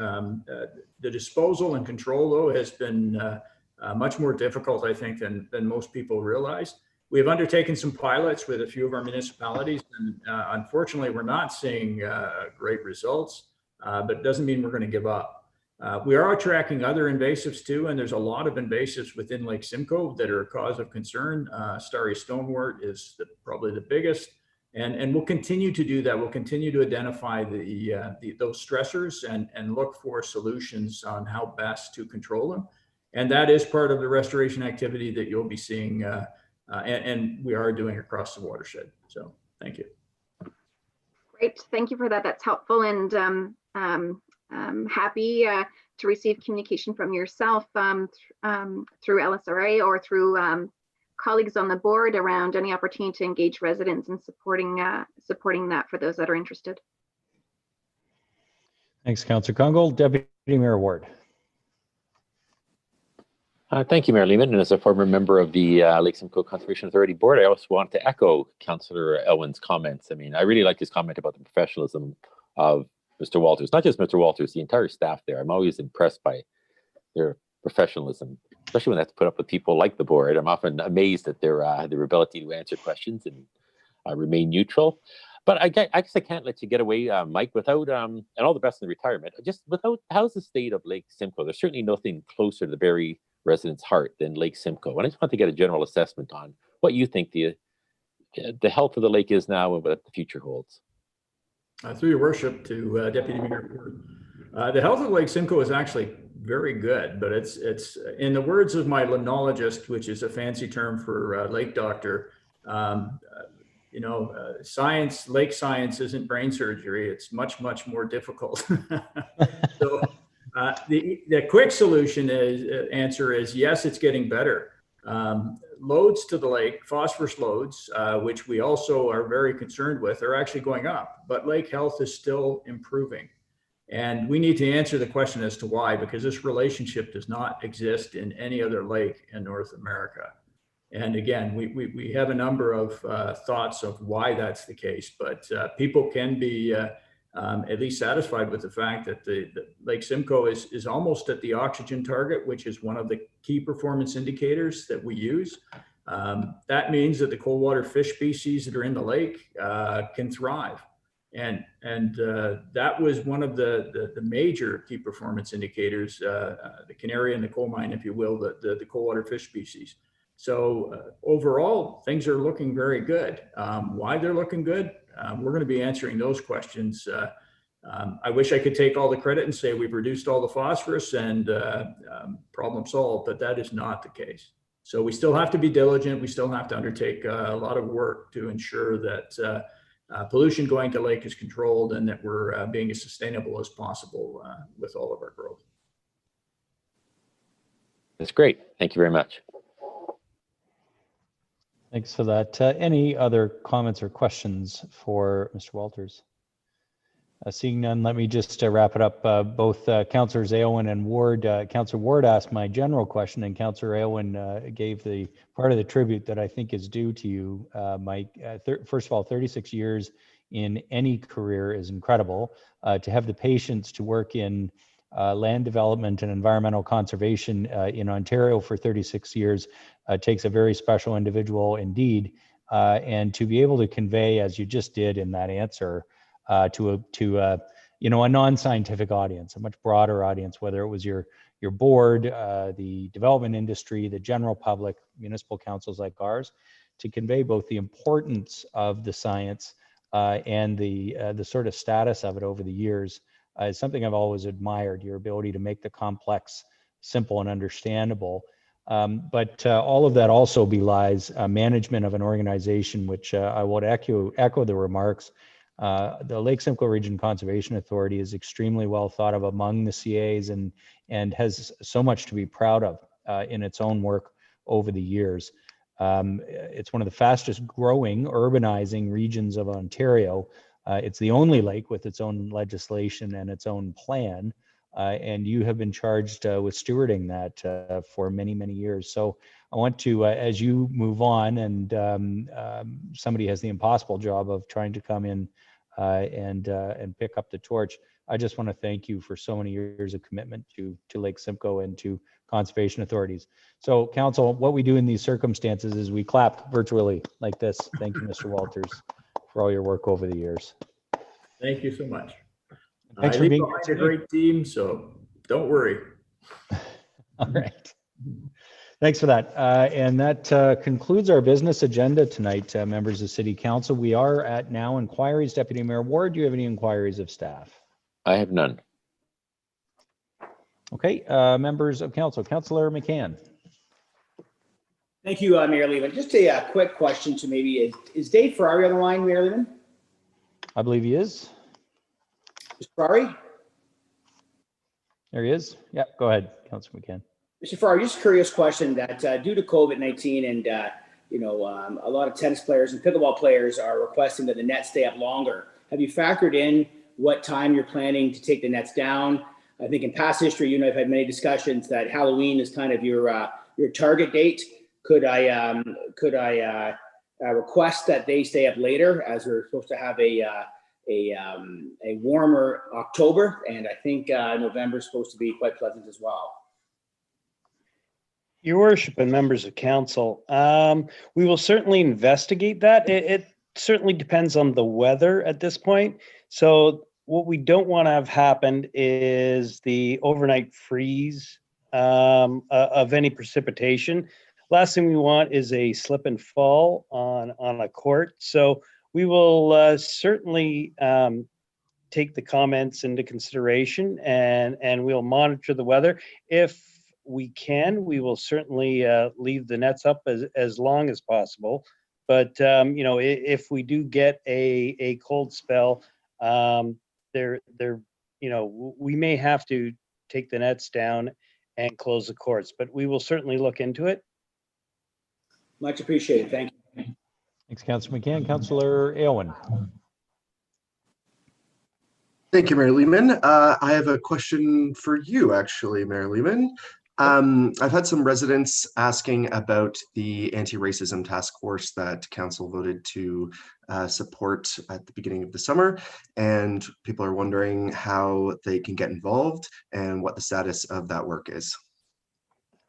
The disposal and control, though, has been much more difficult, I think, than most people realize. We have undertaken some pilots with a few of our municipalities, and unfortunately, we're not seeing great results, but it doesn't mean we're going to give up. We are tracking other invasives too, and there's a lot of invasives within Lake Simcoe that are a cause of concern. Starry stonewort is probably the biggest, and we'll continue to do that. We'll continue to identify those stressors and look for solutions on how best to control them. And that is part of the restoration activity that you'll be seeing, and we are doing across the watershed. So Thank you. Great, thank you for that. That's helpful, and happy to receive communication from yourself through LSRA or through colleagues on the board around any opportunity to engage residents and supporting that for those that are interested. Thanks, Councillor Kungl. Deputy Mayor Ward. Thank you, Mayor Lehman. And as a former member of the Lake Simcoe Conservation Authority Board, I also want to echo Councillor Elwin's comments. I mean, I really like his comment about the professionalism of Mr. Walters, not just Mr. Walters, the entire staff there. I'm always impressed by their professionalism, especially when they have to put up with people like the board. I'm often amazed at their ability to answer questions and remain neutral. But I guess I can't let you get away, Mike, without, and all the best in the retirement, just without, how's the state of Lake Simcoe? There's certainly nothing closer to the Barrie residents' heart than Lake Simcoe. And I just want to get a general assessment on what you think the health of the lake is now and what the future holds. Through your worship to Deputy Mayor, the health of Lake Simcoe is actually very good, but it's in the words of my limnologist, which is a fancy term for lake doctor, you know, lake science isn't brain surgery. It's much, much more difficult. So the quick solution answer is yes, it's getting better. Loads to the lake, phosphorus loads, which we also are very concerned with, are actually going up, but lake health is still improving. And we need to answer the question as to why, because this relationship does not exist in any other lake in North America. And again, we have a number of thoughts of why that's the case, but people can be at least satisfied with the fact that the Lake Simcoe is almost at the oxygen target, which is one of the key performance indicators that we use. That means that the cold water fish species that are in the lake can thrive. And that was one of the major key performance indicators, the canary in the coal mine, if you will, the cold water fish species. So overall, things are looking very good. Why they're looking good? We're going to be answering those questions. I wish I could take all the credit and say we've reduced all the phosphorus and problem solved, but that is not the case. So we still have to be diligent. We still have to undertake a lot of work to ensure that pollution going to lake is controlled and that we're being as sustainable as possible with all of our growth. That's great. Thank you very much. Thanks for that. Any other comments or questions for Mr. Walters? Seeing none, let me just wrap it up. Both Councillors Aylwin and Ward, Councillor Ward asked my general question, and Councillor Aylwin gave the part of the tribute that I think is due to you, Mike. First of all, 36 years in any career is incredible. To have the patience to work in land development and environmental conservation in Ontario for 36 years takes a very special individual indeed. And to be able to convey, as you just did in that answer, to a non-scientific audience, a much broader audience, whether it was your board, the development industry, the general public, municipal councils like ours, to convey both the importance of the science and the sort of status of it over the years is something I've always admired, your ability to make the complex simple and understandable. But all of that also belies management of an organization, which I would echo the remarks. The Lake Simcoe Region Conservation Authority is extremely well thought of among the CAs and has so much to be proud of in its own work over the years. It's one of the fastest growing urbanizing regions of Ontario. It's the only lake with its own legislation and its own plan. And you have been charged with stewarding that for many, many years. So I want to, as you move on and somebody has the impossible job of trying to come in and pick up the torch, I just want to thank you for so many years of commitment to Lake Simcoe and to conservation authorities. So Council, what we do in these circumstances is we clap virtually like this. Thank you, Mr. Walters, for all your work over the years. Thank you so much. Thanks I for being behind a great team, so don't worry. All right. Thanks for that. And that concludes our business agenda tonight, members of City Council. We are at now inquiries. Deputy Mayor Ward, do you have any inquiries of staff? I have none. Okay, members of council. Councillor McCann. Thank you, Mayor Lehman. Just a quick question to maybe, is Dave Ferrari on the line, Mayor Lehman? I believe he is. Mr. Ferrari? There he is. Yeah, go ahead, Councilor McCann. Mr. Ferrari, just a curious question that due to COVID-19 and a lot of tennis players and pickleball players are requesting that the nets stay up longer. Have you factored in what time you're planning to take the nets down? I think in past history, you and I have had many discussions that Halloween is kind of your target date. Could I request that they stay up later, as we're supposed to have a warmer October, and I think November is supposed to be quite pleasant as well. Your Worship and members of council, we will certainly investigate that. It certainly depends on the weather at this point. So what we don't want to have happened is the overnight freeze of any precipitation. Last thing we want is a slip and fall on a court. So we will certainly take the comments into consideration, and we'll monitor the weather. If we can, we will certainly leave the nets up as long as possible. But if we do get a cold spell, we may have to take the nets down and close the courts. But we will certainly look into it. Much appreciated. Thank you. Thanks, Councilor McCann. Councilor Aylwin. Thank you, Mayor Lehman. I have a question for you, actually, Mayor Lehman. I've had some residents asking about the anti-racism task force that council voted to support at the beginning of the summer, and people are wondering how they can get involved and what the status of that work is.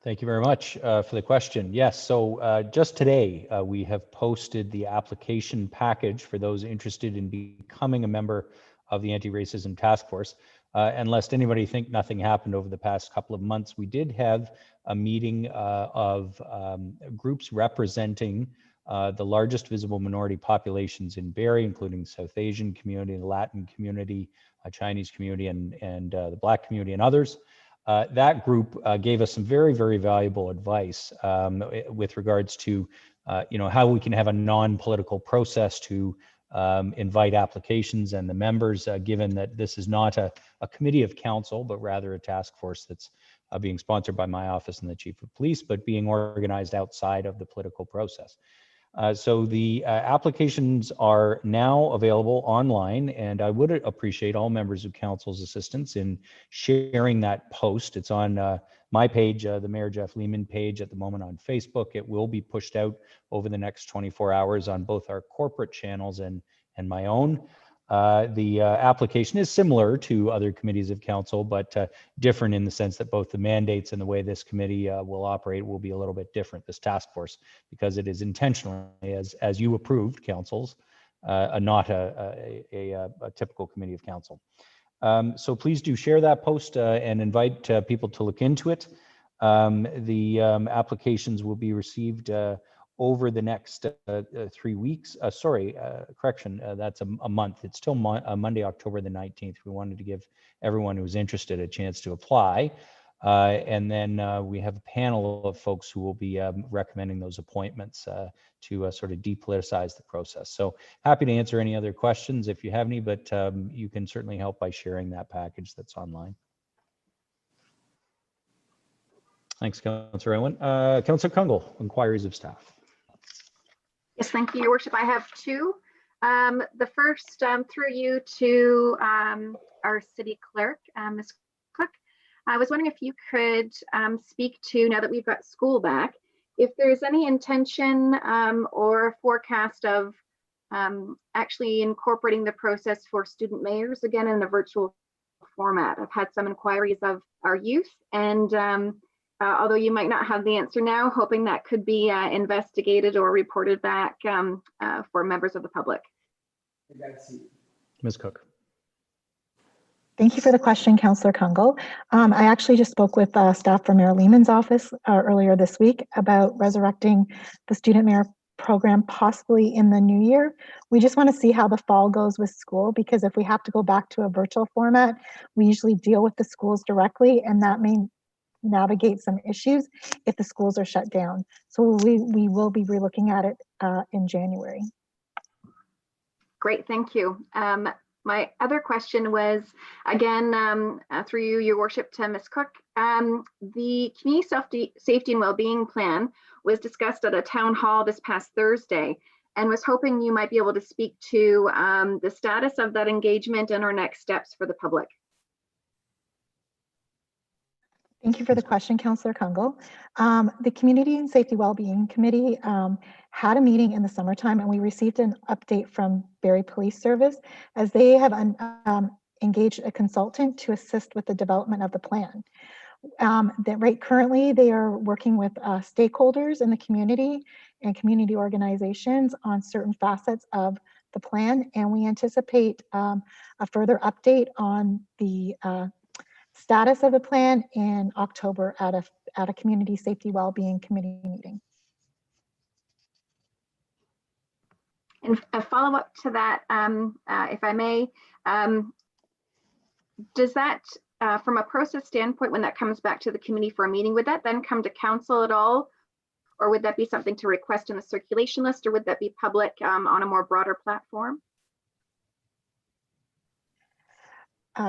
Thank you very much for the question. Yes, so just today we have posted the application package for those interested in becoming a member of the Anti-Racism Task Force. And lest anybody think nothing happened over the past couple of months, we did have a meeting of groups representing the largest visible minority populations in Barrie, including the South Asian community, the Latin community, Chinese community, and the Black community, and others. That group gave us some very, very valuable advice with regards to how we can have a non-political process to invite applications and the members, given that this is not a committee of council, but rather a task force that's being sponsored by my office and the chief of police, but being organized outside of the political process. So the applications are now available online, and I would appreciate all members of council's assistance in sharing that post. It's on my page, the Mayor Jeff Lehman page at the moment on Facebook. It will be pushed out over the next 24 hours on both our corporate channels and my own. The application is similar to other committees of council, but different in the sense that both the mandates and the way this committee will operate will be a little bit different, this task force, because it is intentionally, as you approved, councils, not a typical committee of council. So please do share that post and invite people to look into it. The applications will be received over the next 3 weeks. Correction, that's a month. It's still Monday, October the 19th. We wanted to give everyone who's interested a chance to apply. And then we have a panel of folks who will be recommending those appointments to sort of depoliticize the process. So happy to answer any other questions if you have any, but you can certainly help by sharing that package that's online. Thanks, Councillor Owen. Councillor Kungl, inquiries of staff. Yes, thank you, Your Worship. I have two. The first, through you to our city clerk, Ms. Cook. I was wondering if you could speak to, now that we've got school back, if there's any intention or forecast of actually incorporating the process for student mayors again in a virtual format. I've had some inquiries of our youth, and although you might not have the answer now, hoping that could be investigated or reported back for members of the public. Ms. Cook. Thank you for the question, Councillor Kungl. I actually just spoke with staff from Mayor Lehman's office earlier this week about resurrecting the student mayor program possibly in the new year. We just want to see how the fall goes with school, because if we have to go back to a virtual format, we usually deal with the schools directly, and that may navigate some issues if the schools are shut down. So we will be relooking at it in January. Great, thank you. My other question was, again, through you, Your Worship, to Ms. Cook. The Community Safety and Wellbeing Plan was discussed at a town hall this past Thursday, and was hoping you might be able to speak to the status of that engagement and our next steps for the public. Thank you for the question, Councillor Kungl. The Community and Safety Wellbeing Committee had a meeting in the summertime, and we received an update from Barrie Police Service as they have engaged a consultant to assist with the development of the plan. Currently, they are working with stakeholders in the community and community organizations on certain facets of the plan, and we anticipate a further update on the status of the plan in October at a Community Safety Wellbeing Committee meeting. And a follow-up to that, if I may, does that, from a process standpoint, when that comes back to the committee for a meeting, would that then come to council at all? Or would that be something to request in the circulation list, or would that be public on a more broader platform?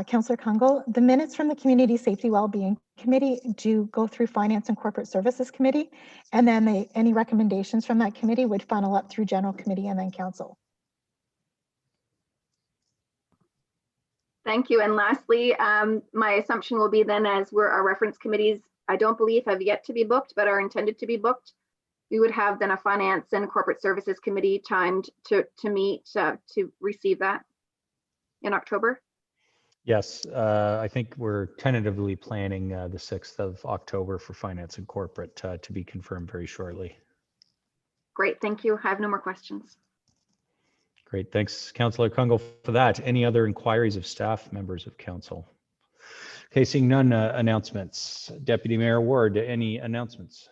Councillor Kungl, the minutes from the Community Safety Wellbeing Committee do go through Finance and Corporate Services Committee, and then any recommendations from that committee would funnel up through General Committee and then Council. Thank you. And lastly, my assumption will be then, as our reference committees, I don't believe have yet to be booked, but are intended to be booked, we would have then a Finance and Corporate Services Committee timed to meet to receive that in October. Yes, I think we're tentatively planning the 6th of October for Finance and Corporate to be confirmed very shortly. Great, thank you. I have no more questions. Great, thanks, Councillor Kungl, for that. Any other inquiries of staff, members of council? Okay, seeing none, announcements. Deputy Mayor Ward, any announcements?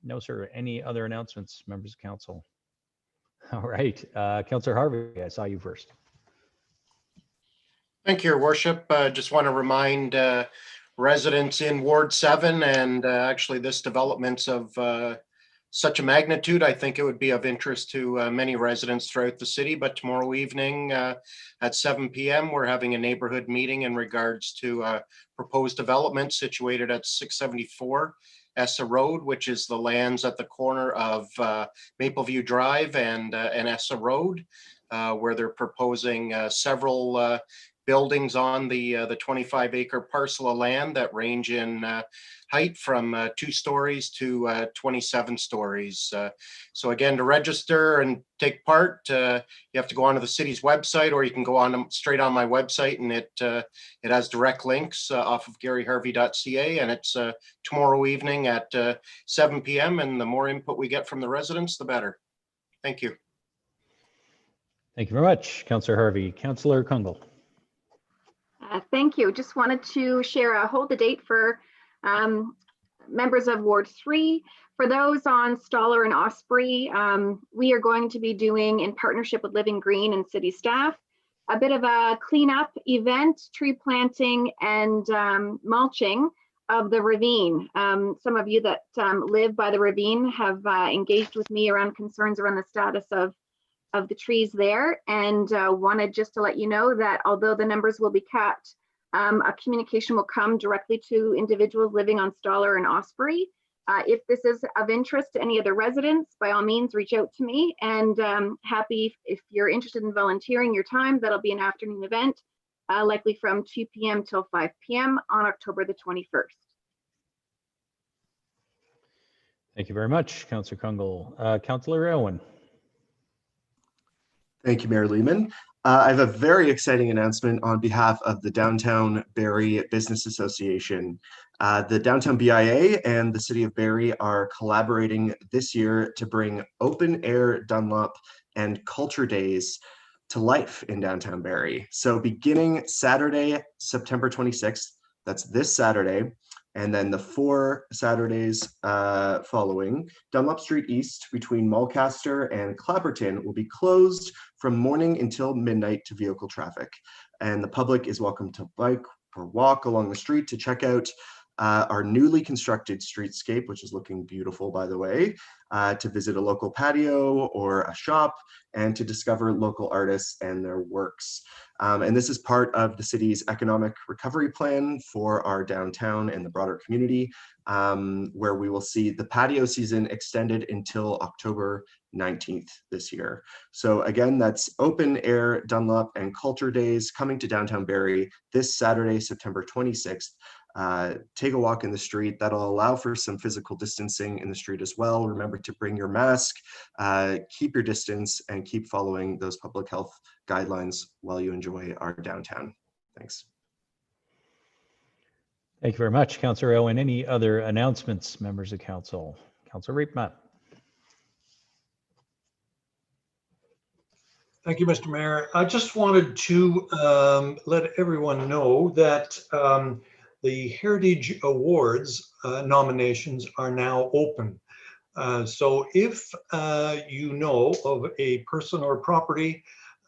No, sir. Any other announcements, members of council? All right, Councillor Harvey, I saw you first. Thank you, Your Worship. Just want to remind residents in Ward 7 and actually this development's of such a magnitude, I think it would be of interest to many residents throughout the city. But tomorrow evening at 7 p.m. we're having a neighborhood meeting in regards to proposed development situated at 674 Essa Road, which is the lands at the corner of Mapleview Drive and Essa Road, where they're proposing several buildings on the 25-acre parcel of land that range in height from 2 stories to 27 stories. So again, to register and take part, you have to go onto the city's website, or you can go on straight on my website, and it has direct links off of garyharvey.ca, and it's tomorrow evening at 7 p.m. And the more input we get from the residents, the better. Thank you. Thank you very much, Councillor Harvey. Councillor Kungl. Thank you. Just wanted to share a hold the date for members of Ward 3. For those on Stoller and Osprey, we are going to be doing, in partnership with Living Green and city staff, a bit of a cleanup event, tree planting and mulching of the ravine. Some of you that live by the ravine have engaged with me around concerns around the status of the trees there, and wanted just to let you know that although the numbers will be capped, a communication will come directly to individuals living on Stoller and Osprey. If this is of interest to any other residents, by all means reach out to me, and happy if you're interested in volunteering your time. That'll be an afternoon event, likely from 2 p.m. till 5 p.m. on October the 21st. Thank you very much, Councillor Kungl. Councillor Owen. Thank you, Mayor Lehman. I have a very exciting announcement on behalf of the Downtown Barrie Business Association. The Downtown BIA and the City of Barrie are collaborating this year to bring open air Dunlop and culture days to life in Downtown Barrie. So beginning Saturday, September 26th, that's this Saturday, and then the 4 Saturdays following, Dunlop Street East between Mulcaster and Clapperton will be closed from morning until midnight to vehicle traffic. And the public is welcome to bike or walk along the street to check out our newly constructed streetscape, which is looking beautiful, by the way, to visit a local patio or a shop, and to discover local artists and their works. And this is part of the city's economic recovery plan for our downtown and the broader community, where we will see the patio season extended until October 19th this year. So again, that's open air Dunlop and Culture Days coming to downtown Barrie this Saturday, September 26th. Take a walk in the street. That'll allow for some physical distancing in the street as well. Remember to bring your mask, keep your distance, and keep following those public health guidelines while you enjoy our downtown. Thanks. Thank you very much, Councillor Owen. Any other announcements, members of council? Councillor Riepma. Thank you, Mr. Mayor. I just wanted to let everyone know that the Heritage Awards nominations are now open. So if you know of a person or property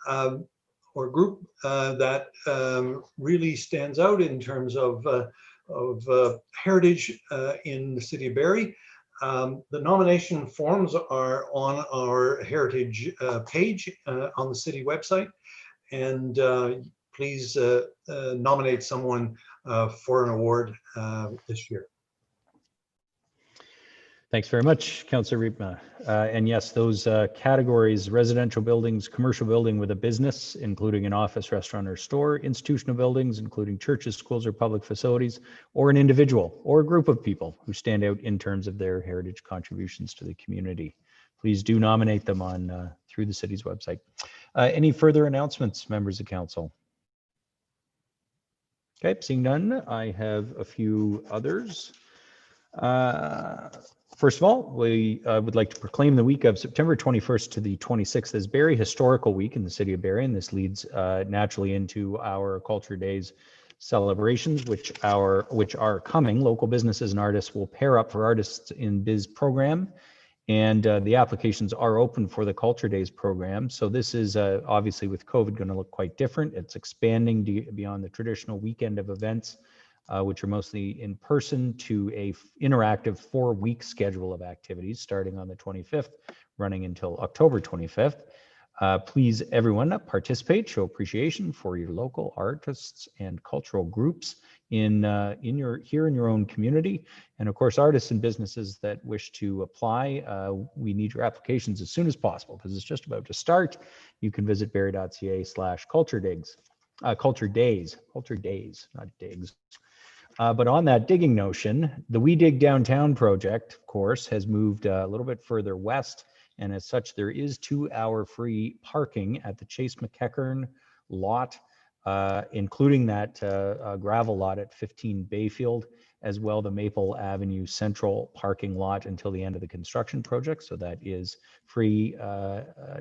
or group that really stands out in terms of heritage in the city of Barrie, the nomination forms are on our heritage page on the city website, and please nominate someone for an award this year. Thanks very much, Councillor Riepma. And yes, those categories: residential buildings, commercial building with a business, including an office, restaurant, or store, institutional buildings, including churches, schools, or public facilities, or an individual or a group of people who stand out in terms of their heritage contributions to the community. Please do nominate them on through the city's website. Any further announcements, members of council? Okay, seeing none, I have a few others. First of all, we would like to proclaim the week of September 21st to the 26th as Barrie Historical Week in the city of Barrie, and this leads naturally into our Culture Days celebrations, which are coming. Local businesses and artists will pair up for Artists in Biz program, and the applications are open for the Culture Days program. So this is obviously, with COVID, going to look quite different. It's expanding beyond the traditional weekend of events, which are mostly in person, to a interactive 4-week schedule of activities starting on the 25th, running until October 25th. Please, everyone, participate, show appreciation for your local artists and cultural groups in your own community. And of course, artists and businesses that wish to apply, we need your applications as soon as possible because it's just about to start. You can visit barrie.ca/culture days, not digs. But on that digging notion, the We Dig Downtown project, of course, has moved a little bit further west. And as such, there is 2-hour free parking at the Chase McEachern lot, including that gravel lot at 15 Bayfield, as well the Maple Avenue Central parking lot until the end of the construction project. So that is free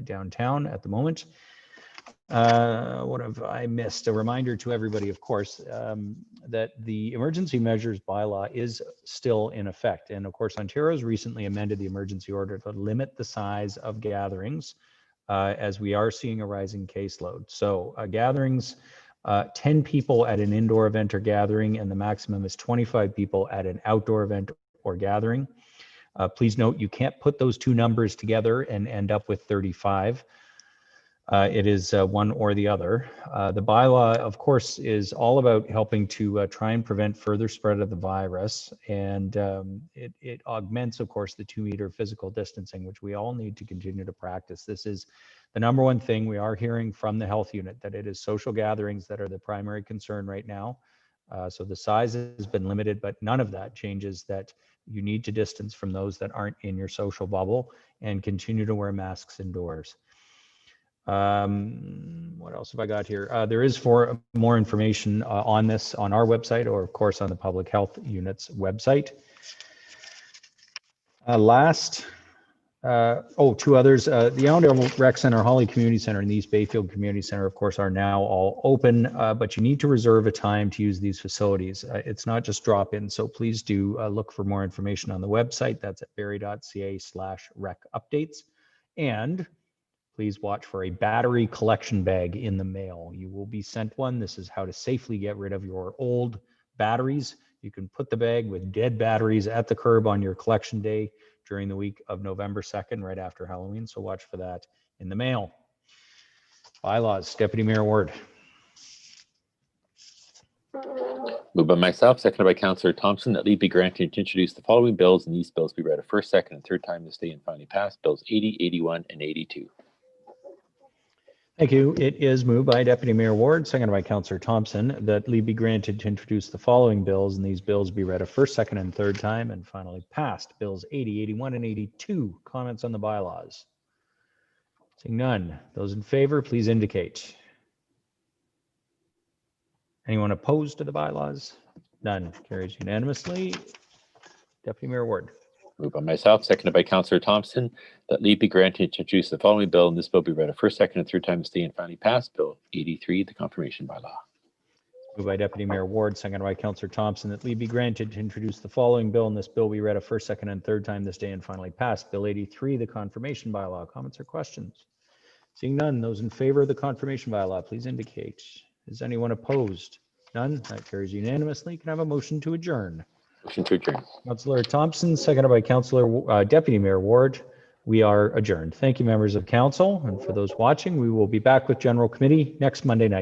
downtown at the moment. What have I missed? A reminder to everybody, of course, that the emergency measures bylaw is still in effect. And of course, Ontario's recently amended the emergency order to limit the size of gatherings as we are seeing a rising caseload. So gatherings, 10 people at an indoor event or gathering, and the maximum is 25 people at an outdoor event or gathering. Please note, you can't put those two numbers together and end up with 35. It is one or the other. The bylaw, of course, is all about helping to try and prevent further spread of the virus. And it augments, of course, the 2-meter physical distancing, which we all need to continue to practice. This is the number one thing we are hearing from the health unit, that it is social gatherings that are the primary concern right now. So the size has been limited, but none of that changes that you need to distance from those that aren't in your social bubble and continue to wear masks indoors. What else have I got here? There is more information on this on our website, or of course on the Public Health Unit's website. Two others. The Allendale Rec Center, Holly Community Center, and the East Bayfield Community Center, of course, are now all open, but you need to reserve a time to use these facilities. It's not just drop in, so please do look for more information on the website. That's at barrie.ca/rec updates. And please watch for a battery collection bag in the mail. You will be sent one. This is how to safely get rid of your old batteries You can put the bag with dead batteries at the curb on your collection day during the week of November 2nd, right after Halloween. So watch for that in the mail. Bylaws, Deputy Mayor Ward. Moved by myself, seconded by Councillor Thompson, that leave be granted to introduce the following bills, and these bills be read a first, second, and third time this day and finally passed. Bills 80, 81, and 82. Thank you. It is moved by Deputy Mayor Ward, seconded by Councillor Thompson, that leave be granted to introduce the following bills, and these bills be read a first, second, and third time and finally passed. Bills 80, 81, and 82. Comments on the bylaws? Seeing none. Those in favor, please indicate. Anyone opposed to the bylaws? None. Carries unanimously. Deputy Mayor Ward. Moved by myself, seconded by Councillor Thompson, that leave be granted to introduce the following bill, and this bill be read a first, second, and third time this day and finally passed. Bill 83, the confirmation bylaw. Moved by Deputy Mayor Ward, seconded by Councillor Thompson, that leave be granted to introduce the following bill, and this bill be read a first, second, and third time this day and finally passed. Bill 83, the confirmation bylaw. Comments or questions? Seeing none, those in favor of the confirmation bylaw, please indicate. Is anyone opposed? None. That carries unanimously. Can I have a motion to adjourn? Motion to adjourn. Councillor Thompson, seconded by Councillor Deputy Mayor Ward. We are adjourned. Thank you, members of council. And for those watching, we will be back with General Committee next Monday night.